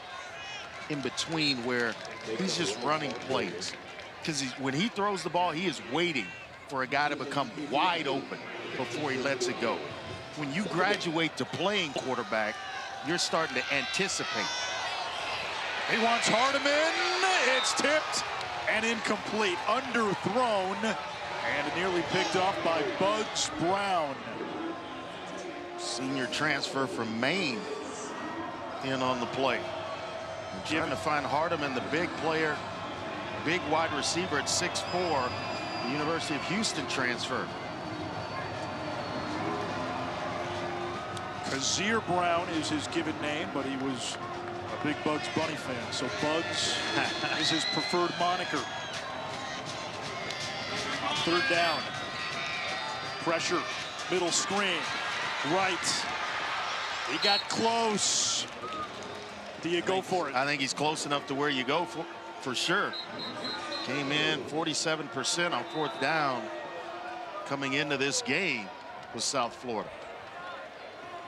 in between where he's just running plays. Because when he throws the ball, he is waiting for a guy to become wide open before he lets it go. When you graduate to playing quarterback, you're starting to anticipate. He wants Hardiman. It's tipped and incomplete. Underthrown and nearly picked off by Bugs Brown. Senior transfer from Maine in on the play. Trying to find Hardiman, the big player, big wide receiver at 6'4", the University of Houston transfer. Kazir Brown is his given name, but he was a big Bugs Bunny fan, so Bugs is his preferred moniker. On third down, pressure, middle screen, right. He got close. Do you go for it? I think he's close enough to where you go for sure. Came in 47% on fourth down coming into this game with South Florida.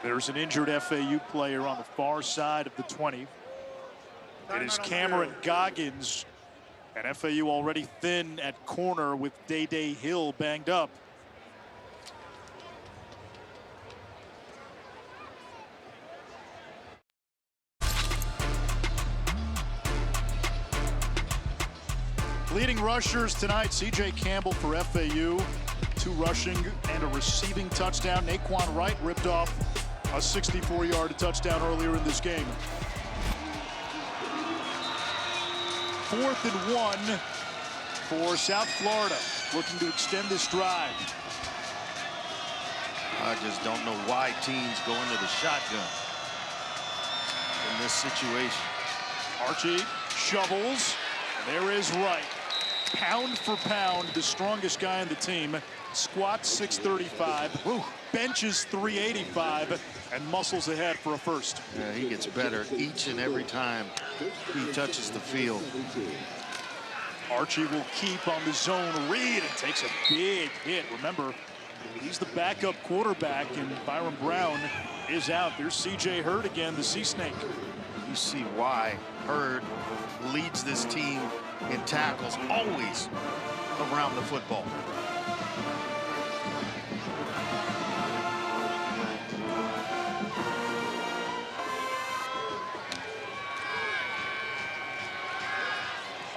There's an injured FAU player on the far side of the 20. It is Cameron Goggins, and FAU already thin at corner with Day Hill banged up. Leading rushers tonight, C.J. Campbell for FAU. 2 rushing and a receiving touchdown. Naquan Wright ripped off a 64-yard touchdown earlier in this game. 4th and 1 for South Florida, looking to extend this drive. I just don't know why teams go into the shotgun in this situation. Archie shovels, and there is Wright. Pound for pound, the strongest guy on the team. Squats 635, benches 385, and muscles ahead for a first. Yeah, he gets better each and every time he touches the field. Archie will keep on the zone read and takes a big hit. Remember, he's the backup quarterback, and Byron Brown is out. There's C.J. Hurd again, the Sea Snake. You see why Hurd leads this team in tackles, always around the football.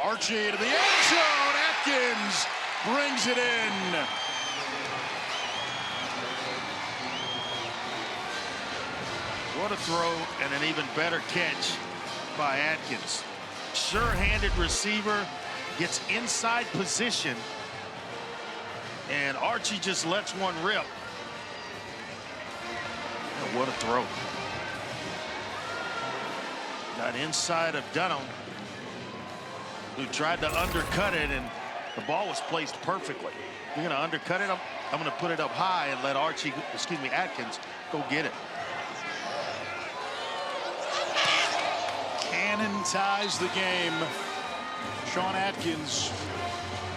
Archie to the end zone. Atkins brings it in. What a throw and an even better catch by Atkins. Sure-handed receiver, gets inside position, and Archie just lets one rip. And what a throw. Got inside of Dunham, who tried to undercut it, and the ball was placed perfectly. You're going to undercut it, I'm going to put it up high and let Atkins go get it. Cannon ties the game. Sean Atkins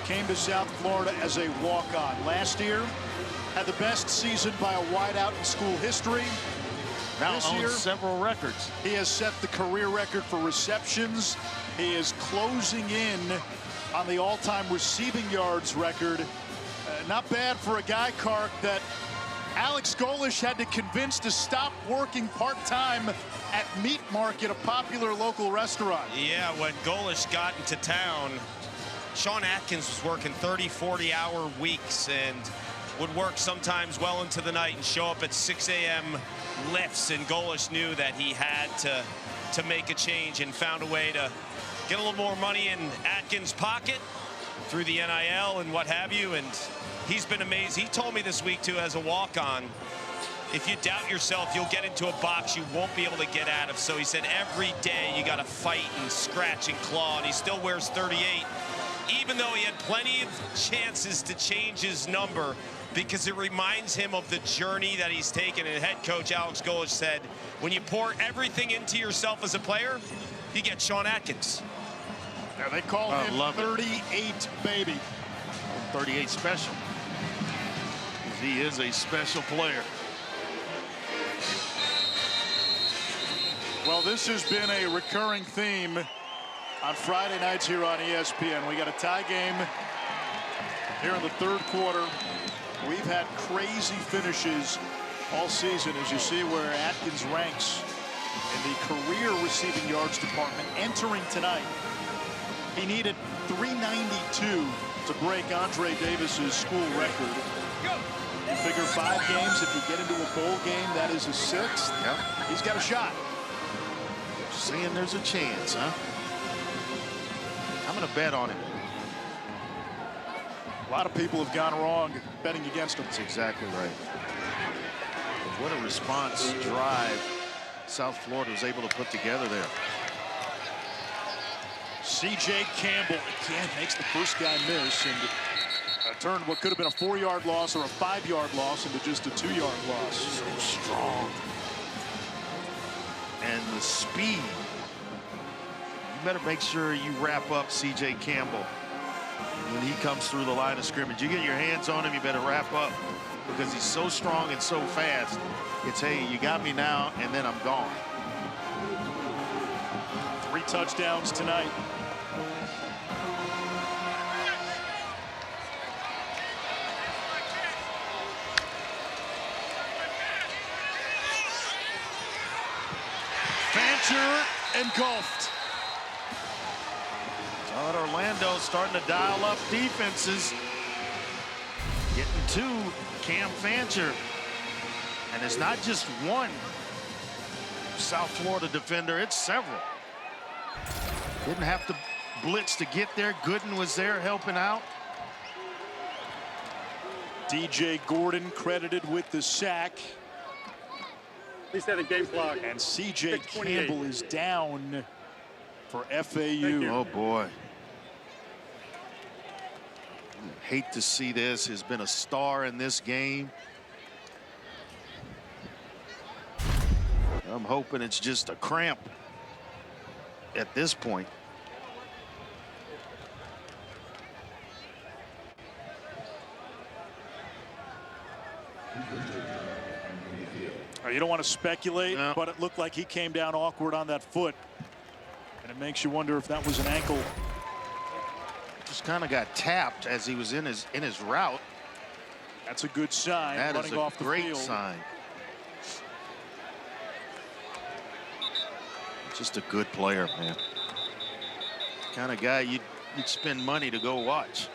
came to South Florida as a walk-on. Last year, had the best season by a wideout in school history. Now this owns year, several records. He has set the career record for receptions. He is closing in on the all-time receiving yards record. Not bad for a guy, Kark, that Alex Golish had to convince to stop working part-time at Meat Market, a popular local restaurant. Yeah, when Golish got into town, Sean Atkins was working 30, 40-hour weeks, and would work sometimes well into the night and show up at 6 a.m. lifts, and Golesh knew that he had to make a change and found a way to get a little more money in Atkins' pocket through the NIL and what have you, and he's been amazing. He told me this week, too, as a walk-on, if you doubt yourself, you'll get into a box you won't be able to get out of. So he said every day you got to fight and scratch and claw, and he still wears 38, even though he had plenty of chances to change his number, because it reminds him of the journey that he's taken. And head coach Alex Golesh said, when you pour everything into yourself as a player, you get Sean Atkins. Now they call him 38 baby. 38 special. He is a special player. Well, this has been a recurring theme on Friday nights here on ESPN. We got a tie game here in the third quarter. We've had crazy finishes all season, as you see where Atkins ranks in the career receiving yards department. Entering tonight, he needed 392 to break Andre Davis's school record. You figure 5 games, if you get into a bowl game, that is a 6th. Yep. He's got a shot. Saying there's a chance, huh? I'm going to bet on it. A lot of people have gone wrong betting against him. That's exactly right. What a response drive South Florida was able to put together there. C.J. Campbell again makes the first guy miss and turned what could have been a 4-yard loss or a 5-yard loss into just a 2-yard loss. So strong. And the speed. You better make sure you wrap up C.J. Campbell when he comes through the line of scrimmage. You get your hands on him, you better wrap up, because he's so strong and so fast. It's, hey, you got me now, and then I'm gone. 3 touchdowns tonight. Fancher engulfed. But Orlando's starting to dial up defenses. Getting to Cam Fancher. And it's not just one South Florida defender, it's several. Didn't have to blitz to get there. Gooden was there helping out. DJ Gordon credited with the sack. He said a game clock. And C.J. Campbell is down for FAU. Oh, boy. Hate to see this. Has been a star in this game. I'm hoping it's just a cramp at this point. You don't want to speculate, no, but it looked like he came down awkward on that foot. And it makes you wonder if that was an ankle. Just kind of got tapped as he was in his route. That's a good sign. That running is a off the great field. sign. Just a good player, man. Kind of guy you'd spend money to go watch.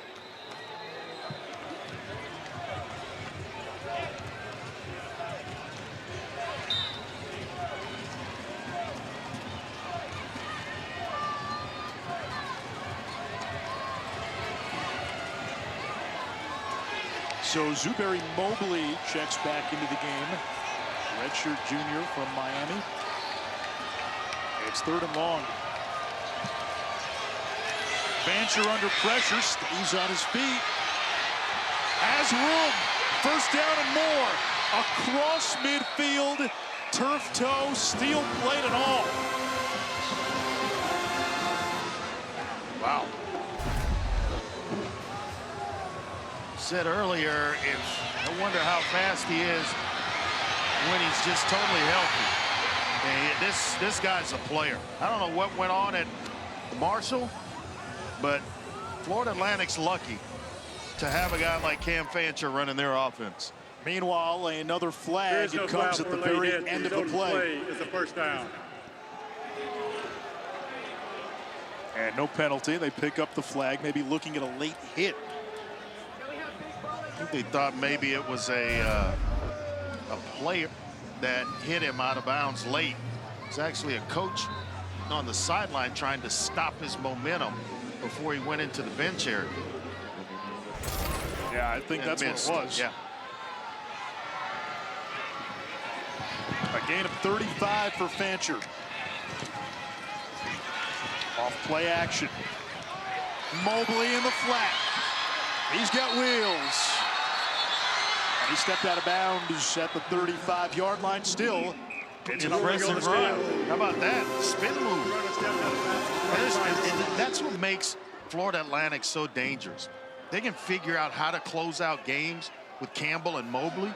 So Zuberi Mobley checks back into the game. Redshirt junior from Miami. It's 3rd and long. Fancher under pressure, stays on his feet. Has room. 1st down and more. Across midfield, turf toe, steel plate and all. Wow. Said earlier, I wonder how fast he is when he's just totally healthy. And this guy's a player. I don't know what went on at Marshall, but Florida Atlantic's lucky to have a guy like Cam Fancher running their offense. Meanwhile, another flag. It comes at the very end of the play. It's a 1st down. And no penalty. They pick up the flag, maybe looking at a late hit. They thought maybe it was a player that hit him out of bounds late. It's actually a coach on the sideline trying to stop his momentum before he went into the bench area. Yeah, I think that's missed. what it was. Yeah. A gain of 35 for Fancher. Off play action. Mobley in the flat. He's got wheels. And he stepped out of bounds at the 35-yard line. Still, it's an impressive run. How about that? Spin move. And that's what makes Florida Atlantic so dangerous. They can figure out how to close out games with Campbell and Mobley.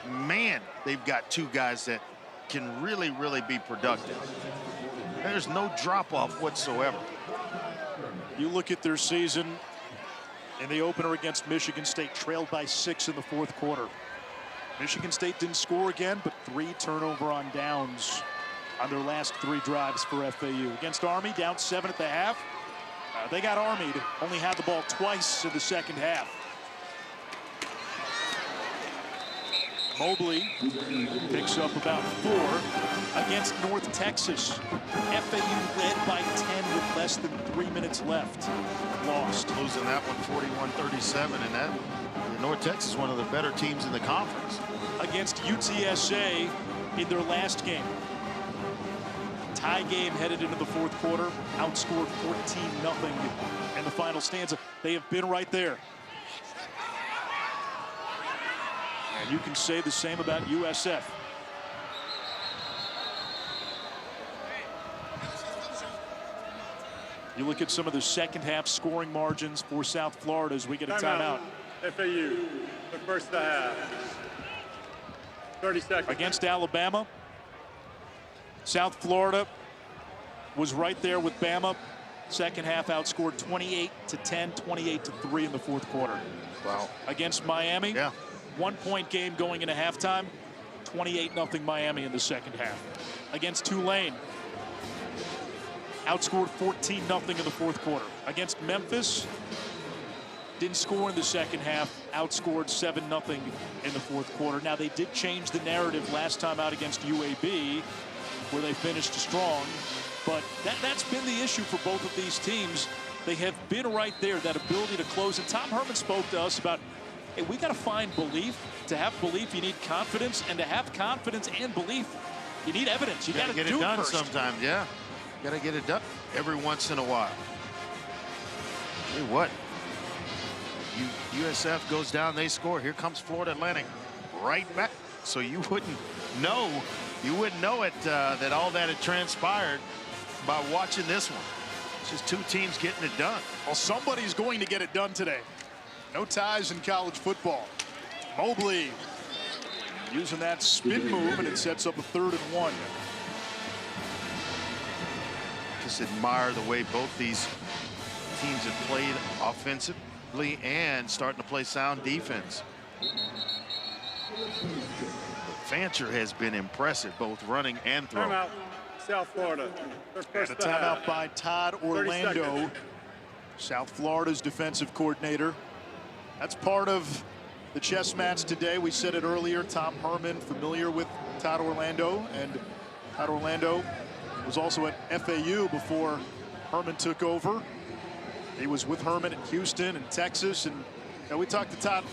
Man, they've got two guys that can really, really be productive. There's no drop-off whatsoever. You look at their season in the opener against Michigan State, trailed by 6 in the fourth quarter. Michigan State didn't score again, but 3 turnover on downs on their last 3 drives for FAU. Against Army, down 7 at the half. They got armied, only had the ball twice in the second half. Mobley picks up about 4 against North Texas. FAU led by 10 with less than 3 minutes left. Lost. Losing that one 41-37, and that North Texas is one of the better teams in the conference. Against UTSA in their last game. Tie game headed into the fourth quarter. Outscored 14-0 in the final stanza. They have been right there. And you can say the same about USF. You look at some of the second half scoring margins for South Florida as we get a timeout. FAU, the first half. 30 seconds. Against Alabama, South Florida was right there with Bama. Second half outscored 28-10, 28-3 in the fourth quarter. Wow. Against Miami, yeah. 1-point game going into halftime, 28-0 Miami in the second half. Against Tulane, outscored 14-0 in the fourth quarter. Against Memphis, didn't score in the second half, outscored 7-0 in the fourth quarter. Now, they did change the narrative last time out against UAB, where they finished strong, but that's been the issue for both of these teams. They have been right there, that ability to close. And Tom Herman spoke to us about, hey, we got to find belief. To have belief, you need confidence, and to have confidence and belief, you need evidence. You got to get do it done first. sometimes, yeah. Got to get it done every once in a while. Hey, what? USF goes down, they score. Here comes Florida Atlantic right back. So you wouldn't know it that all that had transpired by watching this one. It's just 2 teams getting it done. Well, somebody's going to get it done today. No ties in college football. Mobley using that spin move, and it sets up a 3rd and 1. Just admire the way both these teams have played offensively and starting to play sound defense. Fancher has been impressive, both running and throwing. Timeout, South Florida. And a timeout by Todd Orlando, South Florida's defensive coordinator. That's part of the chess match today. We said it earlier. Tom Herman, familiar with Todd Orlando, and Todd Orlando was also at FAU before Herman took over. He was with Herman in Houston and Texas, and we talked to Todd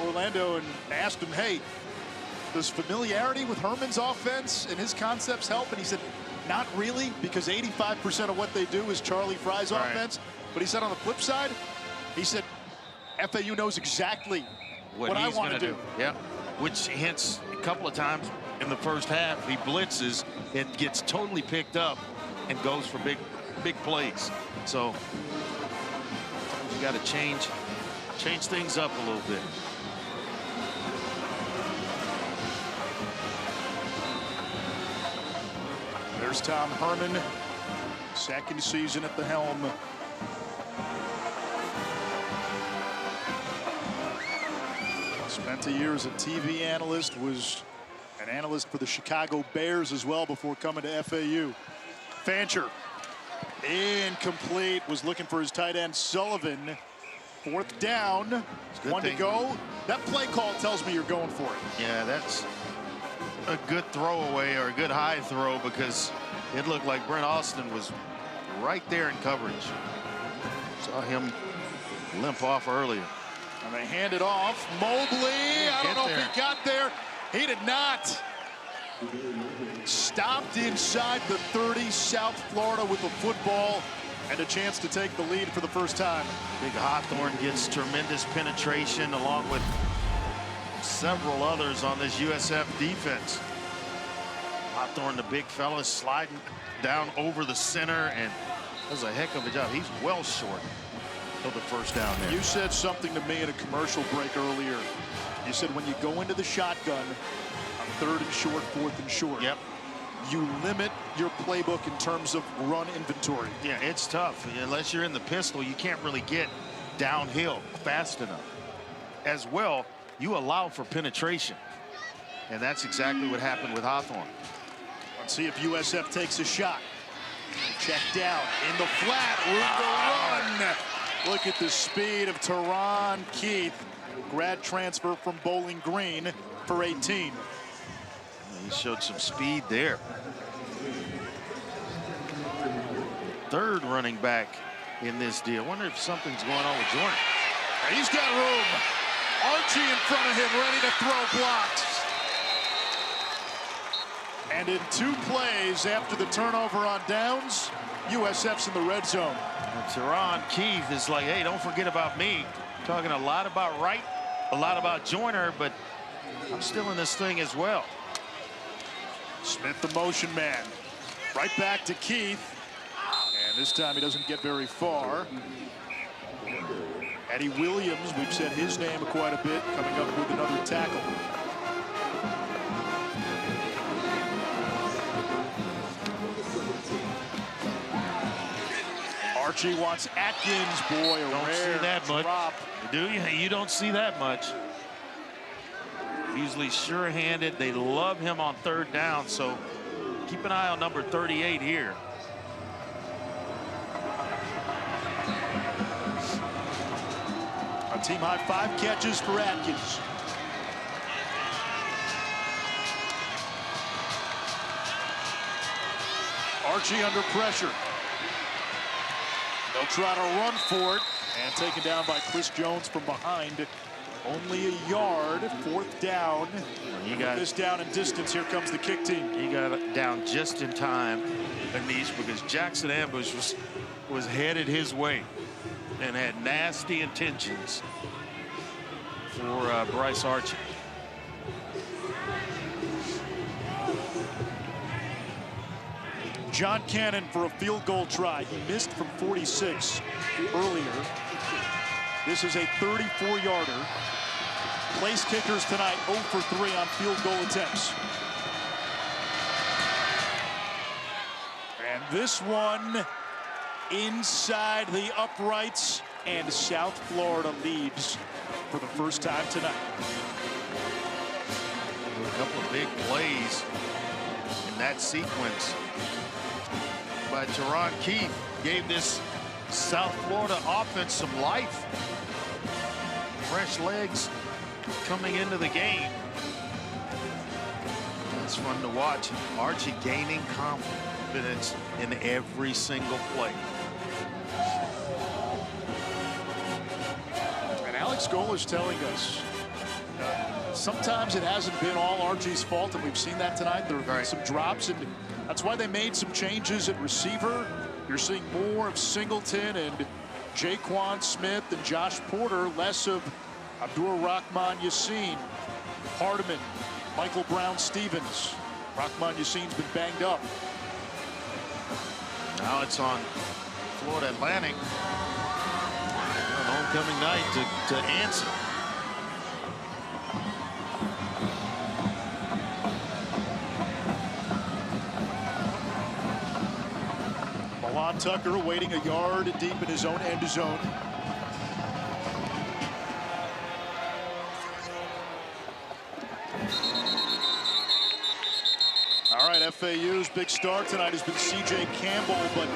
Orlando and asked him, hey, does familiarity with Herman's offense and his concepts help? And he said, not really, because 85% of what they do is Charlie Fry's offense. But he said on the flip side, he said, FAU knows exactly what I want to do. Yeah, which hints a couple of times in the first half, he blitzes, it gets totally picked up and goes for big plays. So you got to change things up a little bit. There's Tom Herman, second season at the helm. Spent a year as a TV analyst, was an analyst for the Chicago Bears as well before coming to FAU. Fancher, incomplete, was looking for his tight end Sullivan, 4th down. One to go. That play call tells me you're going for it. Yeah, that's a good throwaway or a good high throw because it looked like Brent Austin was right there in coverage. Saw him limp off earlier. And they hand it off. Mobley, I don't know if he got there. He did not. Stopped inside the 30, South Florida with the football and a chance to take the lead for the first time. Big Hawthorne gets tremendous penetration along with several others on this USF defense. Hawthorne, the big fella, sliding down over the center and does a heck of a job. He's well short of the first down there. You said something to me in a commercial break earlier. You said when you go into the shotgun on 3rd and short, 4th and short. Yep. You limit your playbook in terms of run inventory. Yeah, it's tough. Unless you're in the pistol, you can't really get downhill fast enough. As well, you allow for penetration. And that's exactly what happened with Hawthorne. Let's see if USF takes a shot. Check down in the flat, room to run. Look at the speed of Teron Keith, grad transfer from Bowling Green for 18. He showed some speed there. 3rd running back in this deal. I wonder if something's going on with Jordan. He's got room. Archie in front of him, ready to throw blocks. And in 2 plays after the turnover on downs, USF's in the red zone. And Teron Keith is like, hey, don't forget about me. Talking a lot about Wright, a lot about Joyner, but I'm still in this thing as well. Smith, the motion man. Right back to Keith. And this time he doesn't get very far. Eddie Williams, we've said his name quite a bit, coming up with another tackle. Archie wants Atkins. Boy, a Don't rare see that drop. much. Do you? You don't see that much. Usually sure-handed. They love him on 3rd down, so keep an eye on number 38 here. A team high 5 catches for Atkins. Archie under pressure. They'll try to run for it and taken down by Chris Jones from behind. Only a yard, 4th down. You got this down in distance. Here comes the kick team. He got it down just in time, Anish, because Jackson Ambush was headed his way and had nasty intentions for Bryce Archie. John Cannon for a field goal try. He missed from 46 earlier. This is a 34-yarder. Place kickers tonight 0 for 3 on field goal attempts. And this one inside the uprights, and South Florida leads for the first time tonight. A couple of big plays in that sequence by Teron Keith gave this South Florida offense some life. Fresh legs coming into the game. It's fun to watch. Archie gaining confidence in every single play. And Alex Goll is telling us sometimes it hasn't been all Archie's fault, and we've seen that tonight. There have been some drops, and that's why they made some changes at receiver. You're seeing more of Singleton and Jaquan Smith and Josh Porter, less of Abdur-Rahman Yassin, Hardiman, Michael Brown-Stevens. Rahman Yassin's been banged up. Now it's on Florida Atlantic on homecoming night to answer. Milan Tucker waiting a yard deep in his own end zone. All right, FAU's big star tonight has been C.J. Campbell, but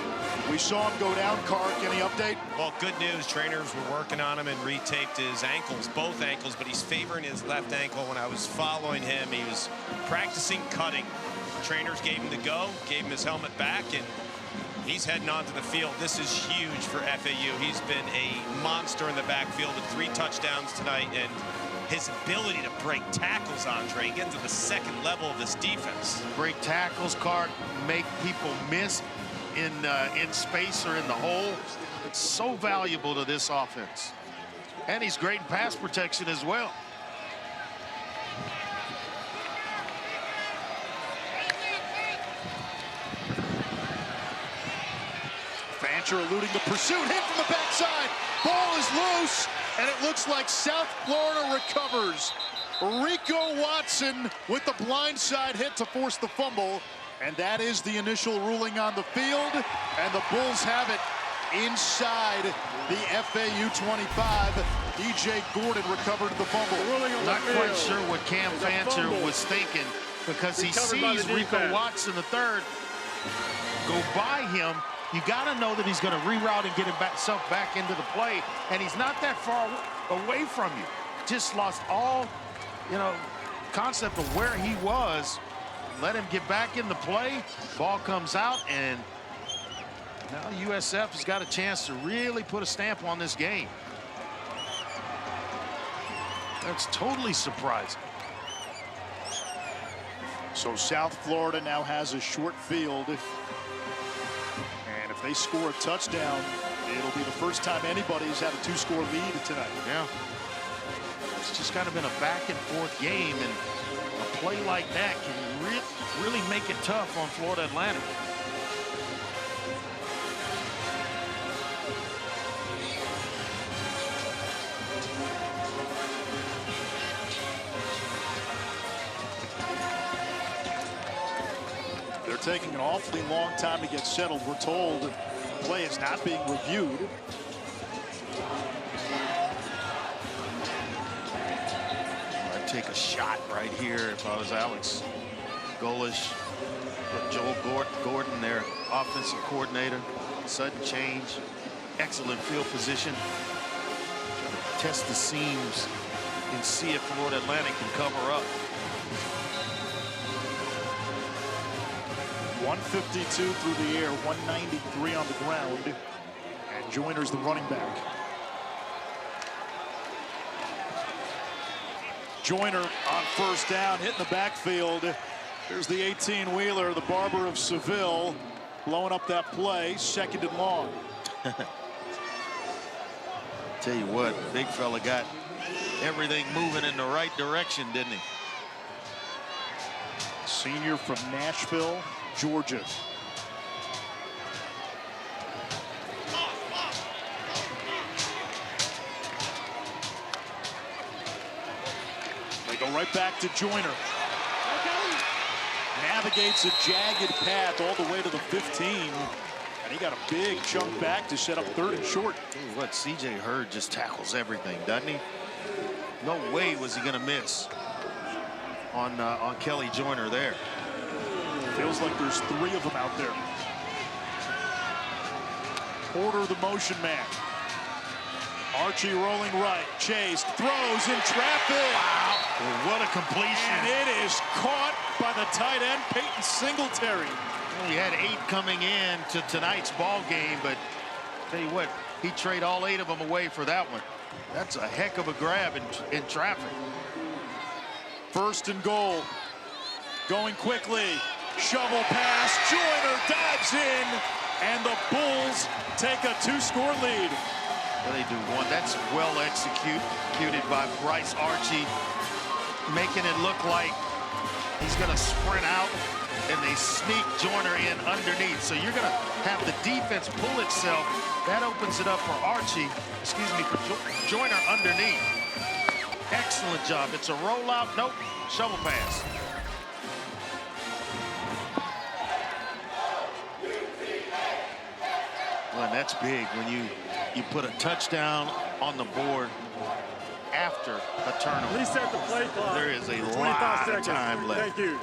We saw him go down. Kark, any update? Well, good news. Trainers were working on him and retaped his ankles, both ankles, but he's favoring his left ankle. When I was following him, he was practicing cutting. Trainers gave him the go, gave him his helmet back, and he's heading onto the field. This is huge for FAU. He's been a monster in the backfield with 3 touchdowns tonight, and his ability to break tackles, Andre, get into the second level of this defense. Break tackles, Kark, make people miss in space or in the hole. It's so valuable to this offense. And he's great in pass protection as well. Fancher eluding the pursuit, hit from the backside. Ball is loose, and it looks like South Florida recovers. Rico Watson with the blindside hit to force the fumble. And that is the initial ruling on the field. And the Bulls have it inside the FAU 25. E.J. Gordon recovered the fumble. Not quite sure what Cam Fancher was thinking, because he sees Rico Watson III go by him. You got to know that he's going to reroute and get himself back into the play. And he's not that far away from you. Just lost all, concept of where he was. Let him get back in the play. Ball comes out, and now USF has got a chance to really put a stamp on this game. That's totally surprising. So South Florida now has a short field. And if they score a touchdown, it'll be the first time anybody's had a 2-score lead tonight. Yeah. It's just kind of been a back-and-forth game, and a play like that can really make it tough on Florida Atlantic. They're taking an awfully long time to get settled. We're told the play is not being reviewed. I'd take a shot right here if I was Alex Golish. Put Joel Gordon, their offensive coordinator. Sudden change. Excellent field position. Test the seams and see if Florida Atlantic can cover up. 152 through the air, 193 on the ground. And Joyner's the running back. Joyner on first down, hitting the backfield. Here's the 18-wheeler, the Barber of Seville, blowing up that play, 2nd and long. Tell you what, big fella got everything moving in the right direction, didn't he? Senior from Nashville, Georgia. They go right back to Joyner. Navigates a jagged path all the way to the 15. And he got a big chunk back to set up 3rd and short. What, C.J. Hurd just tackles everything, doesn't he? No way was he going to miss on Kelly Joyner there. Feels like there's 3 of them out there. Porter, the motion man. Archie rolling right, chased, throws in traffic. Wow, well, what a completion. And it is caught by the tight end, Peyton Singletary. Well, he had 8 coming in to tonight's ball game, but tell you what, he traded all 8 of them away for that one. That's a heck of a grab in traffic. 1st and goal. Going quickly. Shovel pass. Joyner dives in. And the Bulls take a 2-score lead. Well, they do one. That's well executed by Bryce Archie, making it look like he's going to sprint out, and they sneak Joyner in underneath. So you're going to have the defense pull itself. That opens it up for Archie, for Joyner underneath. Excellent job. It's a rollout. Nope. Shovel pass. Well, and that's big when you put a touchdown on the board after a turnover. Reset the play clock. There is a lot of time left. Thank you.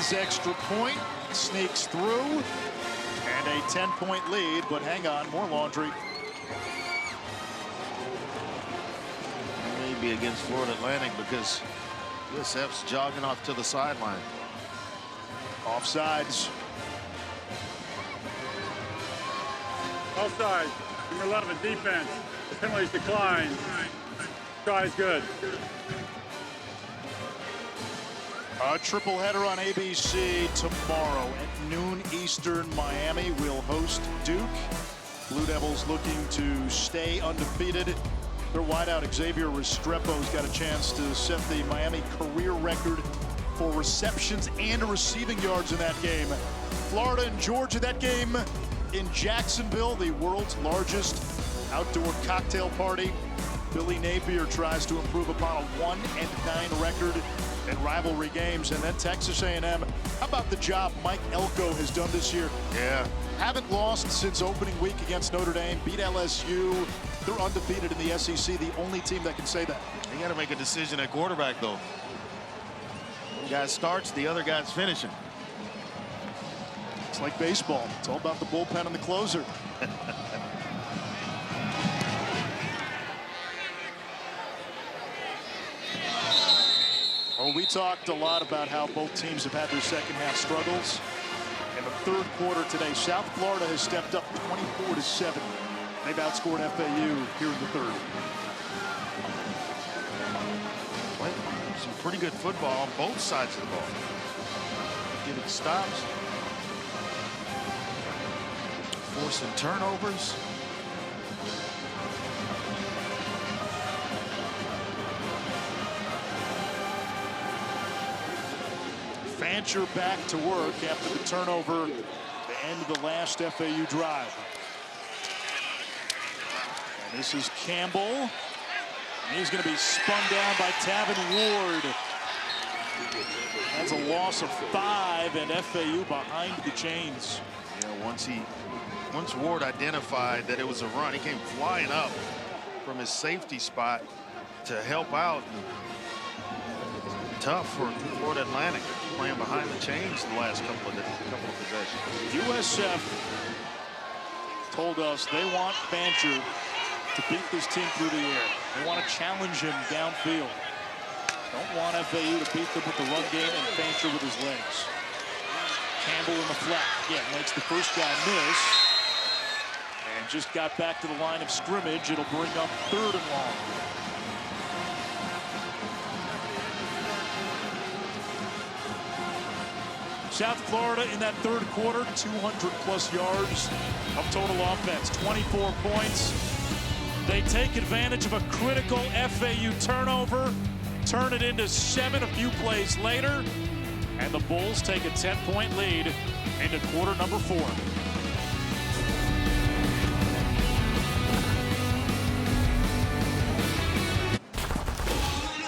men's extra point sneaks through, and a 10-point lead, but hang on, more laundry. Maybe against Florida Atlantic because USF's jogging off to the sideline. Offsides. Offside. Number 11, defense. The penalties decline. Try is good. A triple header on ABC tomorrow at noon Eastern. Miami will host Duke. Blue Devils looking to stay undefeated. Their wideout Xavier Restrepo's got a chance to set the Miami career record for receptions and receiving yards in that game. Florida and Georgia, that game in Jacksonville, the world's largest outdoor cocktail party. Billy Napier tries to improve upon a 1-9 record in rivalry games. And then Texas A&M, how about the job Mike Elko has done this year? Yeah. Haven't lost since opening week against Notre Dame, beat LSU. They're undefeated in the SEC, the only team that can say that. You got to make a decision at quarterback, though. One guy starts, the other guy's finishing. It's like baseball. It's all about the bullpen and the closer. Well, we talked a lot about how both teams have had their second half struggles. In the third quarter today, South Florida has stepped up 24-7. They've outscored FAU here in the third. Well, some pretty good football on both sides of the ball. Getting stops. Forcing turnovers. Fancher back to work after the turnover, the end of the last FAU drive. And this is Campbell. And he's going to be spun down by Tavin Ward. That's a loss of 5, and FAU behind the chains. Yeah, once Ward identified that it was a run, he came flying up from his safety spot to help out. Tough for Florida Atlantic, playing behind the chains the last couple of possessions. USF told us they want Fancher to beat this team through the air. They want to challenge him downfield. Don't want FAU to beat them with the run game and Fancher with his legs. Campbell in the flat. Yeah, makes the first guy miss. And just got back to the line of scrimmage. It'll bring up 3rd and long. South Florida in that third quarter, 200+ yards of total offense, 24 points. They take advantage of a critical FAU turnover, turn it into 7 a few plays later, and the Bulls take a 10-point lead into quarter number 4.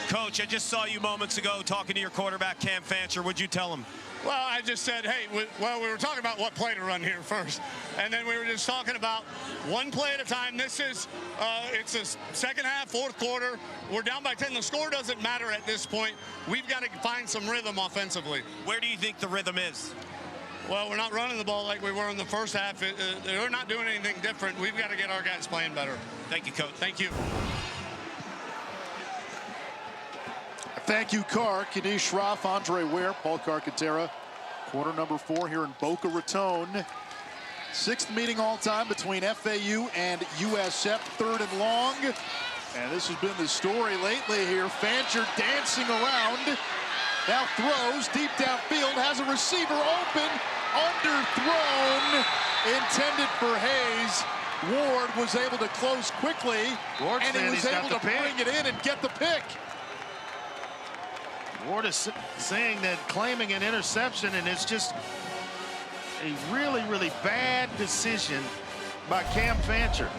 Coach, I just saw you moments ago talking to your quarterback, Cam Fancher. What'd you tell him? Well, I just said, hey, we were talking about what play to run here first. And then we were just talking about one play at a time. This is, it's a second half, fourth quarter. We're down by 10. The score doesn't matter at this point. We've got to find some rhythm offensively. Where do you think the rhythm is? Well, we're not running the ball like we were in the first half. We're not doing anything different. We've got to get our guys playing better. Thank you, Coach. Thank you. Thank you, Carr, Kanish Shroff, Andre Ware, Paul Carcaterra. Quarter number 4 here in Boca Raton. 6th meeting all time between FAU and USF, 3rd and long. And this has been the story lately here. Fancher dancing around. Now throws deep downfield, has a receiver open, underthrown, intended for Hayes. Ward was able to close quickly, and he was able to bring it in and get the pick. Ward is saying that claiming an interception, and it's just a really, really bad decision by Cam Fancher.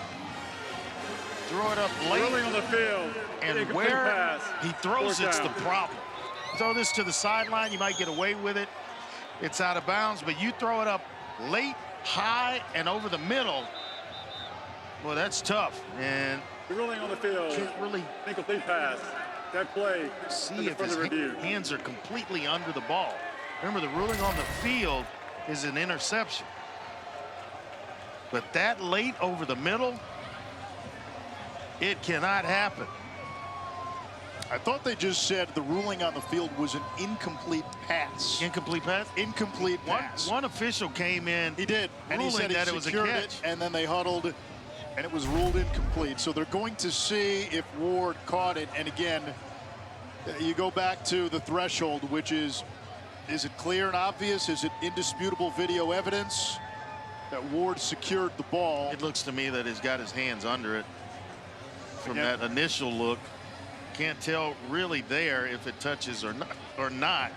Throw it up late. Early on the field. And where he throws it's the problem. Throw this to the sideline, you might get away with it. It's out of bounds, but you throw it up late, high, and over the middle. Well, that's tough. And rolling on the field. Can't really incomplete pass. That play. See if his hands are completely under the ball. Remember, the ruling on the field is an interception. But that late over the middle, it cannot happen. I thought they just said the ruling on the field was an incomplete pass. Incomplete pass? Incomplete pass. One official came in. He did. And he said that it was a catch. And then they huddled, and it was ruled incomplete. So they're going to see if Ward caught it. And again, you go back to the threshold, which is it clear and obvious? Is it indisputable video evidence that Ward secured the ball? It looks to me that he's got his hands under it from that initial look. Can't tell really there if it touches or not.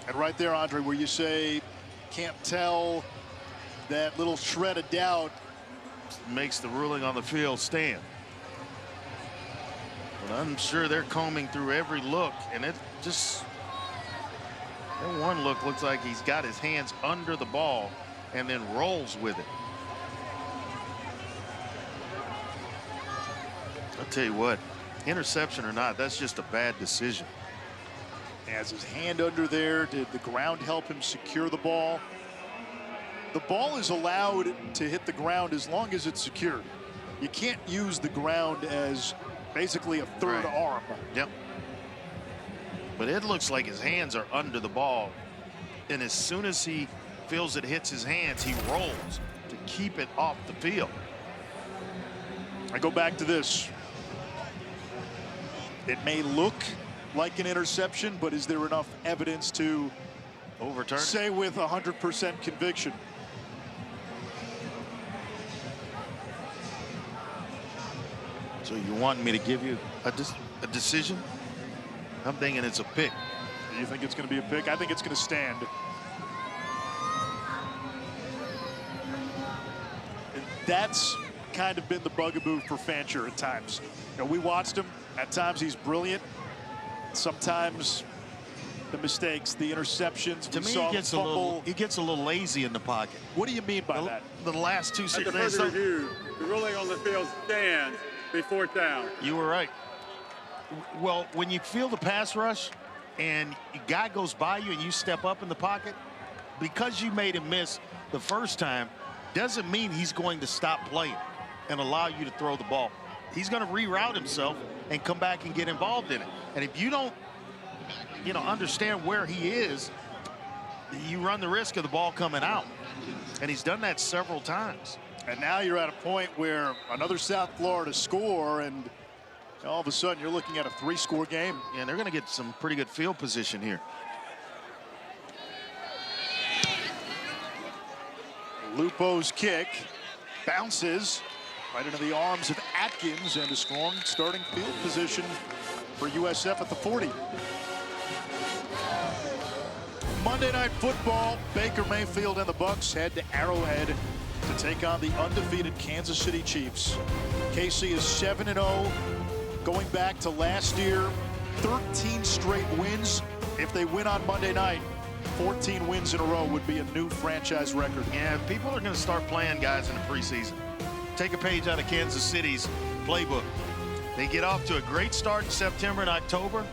And right there, Andre, where you say can't tell, that little shred of doubt makes the ruling on the field stand. But I'm sure they're combing through every look, and it just, that one look looks like he's got his hands under the ball and then rolls with it. I'll tell you what, interception or not, that's just a bad decision. Has his hand under there. Did the ground help him secure the ball? The ball is allowed to hit the ground as long as it's secured. You can't use the ground as basically a third arm. Yep. But it looks like his hands are under the ball. And as soon as he feels it hits his hands, he rolls to keep it off the field. I go back to this. It may look like an interception, but is there enough evidence to overturn it? Say with 100% conviction? So you want me to give you a decision? I'm thinking it's a pick. You think it's going to be a pick? I think it's going to stand. And that's kind of been the bugaboo for Fancher at times. You know, we watched him. At times he's brilliant. Sometimes the mistakes, the interceptions. To me, he gets a little lazy in the pocket. What do you mean by that? The last two At the further review, the ruling on the field stands before down. You were right. Well, when you feel the pass rush and a guy goes by you and you step up in the pocket, because you made him miss the first time, doesn't mean he's going to stop playing and allow you to throw the ball. He's going to reroute himself and come back and get involved in it. And if you don't, understand where he is, you run the risk of the ball coming out. And he's done that several times. And now you're at a point where another South Florida score, and all of a sudden you're looking at a 3-score game. And they're going to get some pretty good field position here. Lupo's kick bounces right into the arms of Atkins, and a strong starting field position for USF at the 40. Monday Night Football, Baker Mayfield and the Bucs head to Arrowhead to take on the undefeated Kansas City Chiefs. KC is 7-0 going back to last year. 13 straight wins. If they win on Monday night, 14 wins in a row would be a new franchise record. Yeah, people are going to start playing guys in the preseason. Take a page out of Kansas City's playbook. They get off to a great start in September and October.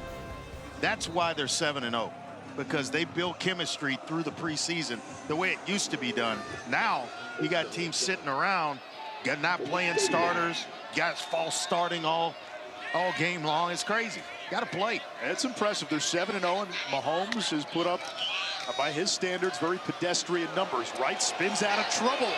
That's why they're 7-0, because they build chemistry through the preseason the way it used to be done. Now you got teams sitting around, not playing starters, guys false starting all game long. It's crazy. Got to play. It's impressive. They're 7-0, and Mahomes has put up, by his standards, very pedestrian numbers. Right spins out of trouble.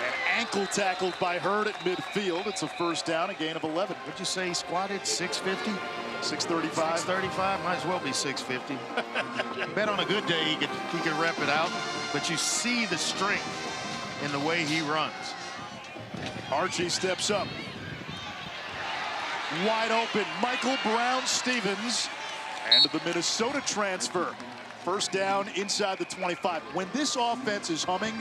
And ankle tackled by Hurd at midfield. It's a first down, a gain of 11. What'd you say he squatted? 650? 635. 635, might as well be 650. Bet on a good day he could rep it out, but you see the strength in the way he runs. Archie steps up. Wide open, Michael Brown-Stevens, and the Minnesota transfer. First down inside the 25. When this offense is humming,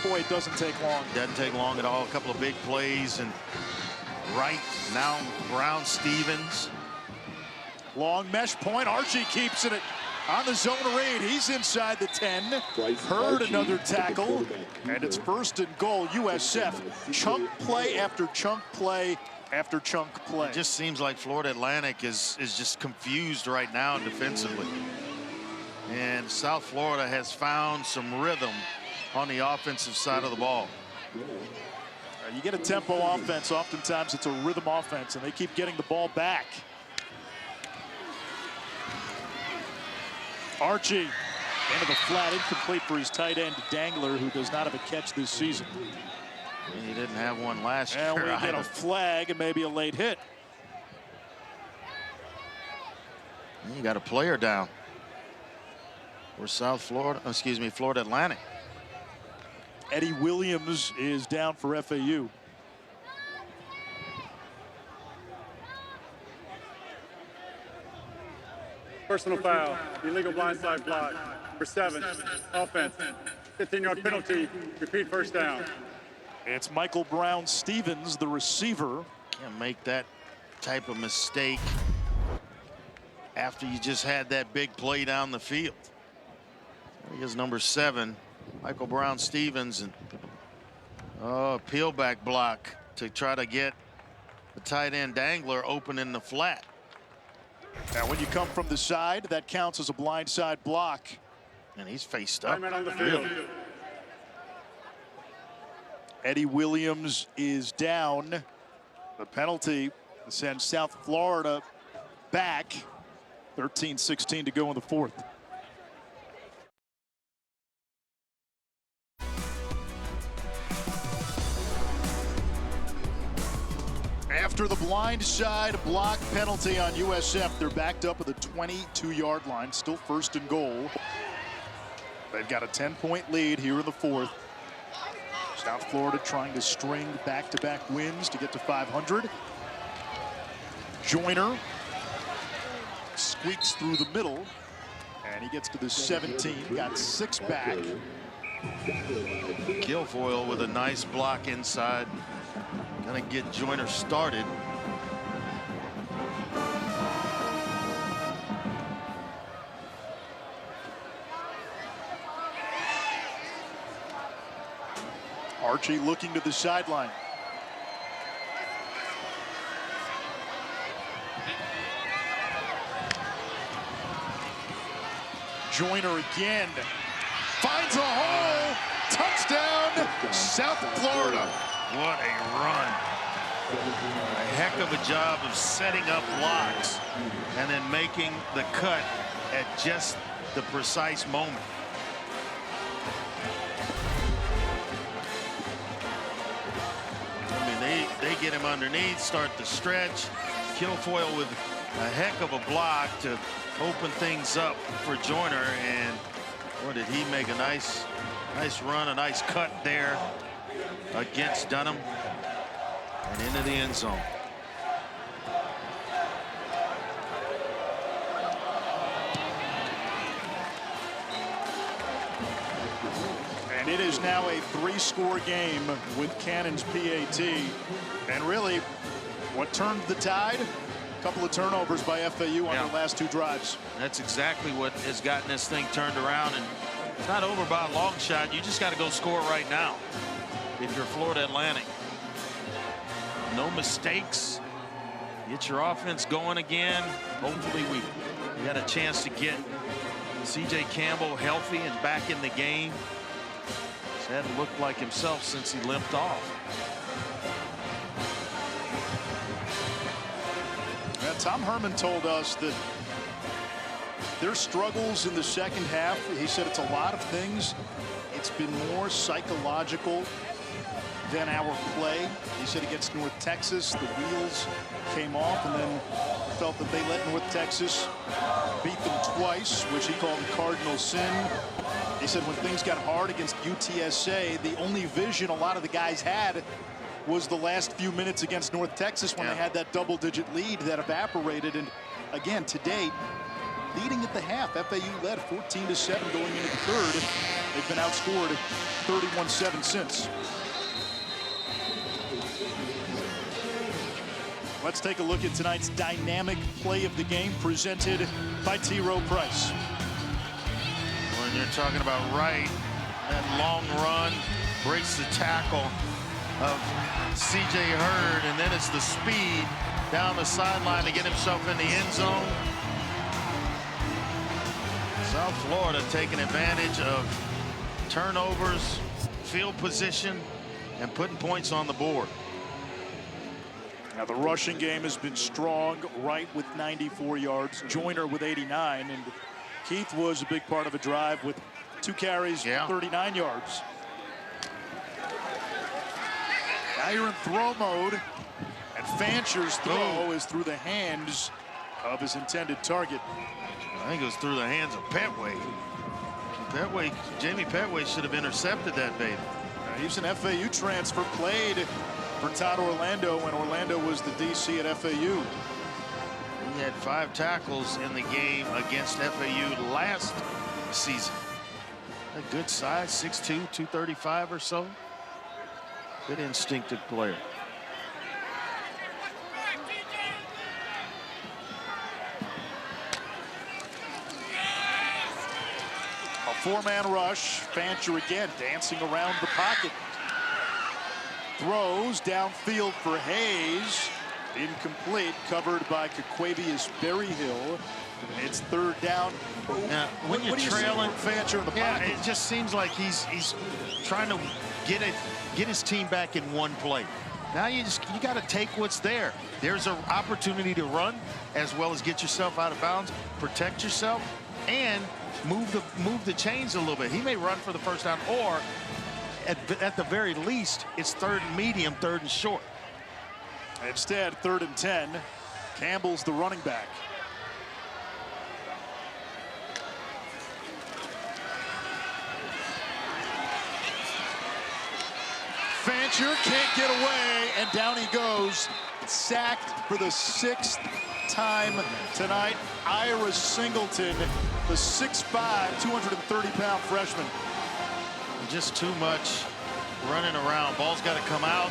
boy, it doesn't take long. Doesn't take long at all. A couple of big plays, and right now Brown-Stevens. Long mesh point. Archie keeps it on the zone read. He's inside the 10. Hurd another tackle, and it's first and goal. USF. Chunk play after chunk play after chunk play. It just seems like Florida Atlantic is just confused right now defensively. And South Florida has found some rhythm on the offensive side of the ball. You get a tempo offense, oftentimes it's a rhythm offense, and they keep getting the ball back. Archie into the flat, incomplete for his tight end Dangler, who does not have a catch this season. He didn't have one last year. And we get a flag and maybe a late hit. You got a player down. We're Florida Atlantic. Eddie Williams is down for FAU. Personal foul, illegal blindside block. Number 7, offense. 15-yard penalty, repeat first down. It's Michael Brown Stevens, the receiver. Can't make that type of mistake after you just had that big play down the field. He is number 7, Michael Brown Stevens, and peel back block to try to get the tight end Dangler open in the flat. Now when you come from the side, that counts as a blindside block. And he's faced up. On the field. Eddie Williams is down. The penalty sends South Florida back. 13-16 to go in the fourth. After the blindside block penalty on USF, they're backed up at the 22-yard line, still first and goal. They've got a 10-point lead here in the fourth. South Florida trying to string back-to-back wins to get to 500. Joyner squeaks through the middle, and he gets to the 17, got 6 back. Guilfoyle with a nice block inside. Gonna get Joyner started. Archie looking to the sideline. Joyner again. Finds a hole. Touchdown, South Florida. What a run. A heck of a job of setting up blocks and then making the cut at just the precise moment. I mean, they get him underneath, start the stretch. Guilfoyle with a heck of a block to open things up for Joyner, and boy, did he make a nice run, a nice cut there against Dunham and into the end zone. And it is now a 3-score game with Cannon's PAT. And really, what turned the tide? A couple of turnovers by FAU on their last 2 drives. That's exactly what has gotten this thing turned around, and it's not over by a long shot. You just got to go score right now if you're Florida Atlantic. No mistakes. Get your offense going again. Hopefully we got a chance to get C.J. Campbell healthy and back in the game. He hadn't looked like himself since he limped off. Tom Herman told us that their struggles in the second half, he said it's a lot of things. It's been more psychological than our play. He said against North Texas, the wheels came off, and then felt that they let North Texas beat them twice, which he called the cardinal sin. He said when things got hard against UTSA, the only vision a lot of the guys had was the last few minutes against North Texas when they had that double-digit lead that evaporated. And again, to date, leading at the half, FAU led 14-7 going into the third. They've been outscored 31-7 since. Let's take a look at tonight's dynamic play of the game presented by T. Rowe Price. When you're talking about Wright, that long run breaks the tackle of C.J. Hurd, and then it's the speed down the sideline to get himself in the end zone. South South Florida taking advantage of turnovers, field position, and putting points on the board. Now the rushing game has been strong. Wright with 94 yards, Joyner with 89, and Keith was a big part of a drive with 2 carries, 39 yards. Now you're in throw mode, and Fancher's throw is through the hands of his intended target. I think it was through the hands of Petway. Jamie Petway should have intercepted that baby. He was an FAU transfer, played for Todd Orlando when Orlando was the DC at FAU. He had 5 tackles in the game against FAU last season. A good size, 6'2", 235 or so. Good instinctive player. A 4-man rush. Fancher again dancing around the pocket. Throws downfield for Hayes. Incomplete, covered by Kaquavius Berryhill. It's 3rd down. Now, when you're trailing, Fancher in the pocket. It just seems like he's trying to get his team back in one play. Now you got to take what's there. There's an opportunity to run as well as get yourself out of bounds, protect yourself, and move the chains a little bit. He may run for the first down, or at the very least, it's 3rd and medium, 3rd and short. Instead, 3rd and 10. Campbell's the running back. Fancher can't get away, and down he goes. Sacked for the 6th time tonight. Ira Singleton, the 6'5", 230-pound freshman. Just too much running around. Ball's got to come out.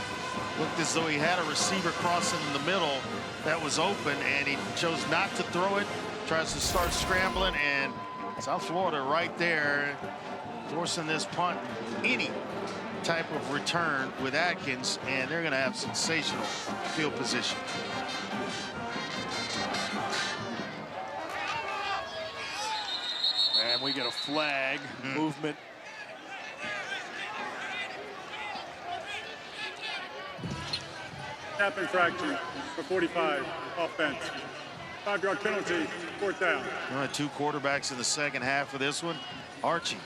Looked as though he had a receiver crossing in the middle that was open, and he chose not to throw it. Tries to start scrambling, and South Florida right there forcing this punt. Any type of return with Atkins, and they're going to have sensational field position. And we get a flag. Movement. Snap infraction for 45, offense. 5-yard penalty, 4th down. All right, 2 quarterbacks in the second half of this one. Archie,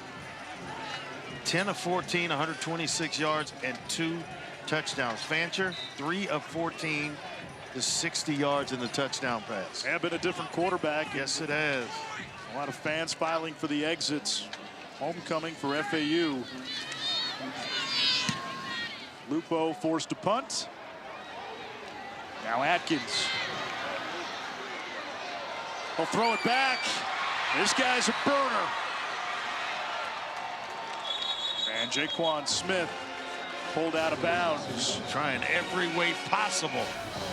10 of 14, 126 yards and 2 touchdowns. Fancher, 3 of 14, to 60 yards in the touchdown pass. And been a different quarterback. Yes, it has. A lot of fans filing for the exits. Homecoming for FAU. Lupo forced to punt. Now Atkins. He'll throw it back. This guy's a burner. And Jaquan Smith pulled out of bounds. Trying every way possible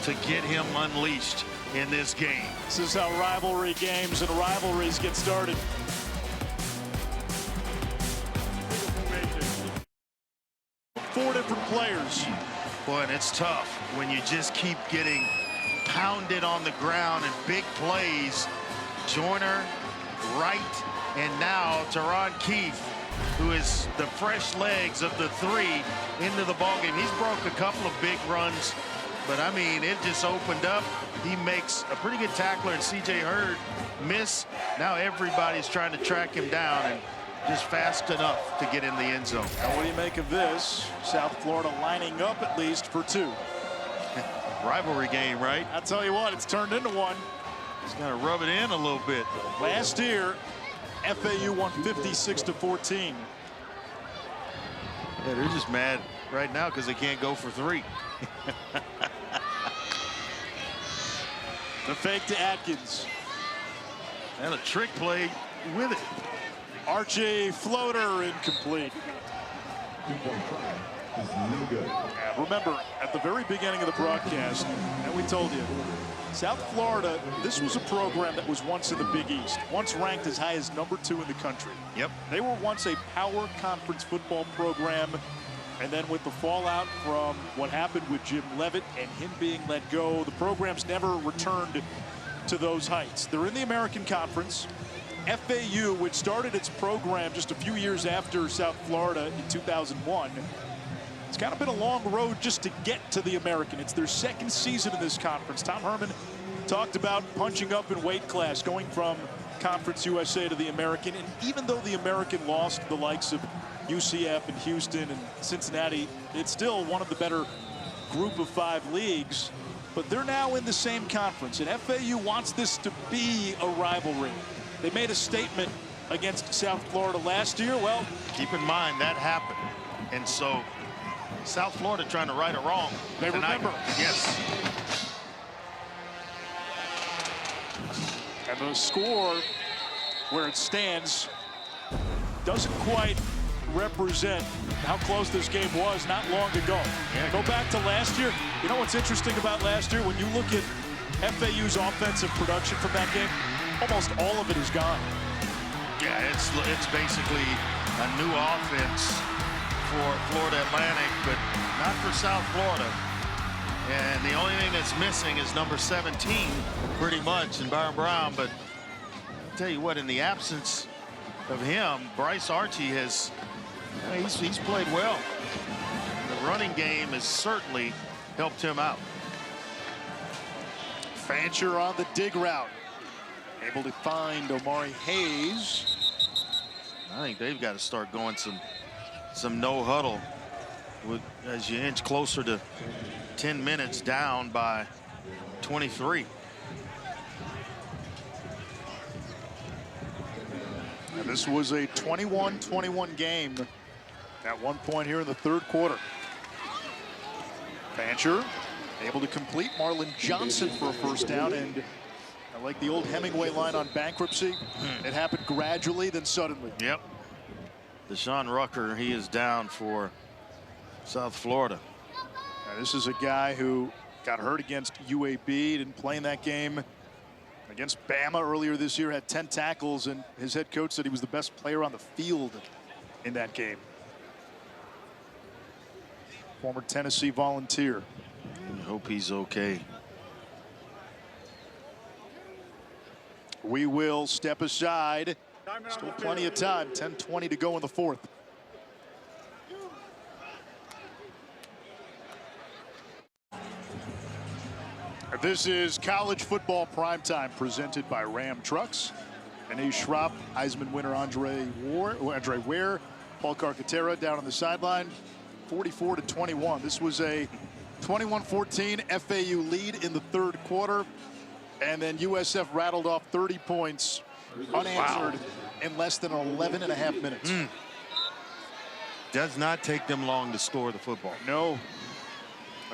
to get him unleashed in this game. This is how rivalry games and rivalries get started. Four different players. Boy, and it's tough when you just keep getting pounded on the ground in big plays. Joyner, Wright, and now Teron Keefe, who is the fresh legs of the 3 into the ballgame. He's broke a couple of big runs, but I mean, it just opened up. He makes a pretty good tackler, and C.J. Hurd miss. Now everybody's trying to track him down, and just fast enough to get in the end zone. Now, what do you make of this? South Florida lining up at least for 2. Rivalry game, right? I'll tell you what, it's turned into one. He's got to rub it in a little bit. Last year, FAU won 56-14. Yeah, they're just mad right now because they can't go for 3. The fake to Atkins. And a trick play with it. Archie floater incomplete. And remember, at the very beginning of the broadcast, and we told you, South Florida, this was a program that was once in the Big East, once ranked as high as #2 in the country. Yep. They were once a power conference football program, and then with the fallout from what happened with Jim Leavitt and him being let go, the program's never returned to those heights. They're in the American Conference, FAU, which started its program just a few years after South Florida in 2001, it's kind of been a long road just to get to the American. It's their second season in this conference. Tom Herman talked about punching up in weight class, going from Conference USA to the American. And even though the American lost the likes of UCF and Houston and Cincinnati, it's still one of the better group of 5 leagues. But they're now in the same conference, and FAU wants this to be a rivalry. They made a statement against South Florida last year. Well, keep in mind that happened, and so South Florida trying to right a wrong. They tonight. remember. Yes. And the score, where it stands, doesn't quite represent how close this game was not long ago. Yeah. Go back to last year. You know what's interesting about last year? When you look at FAU's offensive production from that game, almost all of it is gone. Yeah, it's basically a new offense for Florida Atlantic, but not for South Florida. And the only thing that's missing is number 17, pretty much, in Byron Brown. But I'll tell you what, in the absence of him, Bryce Archie has, he's played well. The running game has certainly helped him out. Fancher on the dig route, able to find Omari Hayes. I think they've got to start going some no huddle as you inch closer to 10 minutes down by 23. And this was a 21-21 game at one point here in the third quarter. Fancher able to complete. Marlon Johnson for a first down, and I like the old Hemingway line on bankruptcy. It happened gradually, then suddenly. Yep. Deshaun Rucker, he is down for South Florida. Now, this is a guy who got hurt against UAB, didn't play in that game. Against Bama earlier this year, had 10 tackles, and his head coach said he was the best player on the field in that game. Former Tennessee Volunteer. I hope he's okay. We will step aside. Still plenty of time. 10:20 to go in the fourth. This is college football primetime presented by Ram Trucks. Anae Schropp, Heisman winner Andre Ware, Paul Carcaterra down on the sideline. 44-21. This was a 21-14 FAU lead in the third quarter. And then USF rattled off 30 points unanswered in less than 11 and a half minutes. Does not take them long to score the football. No.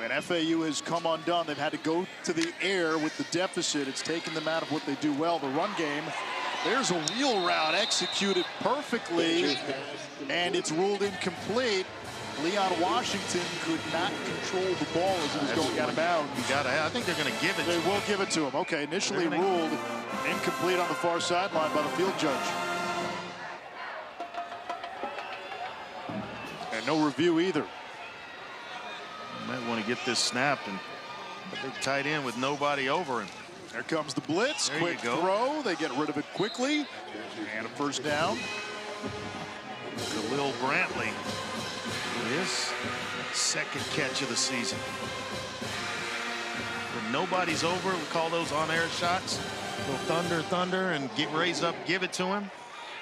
And FAU has come undone. They've had to go to the air with the deficit. It's taken them out of what they do well, the run game. There's a wheel route executed perfectly, and it's ruled incomplete. Leon Washington could not control the ball as it was going out of bounds. I think they're going to give it. They will give it to him. Okay, initially ruled incomplete on the far sideline by the field judge. And no review either. Might want to get this snapped, and a big tight end with nobody over him. There comes the blitz. There Quick throw. They get rid of it quickly. And a first down. Khalil Brantley. His second catch of the season. When nobody's over, we call those on-air shots. Go thunder, and get raised up, give it to him.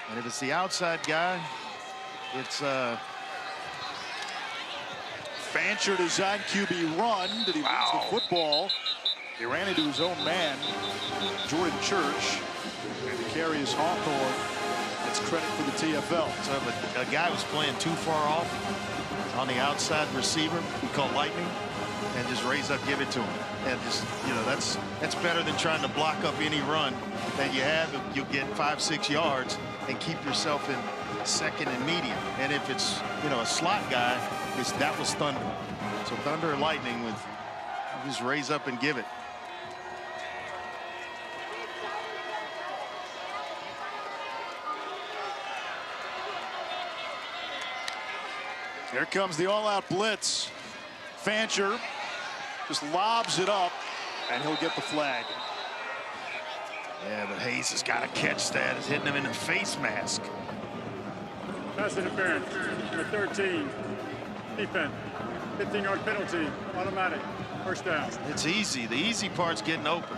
And if it's the outside guy, it's Fancher designed QB run. Did he lose the football? He ran into his own man, Jordan Church, and the carry is Hawthorne. That's credit for the TFL. So if a guy was playing too far off on the outside receiver, we call lightning, and just raise up, give it to him. And just, you know, that's better than trying to block up any run that you have. You'll get 5-6 yards and keep yourself in second and medium. And if it's, you know, a slot guy, that was thunder. So thunder and lightning with just raise up and give it. Here comes the all-out blitz. Fancher just lobs it up, and he'll get the flag. Yeah, but Hayes has got to catch that. It's hitting him in the face mask. Pass interference, number 13, defense, 15-yard penalty, automatic, first down. It's easy. The easy part's getting open.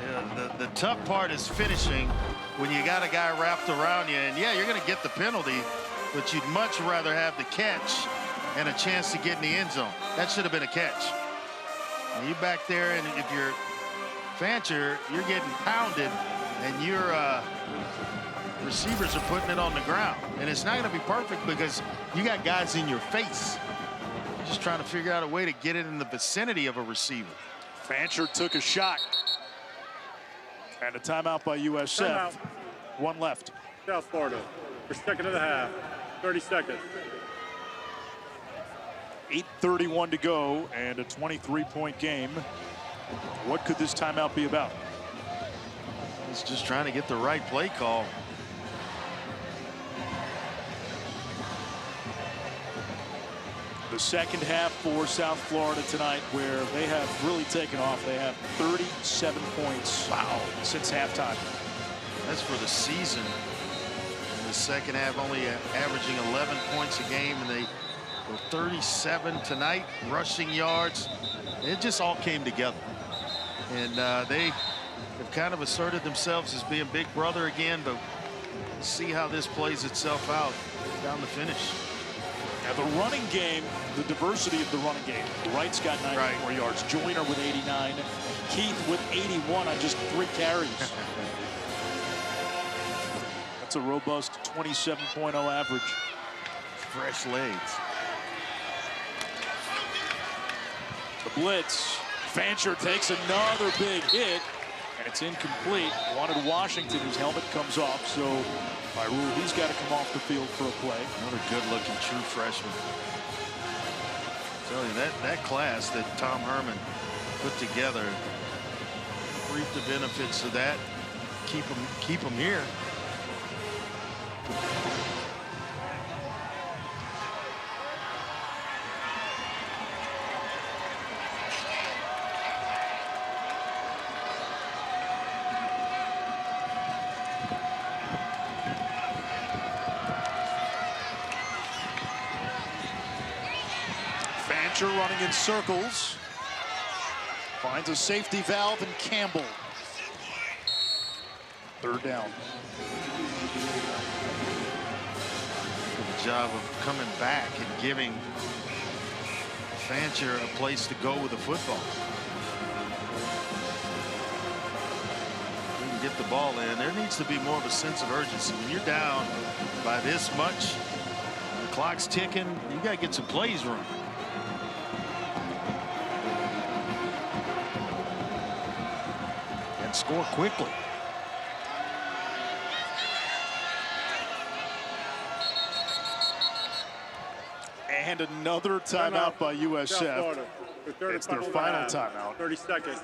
Yeah, the tough part is finishing when you got a guy wrapped around you. And yeah, you're going to get the penalty, but you'd much rather have the catch and a chance to get in the end zone. That should have been a catch. And you back there, and if you're Fancher, you're getting pounded, and your receivers are putting it on the ground. And it's not going to be perfect because you got guys in your face. You're just trying to figure out a way to get it in the vicinity of a receiver. Fancher took a shot. And a timeout by USF. Timeout. One left. South Florida for second of the half, 30 seconds. 8:31 to go and a 23-point game. What could this timeout be about? He's just trying to get the right play call. The second half for South Florida tonight, where they have really taken off. They have 37 points. Wow. Since halftime. That's for the season. In the second half, only averaging 11 points a game, and they were 37 tonight. Rushing yards. It just all came together. And they have kind of asserted themselves as being big brother again, but we'll see how this plays itself out down the finish. Now the running game, the diversity of the running game. Wright's got 94 yards. Joyner with 89. Keith with 81 on just 3 carries. That's a robust 27.0 average. Fresh legs. The blitz. Fancher takes another big hit, and it's incomplete. Wanted Washington, whose helmet comes off, so by rule, he's got to come off the field for a play. Another good-looking true freshman. I tell you, that class that Tom Herman put together, reap the benefits of that. Keep them here. Running in circles, finds a safety valve in Campbell. Third down. Good job of coming back and giving Fancher a place to go with the football. You can get the ball in. There needs to be more of a sense of urgency. When you're down by this much, the clock's ticking, you got to get some plays run. Score quickly. And another timeout by USF. It's their final timeout. 30 seconds.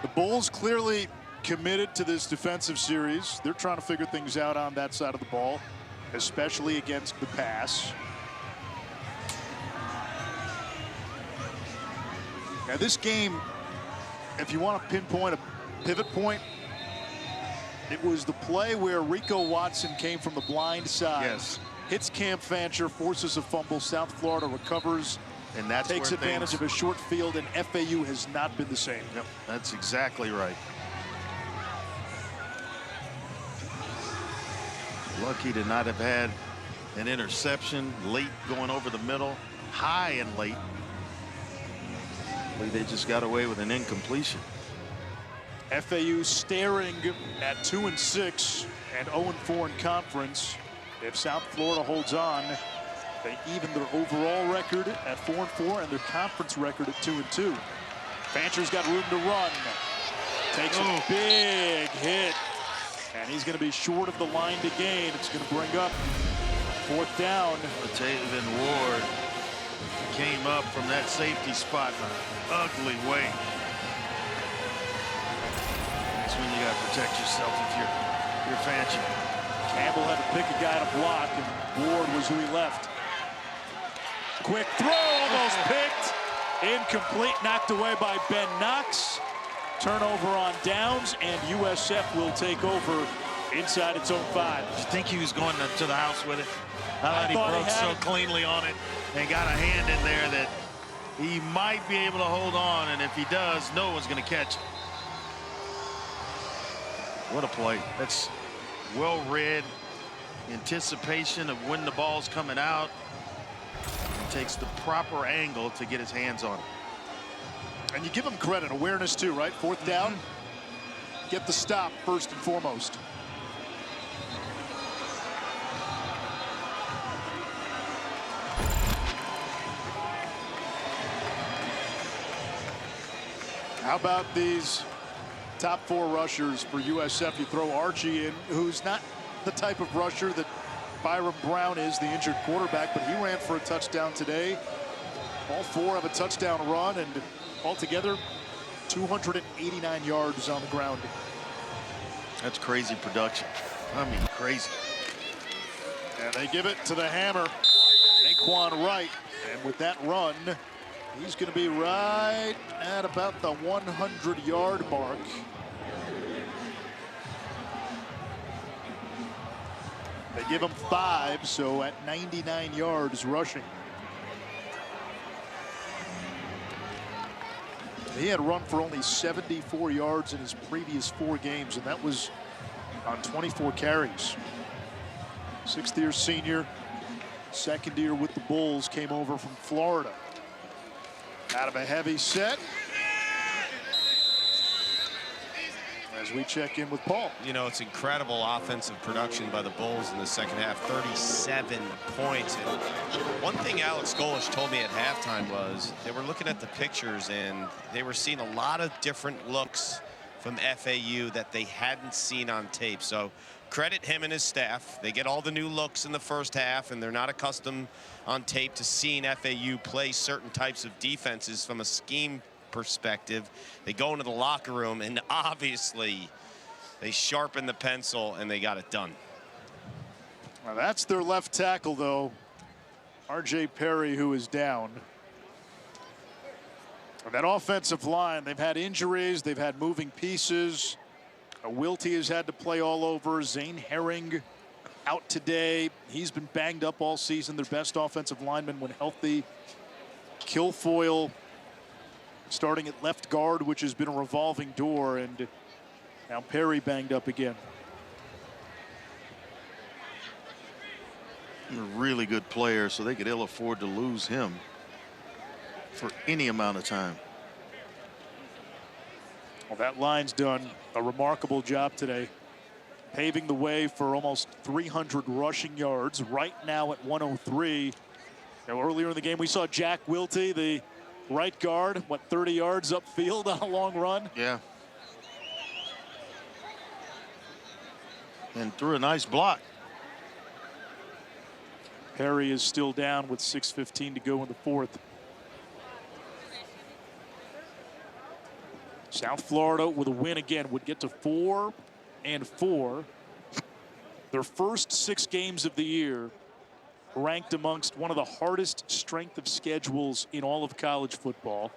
The Bulls clearly committed to this defensive series. They're trying to figure things out on that side of the ball, especially against the pass. Now this game, if you want to pinpoint a pivot point, it was the play where Rico Watson came from the blind side. Yes. Hits Cam Fancher, forces a fumble. South Florida recovers, and that's takes advantage of a short field, and FAU has not been the same. Yep, that's exactly right. Lucky to not have had an interception late going over the middle, high and late. They just got away with an incompletion. FAU staring at 2-6 and 0-4 in conference. If South Florida holds on, they even their overall record at 4-4 and their conference record at 2-2. Fancher's got room to run. Takes a big hit. And he's going to be short of the line to gain. It's going to bring up 4th down. Taven Ward came up from that safety spot in an ugly way. That's when you got to protect yourself if you're Fancher. Campbell had to pick a guy to block, and Ward was who he left. Quick throw, almost picked. Incomplete, knocked away by Ben Knox. Turnover on downs, and USF will take over inside its own 5. Did you think he was going to the house with it? I thought he broke so cleanly on it and got a hand in there that he might be able to hold on, and if he does, no one's going to catch him. What a play. That's well read. Anticipation of when the ball's coming out. He takes the proper angle to get his hands on it. And you give him credit, awareness too, right? 4th down, get the stop first and foremost. How about these top 4 rushers for USF? You throw Archie in, who's not the type of rusher that Byram Brown is, the injured quarterback, but he ran for a touchdown today. All 4 have a touchdown run, and altogether 289 yards on the ground. That's crazy production. I mean, crazy. And they give it to the hammer, Naquan Wright, and with that run, he's going to be right at about the 100-yard mark. They give him 5, so at 99 yards rushing. He had run for only 74 yards in his previous 4 games, and that was on 24 carries. 6th-year senior, 2nd year with the Bulls, came over from Florida. Out of a heavy set. As we check in with Paul. You know, it's incredible offensive production by the Bulls in the second half. 37 points. And one thing Alex Golish told me at halftime was they were looking at the pictures and they were seeing a lot of different looks from FAU that they hadn't seen on tape. So credit him and his staff. They get all the new looks in the first half, and they're not accustomed on tape to seeing FAU play certain types of defenses from a scheme perspective. They go into the locker room, and obviously they sharpen the pencil and they got it done. Well, that's their left tackle, though, R.J. Perry, who is down. And that offensive line, they've had injuries, they've had moving pieces. Wiltie has had to play all over. Zane Herring out today. He's been banged up all season. Their best offensive lineman when healthy. Kilfoyle starting at left guard, which has been a revolving door, and now Perry banged up again. A really good player, so they could ill afford to lose him for any amount of time. Well, that line's done a remarkable job today, paving the way for almost 300 rushing yards, right now at 103. Now, earlier in the game, we saw Jack Wiltie, the right guard, 30 yards upfield on a long run? Yeah. And threw a nice block. Perry is still down with 6:15 to go in the 4th. South Florida with a win again would get to 4-4. Their first 6 games of the year ranked amongst one of the hardest strength of schedules in all of college football.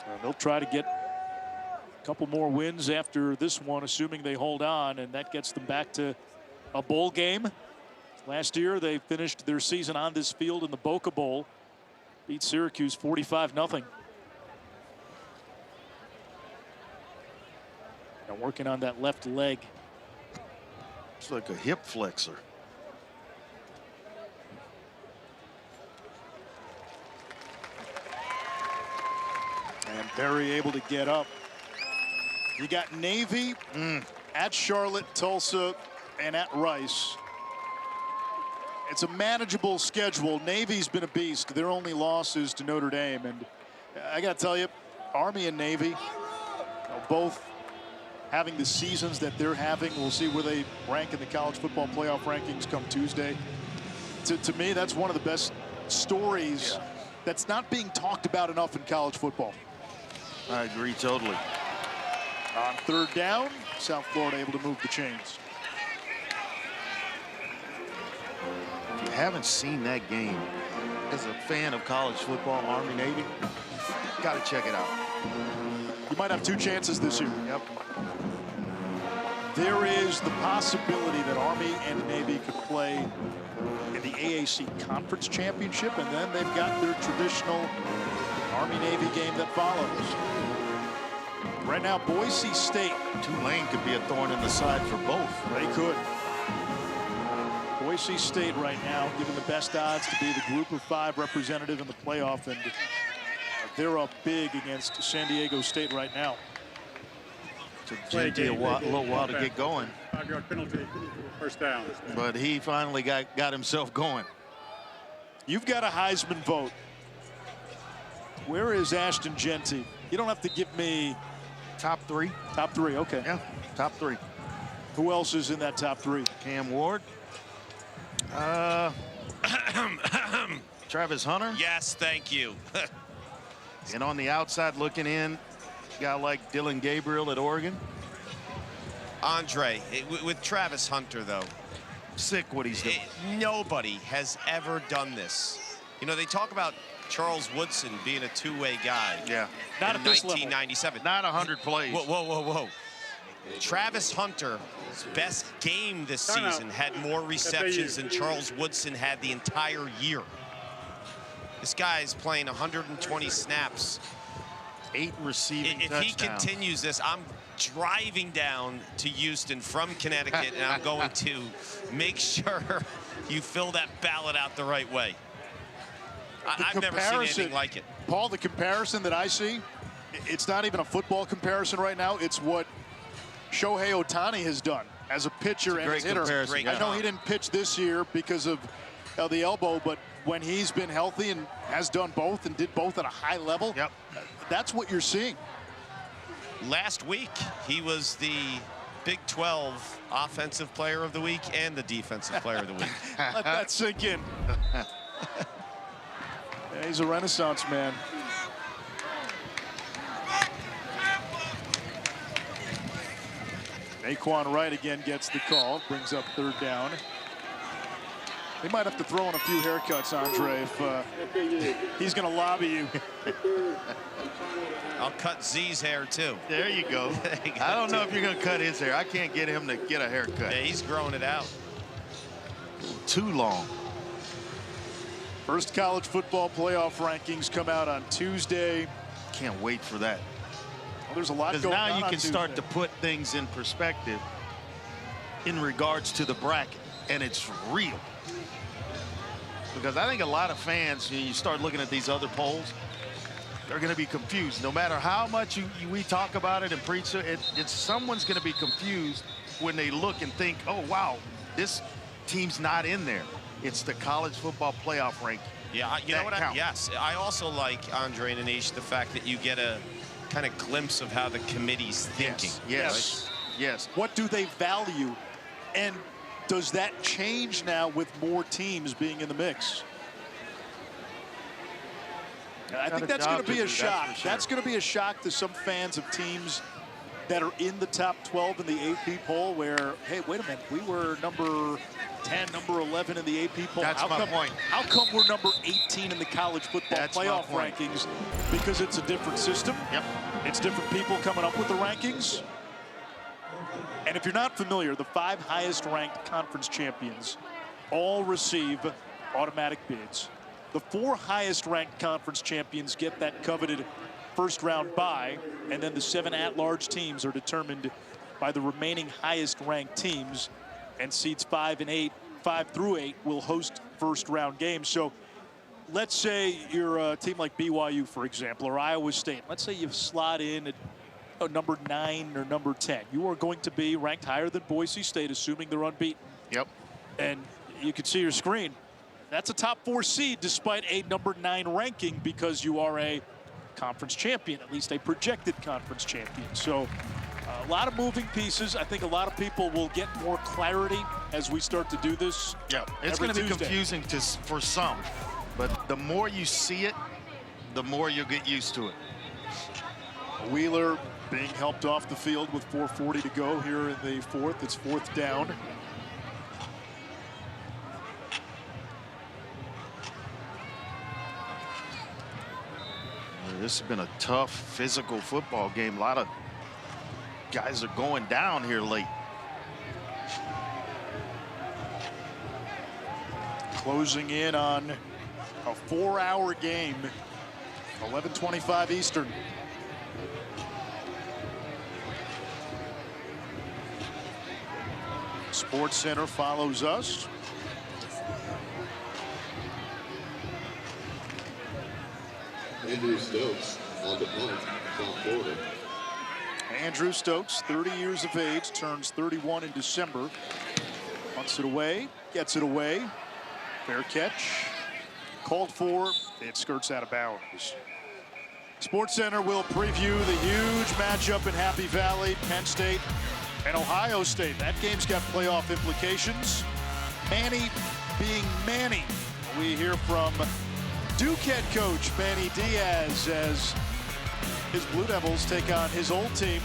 And they'll try to get a couple more wins after this one, assuming they hold on, and that gets them back to a bowl game. Last year, they finished their season on this field in the Boca Bowl. Beat Syracuse 45-0. Now working on that left leg. It's like a hip flexor. And Perry able to get up. You got Navy at Charlotte, Tulsa, and at Rice. It's a manageable schedule. Navy's been a beast. Their only loss is to Notre Dame. And I got to tell you, Army and Navy both having the seasons that they're having. We'll see where they rank in the college football playoff rankings come Tuesday. To me, that's one of the best stories that's not being talked about enough in college football. I agree totally. On 3rd down, South Florida able to move the chains. haven't seen that game, as a fan of college football, Army-Navy, got to check it out. You might have 2 chances this year. Yep. There is the possibility that Army and Navy could play in the AAC Conference Championship, and then they've got their traditional Army-Navy game that follows. Right now, Boise State. Tulane could be a thorn in the side for both. They could. Boise State right now given the best odds to be the Group of 5 representative in the playoff, and they're up big against San Diego State right now. Took Genty a little while to get going. 5-yard penalty, first down. But he finally got himself going. You've got a Heisman vote. Where is Ashton Genty? You don't have to give me top 3. Top 3, okay. Yeah, top 3. Who else is in that top 3? Cam Ward. Travis Hunter. Yes, thank you. And on the outside looking in, a guy like Dylan Gabriel at Oregon. Andre, with Travis Hunter, though. Sick what he's doing. Nobody has ever done this. You know, they talk about Charles Woodson being a two-way guy. Yeah. Not in at this 1997. Not 100 plays. Whoa, whoa, whoa, whoa. Travis Hunter's best game this season had more receptions than Charles Woodson had the entire year. This guy is playing 120 snaps. 8 receiving touchdowns. If he continues this, I'm driving down to Houston from Connecticut, and I'm going to make sure you fill that ballot out the right way. I've never seen anything like it. Paul, the comparison that I see, it's not even a football comparison right now. It's what Shohei Ohtani has done as a pitcher and as a hitter. I know he didn't pitch this year because of the elbow, but when he's been healthy and has done both and did both at a high level, that's what you're seeing. Last week, he was the Big 12 Offensive Player of the Week and the Defensive Player of the Week. Let that sink in. Yeah, he's a renaissance man. Naquan Wright again gets the call, brings up 3rd down. They might have to throw in a few haircuts, Andre, if he's going to lobby you. I'll cut Z's hair, too. There you go. I don't know if you're going to cut his hair. I can't get him to get a haircut. Yeah, he's growing it out. Too long. First college football playoff rankings come out on Tuesday. Can't wait for that. Well, there's a lot going on. Now you on can start Tuesday to put things in perspective in regards to the bracket, and it's real. Because I think a lot of fans, you start looking at these other polls, they're going to be confused. No matter how much we talk about it and preach it, someone's going to be confused when they look and think, oh, wow, this team's not in there. It's the college football playoff ranking. Yeah, you know what? Yes, I also like, Andre and Anish, the fact that you get a kind of glimpse of how the committee's thinking. Yes. Right? Yes. What do they value? And does that change now with more teams being in the mix? I think that's going to be a shock. That's going to be a shock to some fans of teams that are in the top 12 in the AP poll where, hey, wait a minute, we were number 10, number 11 in the AP poll. That's my point. How come we're number 18 in the college football playoff rankings? Because it's a different system. Yep. It's different people coming up with the rankings. And if you're not familiar, the 5 highest ranked conference champions all receive automatic bids. The 4 highest ranked conference champions get that coveted first round bye, and then the 7 at-large teams are determined by the remaining highest ranked teams, and seeds 5 through 8 will host first round games. So let's say you're a team like BYU, for example, or Iowa State. Let's say you slot in at number 9 or number 10. You are going to be ranked higher than Boise State, assuming they're unbeaten. Yep. And you can see your screen. That's a top 4 seed despite a number 9 ranking because you are a conference champion, at least a projected conference champion. So a lot of moving pieces. I think a lot of people will get more clarity as we start to do this. Yeah, it's going to be confusing for some, but the more you see it, the more you'll get used to it. Wheeler being helped off the field with 4:40 to go here in the 4th. It's 4th down. this has been a tough physical football game. A lot of guys are going down here late. Closing in on a 4-hour game, 11:25 Eastern. Sports Center follows us. Andrew Stokes on the punt, South Florida. Andrew Stokes, 30 years of age, turns 31 in December. Punts it away, gets it away. Fair catch. Called for. It skirts out of bounds. Sports Center will preview the huge matchup in Happy Valley, Penn State and Ohio State. That game's got playoff implications. Manny being Manny. We hear from Duke head coach Manny Diaz as his Blue Devils take on his old team,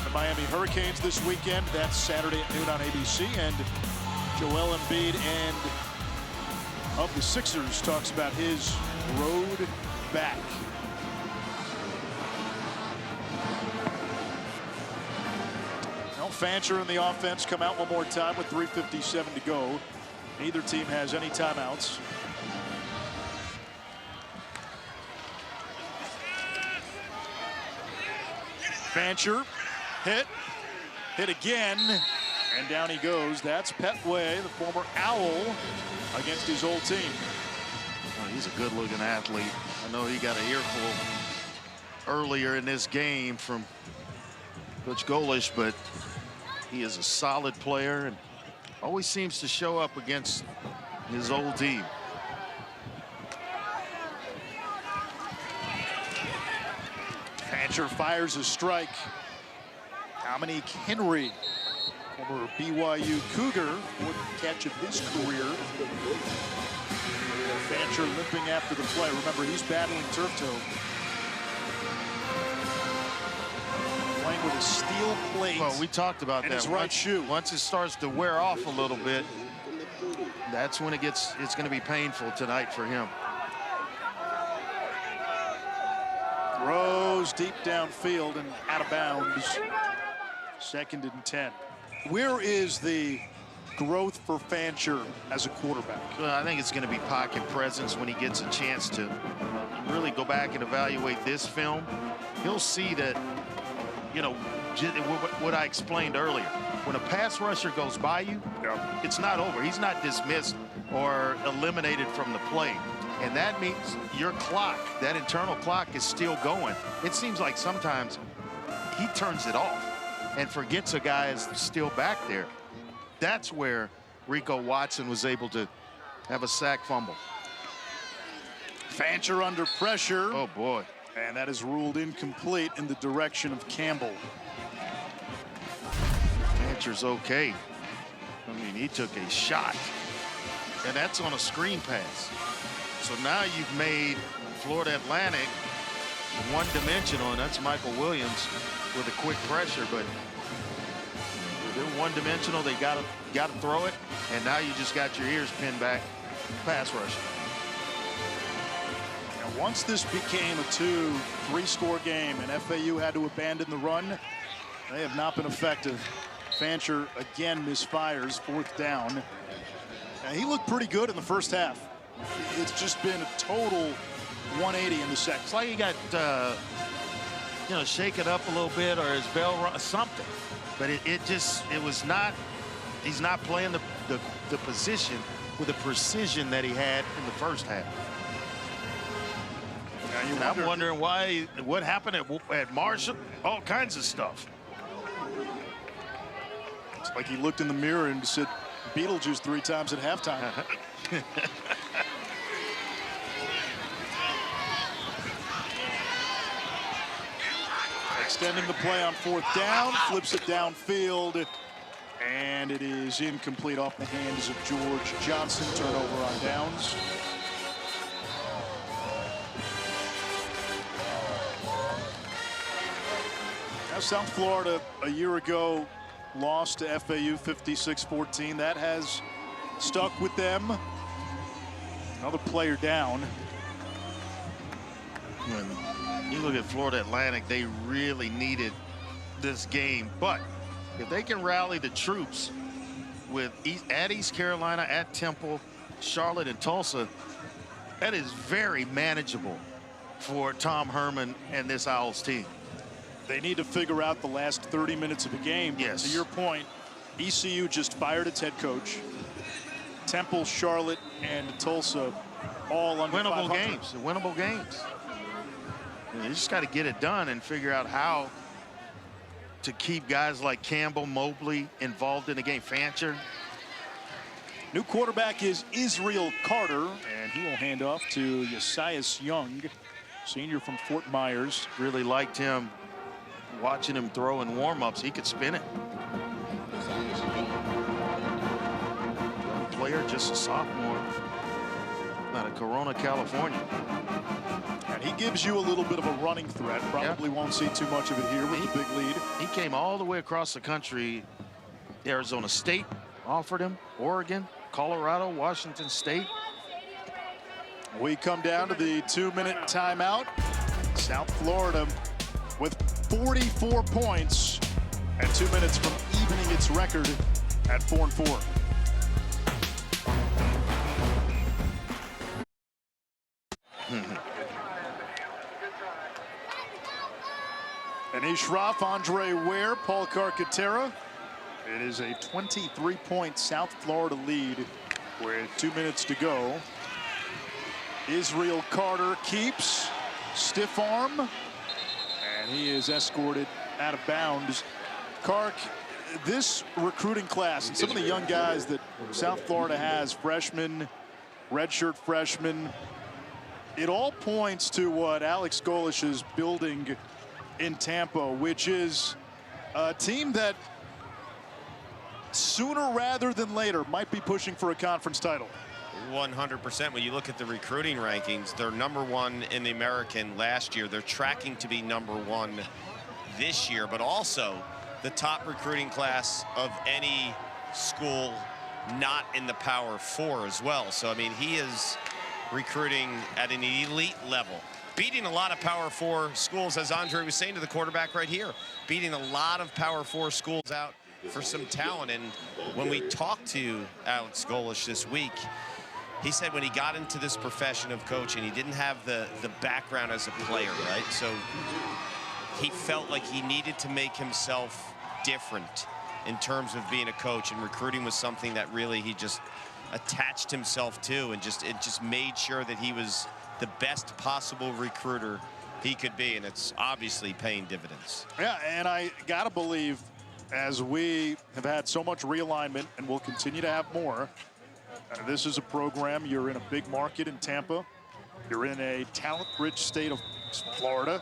the Miami Hurricanes, this weekend. That's Saturday at noon on ABC. And Joel Embiid and of the Sixers talks about his road back. Now Fancher and the offense come out one more time with 3:57 to go. Neither team has any timeouts. Fancher hit again, and down he goes. That's Petway, the former Owl, against his old team. Oh, he's a good-looking athlete. I know he got an earful earlier in this game from Coach Golish, but he is a solid player and always seems to show up against his old team. Fancher fires a strike. Dominique Henry, former BYU Cougar, fourth catch of his career. Fancher limping after the play. Remember, he's battling turf toe. Playing with a steel plate. Well, we talked about that. His right shoe. Once it starts to wear off a little bit, that's when it's going to be painful tonight for him. Throws deep downfield and out of bounds. 2nd and 10. Where is the growth for Fancher as a quarterback? Well, I think it's going to be pocket presence when he gets a chance to really go back and evaluate this film. He'll see that, you know, what I explained earlier. When a pass rusher goes by you, it's not over. He's not dismissed or eliminated from the play. And that means your clock, that internal clock, is still going. It seems like sometimes he turns it off and forgets a guy is still back there. That's where Rico Watson was able to have a sack fumble. Fancher under pressure. Oh, boy. And that is ruled incomplete in the direction of Campbell. Fancher's okay. I mean, he took a shot. And that's on a screen pass. So now you've made Florida Atlantic one-dimensional, and that's Michael Williams with a quick pressure. But they're one-dimensional. They got to throw it, and now you just got your ears pinned back. Pass rush. Now, once this became a 2-3 score game, and FAU had to abandon the run, they have not been effective. Fancher again misfires, 4th down. And he looked pretty good in the first half. It's just been a total 180 in the second. It's like he got, you know, shaken up a little bit, or his bell rung, something. But it was not, he's not playing the position with the precision that he had in the first half. And I'm wondering why, what happened at Marshall, all kinds of stuff. It's like he looked in the mirror and said Beetlejuice 3 times at halftime. Extending the play on 4th down, flips it downfield, and it is incomplete off the hands of George Johnson. Turnover on downs. Now South Florida a year ago lost to FAU 56-14. That has stuck with them. Another player down. You look at Florida Atlantic, they really needed this game. But if they can rally the troops at East Carolina, at Temple, Charlotte, and Tulsa, that is very manageable for Tom Herman and this Owls team. They need to figure out the last 30 minutes of a game. Yes. To your point, ECU just fired its head coach. Temple, Charlotte, and Tulsa all under winnable 500. games. Winnable games. You just got to get it done and figure out how to keep guys like Campbell, Mobley involved in the game. Fancher. New quarterback is Israel Carter, and he will hand off to Yesias Young, senior from Fort Myers. Really liked him. Watching him throw in warm-ups, he could spin it. Young player, just a sophomore, out of Corona, California. And he gives you a little bit of a running threat. Probably won't see too much of it here with the big lead. He came all the way across the country. Arizona State offered him, Oregon, Colorado, Washington State. We come down to the 2-minute timeout. South Florida with 44 points and 2 minutes from evening its record at 4-4. Anish Shroff, Andre Ware, Paul Carcaterra. It is a 23-point South Florida lead with 2 minutes to go. Israel Carter keeps, stiff arm, and he is escorted out of bounds. Kark, this recruiting class and some of the young guys that South Florida has, freshmen, redshirt freshmen, it all points to what Alex Golesh is building in Tampa, which is a team that sooner rather than later might be pushing for a conference title. 100%. When you look at the recruiting rankings, they're #1 in the American last year. They're tracking to be #1 this year, but also the top recruiting class of any school not in the Power 4 as well. So, I mean, he is recruiting at an elite level, beating a lot of Power 4 schools, as Andre was saying to the quarterback right here, beating a lot of Power 4 schools out for some talent. And when we talked to Alex Golesh this week, he said when he got into this profession of coaching, he didn't have the background as a player, right? So he felt like he needed to make himself different in terms of being a coach, and recruiting was something that really he just attached himself to, and it just made sure that he was the best possible recruiter he could be, and it's obviously paying dividends. Yeah, and I gotta believe, as we have had so much realignment and will continue to have more, this is a program, you're in a big market in Tampa, you're in a talent-rich state of Florida.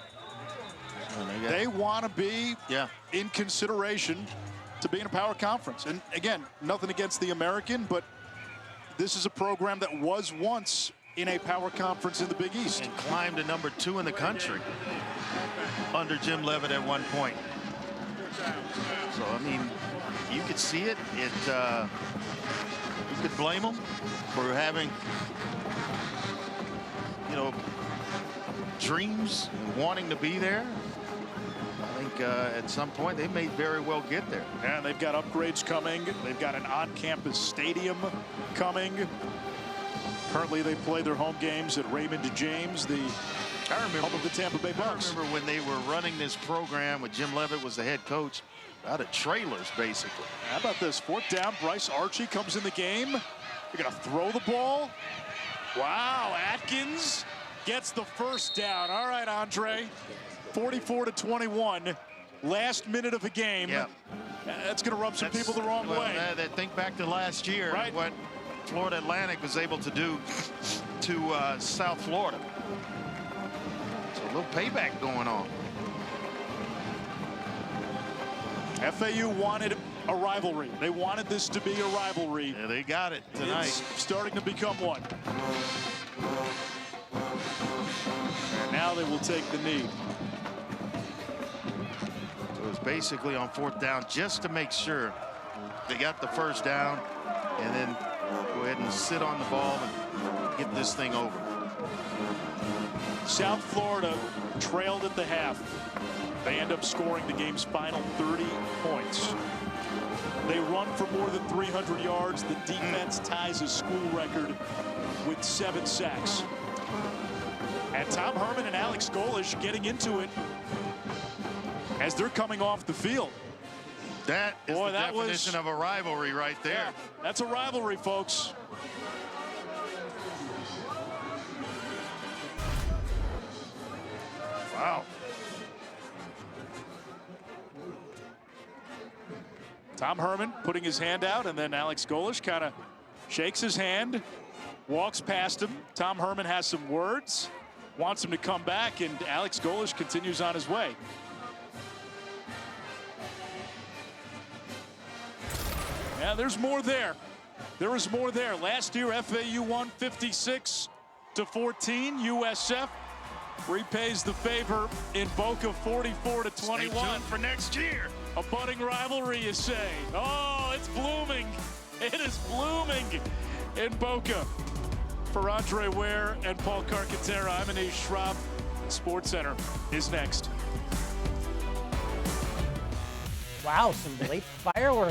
They want to be in consideration to be in a power conference. And again, nothing against the American, but this is a program that was once in a power conference in the Big East. And climbed to #2 in the country under Jim Leavitt at one point. So, I mean, you could see it. You could blame them for having, you know, dreams and wanting to be there. I think at some point they may very well get there. And they've got upgrades coming. They've got an on-campus stadium coming. Currently, they play their home games at Raymond James, the home of the Tampa Bay Bucks. I remember when they were running this program when Jim Leavitt was the head coach, out of trailers, basically. How about this? 4th down, Bryce Archie comes in the game. They're going to throw the ball. Wow, Atkins gets the 1st down. All right, Andre. 44-21. Last minute of the game. Yeah. That's going to rub some people the wrong way. Think back to last year, right? What Florida Atlantic was able to do to South Florida. So a little payback going on. FAU wanted a rivalry. They wanted this to be a rivalry. Yeah, they got it tonight. It's starting to become one. And now they will take the knee. So it was basically on 4th down just to make sure they got the 1st down and then go ahead and sit on the ball and get this thing over. South Florida trailed at the half. They end up scoring the game's final 30 points. They run for more than 300 yards. The defense ties a school record with 7 sacks. And Tom Herman and Alex Golesh getting into it as they're coming off the field. That is the definition of a rivalry right there. Yeah, that's a rivalry, folks. Wow. Tom Herman putting his hand out, and then Alex Golesh kind of shakes his hand, walks past him. Tom Herman has some words, wants him to come back, and Alex Golesh continues on his way. Yeah, there's more there. There is more there. Last year, FAU won 56-14. USF repays the favor in Boca 44-21. Stay tuned for next year. A budding rivalry, you say. Oh, it's blooming. It is blooming in Boca. For Andre Ware and Paul Carcaterra, I'm Anish Schraub. SportsCenter is next. Wow, some late fireworks.